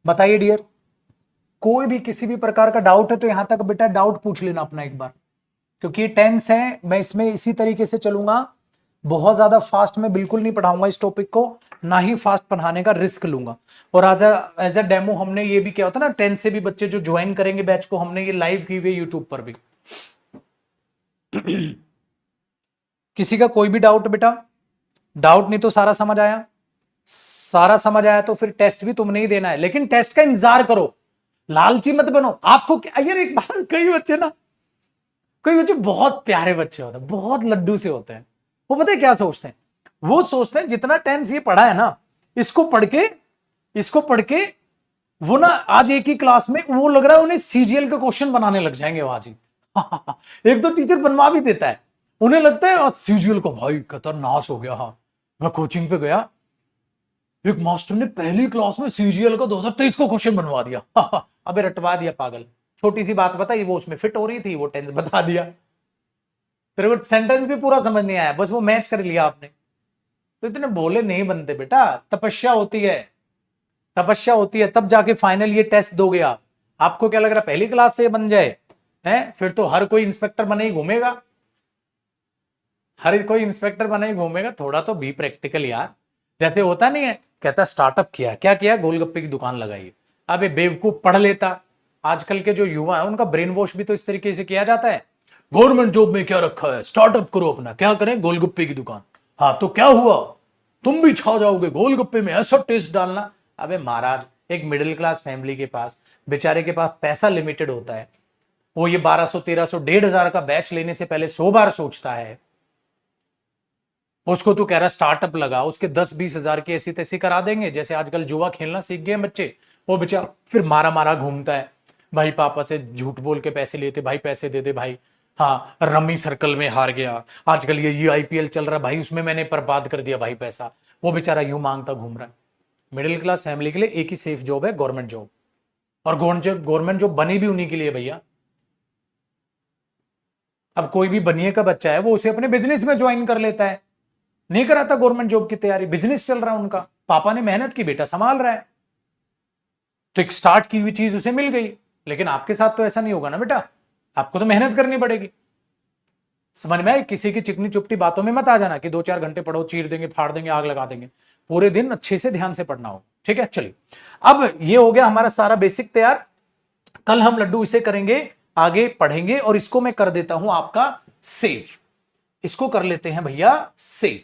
बताइए डियर, कोई भी किसी भी प्रकार का डाउट है तो यहां तक बेटा डाउट पूछ लेना अपना एक बार, क्योंकि टेंस है, मैं इसमें इसी तरीके से चलूंगा, बहुत ज्यादा फास्ट में बिल्कुल नहीं पढ़ाऊंगा इस टॉपिक को, ना ही फास्ट पढ़ाने का रिस्क लूंगा। और एज अ डेमो हमने ये भी किया होता ना, टेंस से भी बच्चे जो ज्वाइन करेंगे बैच को, हमने ये लाइव की हुई यूट्यूब पर भी। किसी का कोई भी डाउट बेटा, डाउट नहीं तो सारा समझ आया, सारा समझ आया तो फिर टेस्ट भी तुमने ही देना है, लेकिन टेस्ट का इंतजार करो, लालची मत बनो। आपको क्या यार, एक बार कई बच्चे ना, कई बच्चे बहुत प्यारे बच्चे होते हैं, बहुत लड्डू से होते हैं, वो पता है क्या सोचते हैं, वो सोचते हैं जितना टेंस ये पढ़ा है ना, इसको पढ़ के, इसको पढ़ के वो ना आज एक ही क्लास में वो लग रहा है उन्हें सीजीएल का क्वेश्चन बनाने लग जाएंगे आज ही। एक तो टीचर बनवा भी देता है, उन्हें लगता है सीजीएल को भाई खतरनाक हो गया। हाँ, मैं कोचिंग पे गया, एक मास्टर ने पहली क्लास में सीजीएल का 2023 को क्वेश्चन बनवा दिया। अबे रटवा दिया पागल, छोटी सी बात बताई, वो उसमें फिट हो रही थी, वो टेंस बता दिया, तेरे को सेंटेंस भी पूरा समझ नहीं आया, बस वो मैच कर लिया आपने। तो इतने बोले नहीं बनते बेटा, तपस्या होती है, तपस्या होती है, तब जाके फाइनल ये टेस्ट दोगे आप। आपको क्या लग रहा है पहली क्लास से बन जाए, हैं? फिर तो हर कोई इंस्पेक्टर बने ही घूमेगा, हर कोई इंस्पेक्टर बने ही घूमेगा। थोड़ा तो बी प्रैक्टिकल यार, जैसे होता नहीं है, कहता स्टार्टअप किया, क्या किया, गोलगप्पे की दुकान लगाई। अबे बेवकूफ, पढ़ लेता। आजकल के जो युवा है उनका ब्रेन वॉश भी तो इस तरीके से किया जाता है, गवर्नमेंट जॉब में क्या रखा है, स्टार्टअप करो अपना, क्या करें, गोलगप्पे की दुकान। हाँ तो क्या हुआ, तुम भी छा जाओगे, गोलगप्पे में ऐसा टेस्ट डालना। अबे महाराज, एक मिडिल क्लास फैमिली के पास, बेचारे के पास पैसा लिमिटेड होता है, वो ये 1200 1300 1500 का बैच लेने से पहले 100 बार सोचता है। उसको तू कह रहा स्टार्टअप लगा, उसके 10-20 हजार की ऐसी तैसी करा देंगे। जैसे आजकल जुआ खेलना सीख गए बच्चे, वो बेचारा फिर मारा मारा घूमता है, भाई पापा से झूठ बोल के पैसे लेते, भाई पैसे दे दे भाई, हाँ रमी सर्कल में हार गया, आजकल ये आईपीएल चल रहा है भाई, उसमें मैंने बर्बाद कर दिया भाई पैसा। वो बेचारा यूं मांगता घूम रहा है। मिडिल क्लास फैमिली के लिए एक ही सेफ जॉब है, गवर्नमेंट जॉब। और गवर्नमेंट जॉब बनी भी उन्हीं के लिए भैया। अब कोई भी बनिए का बच्चा है वो उसे अपने बिजनेस में ज्वाइन कर लेता है, नहीं कराता गवर्नमेंट जॉब की तैयारी, बिजनेस चल रहा है उनका, पापा ने मेहनत की, बेटा संभाल रहा है, तो एक स्टार्ट की हुई चीज उसे मिल गई। लेकिन आपके साथ तो ऐसा नहीं होगा ना बेटा, आपको तो मेहनत करनी पड़ेगी। समझ में आए? किसी की चिकनी चुपटी बातों में मत आ जाना कि 2-4 घंटे पढ़ो, चीर देंगे, फाड़ देंगे, आग लगा देंगे। पूरे दिन अच्छे से ध्यान से पढ़ना हो, ठीक है। चलिए, अब ये हो गया हमारा सारा बेसिक तैयार। कल हम लड्डू इसे करेंगे, आगे पढ़ेंगे, और इसको मैं कर देता हूं आपका सेव। इसको कर लेते हैं भैया सेव।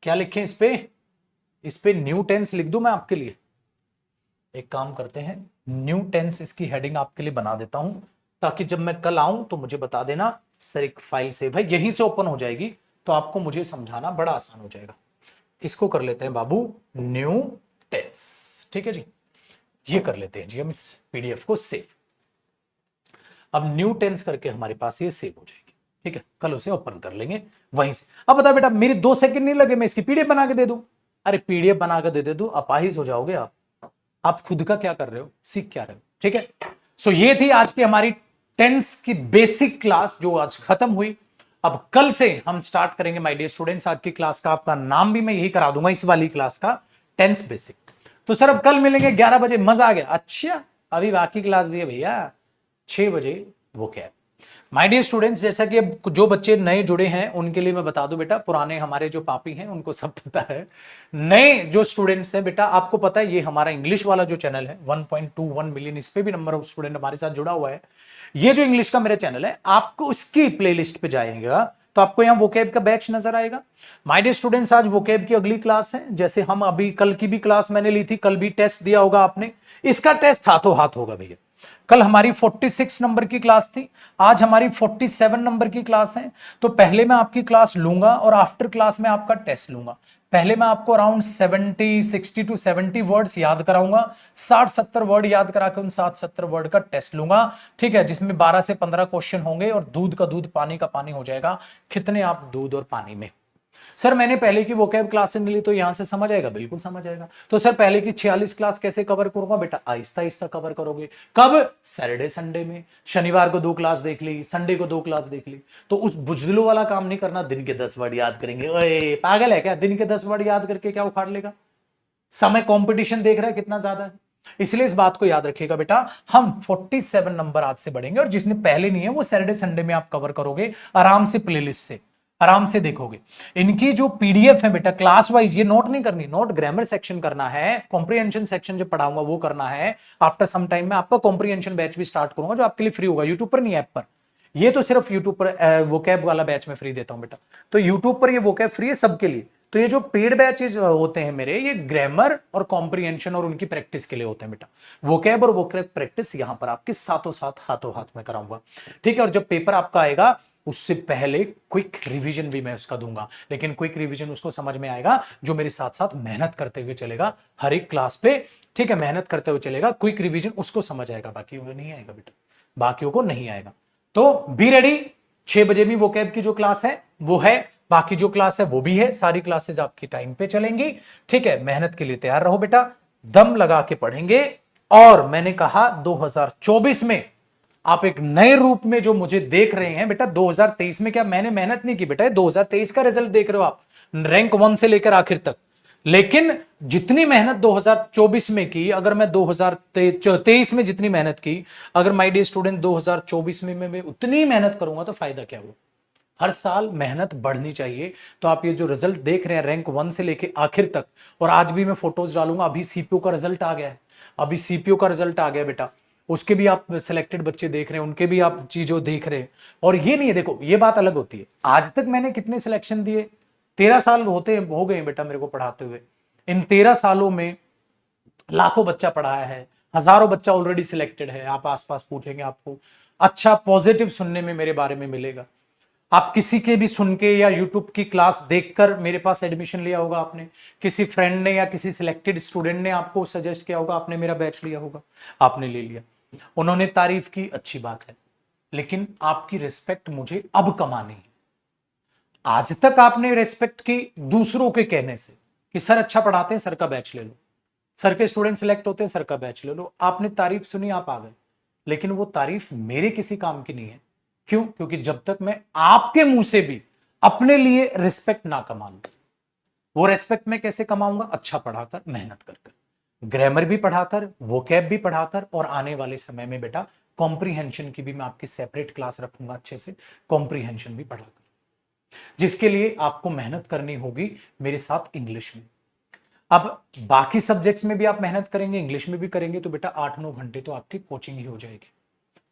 क्या लिखें इस पे न्यू टेंस लिख दूं मैं आपके लिए? एक काम करते हैं, न्यू टेंस इसकी हेडिंग आपके लिए बना देता हूं, ताकि जब मैं कल आऊं तो मुझे बता देना सर एक फाइल सेव है, यहीं से ओपन हो जाएगी, तो आपको मुझे समझाना बड़ा आसान हो जाएगा। इसको कर लेते हैं बाबू न्यू टेंस, ठीक है जी। ये कर लेते हैं जी हम इस पीडीएफ को सेव। अब न्यू टेंस करके हमारे पास ये सेव हो जाएगी, ठीक है। कल उसे ओपन कर लेंगे वहीं से। अब बता बेटा, मेरे 2 सेकंड नहीं लगे, मैं इसकी पीडीएफ बना के दे दूं। अरे पीडीएफ बना के दे दूं, अपाहिज हो जाओगे आप खुद का क्या कर रहे हो, सीख क्या रहे हो, ठीक है। सो ये थी आज की हमारी टेंस की बेसिक क्लास जो आज खत्म हुई। अब कल से हम स्टार्ट करेंगे माय डियर स्टूडेंट्स, आज की क्लास का आपका नाम भी मैं यही करा दूंगा, इस वाली क्लास का टेंस बेसिक। तो सर अब कल मिलेंगे 11 बजे, मजा आ गया? अच्छा अभी बाकी क्लास भी है भैया, 6 बजे वो क्या है। माय डियर स्टूडेंट्स, जैसा कि अब जो बच्चे नए जुड़े हैं उनके लिए मैं बता दूं बेटा, पुराने हमारे जो पापी हैं उनको सब पता है, नए जो स्टूडेंट्स हैं बेटा आपको पता है ये हमारा इंग्लिश वाला जो चैनल है 1.21 मिलियन, इस पे भी नंबर ऑफ स्टूडेंट हमारे साथ जुड़ा हुआ है। ये जो इंग्लिश का मेरा चैनल है, आपको इसकी प्लेलिस्ट पे जाएगा तो आपको यहाँ वोकैब का बैच नजर आएगा। माय डियर स्टूडेंट्स, आज वोकैब की अगली क्लास है, जैसे हम अभी कल की भी क्लास मैंने ली थी, कल भी टेस्ट दिया होगा आपने, इसका टेस्ट हाथों हाथ होगा भैया। कल हमारी 46 नंबर की क्लास थी, आज हमारी 47 नंबर की क्लास है। तो पहले मैं आपकी क्लास लूंगा और आफ्टर क्लास में आपका टेस्ट लूंगा। पहले मैं आपको अराउंड 60 टू 70 वर्ड्स याद कराऊंगा, 60-70 वर्ड याद करा के उन 60-70 वर्ड का टेस्ट लूंगा, ठीक है, जिसमें 12 से 15 क्वेश्चन होंगे और दूध का दूध पानी का पानी हो जाएगा। कितने आप दूध और पानी में? सर मैंने पहले की वोकैब क्लास ली तो यहां से समझ आएगा, बिल्कुल समझ आएगा। तो सर पहले की 46 क्लास कैसे कवर करूंगा बेटा? आहिस्ता आहिस्ता कवर करोगे। कब? सैटरडे संडे में। शनिवार को 2 क्लास देख ली, संडे को 2 क्लास देख ली। तो उस बुजदिलों वाला काम नहीं करना, दिन के 10 वर्ड याद करेंगे। ओए पागल है क्या? दिन के 10 वर्ड याद करके क्या उखाड़ लेगा? समय कंपटीशन देख रहा है कितना ज्यादा है, इसलिए इस बात को याद रखिएगा बेटा। हम 47 नंबर आज से बढ़ेंगे, और जिसने पहले नहीं है वो सैटरडे संडे में आप कवर करोगे आराम से, प्लेलिस्ट से आराम से देखोगे। इनकी जो पीडीएफ है बेटा क्लास वाइज, ये नोट नहीं करनी, नोट ग्रामर सेक्शन करना है, कॉम्प्रिहेंशन सेक्शन जो पढ़ाऊंगा वो करना है। आफ्टर सम टाइम में आपका कॉम्प्रिहेंशन बैच भी स्टार्ट करूंगा, जो आपके लिए फ्री होगा, यूट्यूब पर नहीं, ऐप पर। ये तो सिर्फ यूट्यूब पर वोकैब वाला बैच में फ्री देता हूं बेटा, तो यूट्यूब पर ये वोकैब फ्री है सबके लिए। तो ये जो पेड बैचेस होते हैं मेरे, ये ग्रामर और कॉम्प्रिहेंशन और उनकी प्रैक्टिस के लिए होते हैं बेटा। वोकैब और वोकैब प्रैक्टिस यहां पर आपके साथों साथ हाथों हाथ में कराऊंगा, ठीक है। और जब पेपर आपका आएगा उससे पहले क्विक रिवीजन भी मैं उसका दूंगा, लेकिन क्विक रिवीजन उसको समझ में आएगा जो मेरे साथ साथ मेहनत करते हुए चलेगा हर एक क्लास पे, ठीक है, मेहनत करते हुए चलेगा। क्विक रिवीजन उसको समझ आएगा, बाकी नहीं आएगा बेटा, बाकियों को नहीं आएगा। तो बी रेडी, 6 बजे भी वोकैब की जो क्लास है वो है, बाकी जो क्लास है वो भी है, सारी क्लासेस आपकी टाइम पे चलेंगी, ठीक है। मेहनत के लिए तैयार रहो बेटा, दम लगा के पढ़ेंगे। और मैंने कहा 2024 में आप एक नए रूप में जो मुझे देख रहे हैं बेटा, 2023 में क्या मैंने मेहनत नहीं की बेटा, 2023 का रिजल्ट देख रहे हो आप, रैंक 1 से लेकर आखिर तक। लेकिन जितनी मेहनत 2024 में की, अगर मैं 2023 में जितनी मेहनत की, अगर माय डियर स्टूडेंट 2024 में मैं उतनी मेहनत करूंगा तो फायदा क्या हुआ? हर साल मेहनत बढ़नी चाहिए। तो आप ये जो रिजल्ट देख रहे हैं रैंक 1 से लेकर आखिर तक, और आज भी मैं फोटोज डालूंगा, अभी सीपीयू का रिजल्ट आ गया है, अभी सीपीयू का रिजल्ट आ गया बेटा, उसके भी आप सिलेक्टेड बच्चे देख रहे हैं, उनके भी आप चीजों देख रहे हैं। और ये नहीं है, देखो ये बात अलग होती है, आज तक मैंने कितने सिलेक्शन दिए, 13 साल हो गए बेटा मेरे को पढ़ाते हुए। इन 13 सालों में लाखों बच्चा पढ़ाया है, हजारों बच्चा ऑलरेडी सिलेक्टेड है। आप आसपास पूछेंगे आपको अच्छा पॉजिटिव सुनने में मेरे बारे में मिलेगा। आप किसी के भी सुन के या यूट्यूब की क्लास देखकर मेरे पास एडमिशन लिया होगा आपने, किसी फ्रेंड ने या किसी सिलेक्टेड स्टूडेंट ने आपको सजेस्ट किया होगा, आपने मेरा बैच लिया होगा, आपने ले लिया, उन्होंने तारीफ की, अच्छी बात है, लेकिन आपकी रिस्पेक्ट मुझे अब कमानी है। आज तक आपने रिस्पेक्ट की दूसरों के कहने से कि सर अच्छा पढ़ाते हैं, सर का बैच ले लो, सर के स्टूडेंट सिलेक्ट होते हैं, सर का बैच ले लो, आपने तारीफ सुनी, आप आ गए, लेकिन वो तारीफ मेरे किसी काम की नहीं है। क्यों? क्योंकि जब तक मैं आपके मुंह से भी अपने लिए रिस्पेक्ट ना कमा लूं, वो रिस्पेक्ट मैं कैसे कमाऊंगा? अच्छा पढ़ाकर, मेहनत कर कर, ग्रामर भी पढ़ाकर, वोकैब भी पढ़ाकर, और आने वाले समय में बेटा कॉम्प्रीहेंशन की भी मैं आपकी सेपरेट क्लास रखूंगा, अच्छे से कॉम्प्रीहेंशन भी पढ़ाकर, जिसके लिए आपको मेहनत करनी होगी मेरे साथ इंग्लिश में। अब बाकी सब्जेक्ट्स में भी आप मेहनत करेंगे, इंग्लिश में भी करेंगे, तो बेटा 8-9 घंटे तो आपकी कोचिंग ही हो जाएगी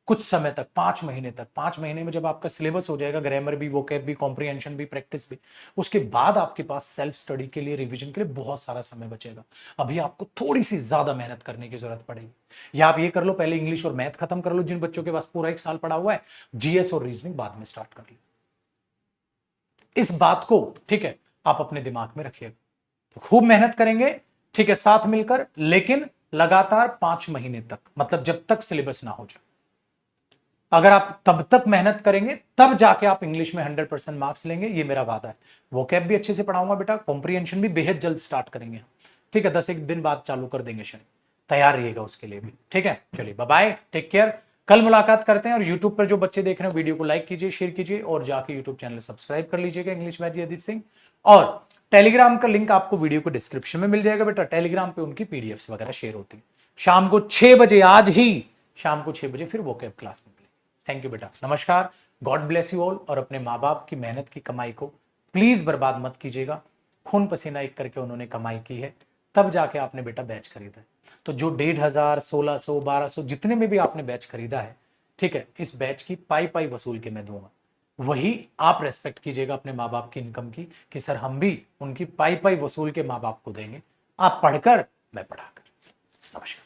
कुछ समय तक, 5 महीने तक। 5 महीने में जब आपका सिलेबस हो जाएगा, ग्रामर भी, वोकैब भी, कॉम्प्रीहेंशन भी, प्रैक्टिस भी, उसके बाद आपके पास सेल्फ स्टडी के लिए, रिवीजन के लिए बहुत सारा समय बचेगा। अभी आपको थोड़ी सी ज्यादा मेहनत करने की जरूरत पड़ेगी। या आप ये कर लो, पहले इंग्लिश और मैथ खत्म कर लो, जिन बच्चों के पास पूरा 1 साल पड़ा हुआ है, जीएस और रीजनिंग बाद में स्टार्ट कर लो। इस बात को, ठीक है, आप अपने दिमाग में रखिएगा। तो खूब मेहनत करेंगे, ठीक है, साथ मिलकर, लेकिन लगातार 5 महीने तक, मतलब जब तक सिलेबस ना हो जाए। अगर आप तब तक मेहनत करेंगे, तब जाके आप इंग्लिश में 100% मार्क्स लेंगे, ये मेरा वादा है। वोकैब भी अच्छे से पढ़ाऊंगा बेटा, कॉम्प्रीहेंशन भी बेहद जल्द स्टार्ट करेंगे, ठीक है, 10 दिन बाद चालू कर देंगे शायद, तैयार रहिएगा उसके लिए भी, ठीक है। चलिए बाय बाय, टेक केयर, कल मुलाकात करते हैं। और यूट्यूब पर जो बच्चे देख रहे हैं, वीडियो को लाइक कीजिए, शेयर कीजिए, और जाके यूट्यूब चैनल सब्सक्राइब कर लीजिएगा, इंग्लिश बैच अदीप सिंह। और टेलीग्राम का लिंक आपको वीडियो को डिस्क्रिप्शन में मिल जाएगा बेटा, टेलीग्राम पे उनकी पीडीएफ वगैरह शेयर होती है। शाम को 6 बजे, आज ही शाम को 6 बजे फिर वोकैब क्लास में मिलेगी। थैंक यू बेटा, नमस्कार, गॉड ब्लेस यू ऑल। और अपने माँ बाप की मेहनत की कमाई को प्लीज बर्बाद मत कीजिएगा। खून पसीना एक करके उन्होंने कमाई की है, तब जाके आपने बेटा बैच खरीदा है। तो जो 1500, 1600, 1200 जितने में भी आपने बैच खरीदा है, ठीक है, इस बैच की पाई पाई वसूल के मैं दूंगा। वही आप रेस्पेक्ट कीजिएगा अपने माँ बाप की इनकम की, कि सर हम भी उनकी पाई पाई वसूल के माँ बाप को देंगे, आप पढ़कर, मैं पढ़ाकर। नमस्कार।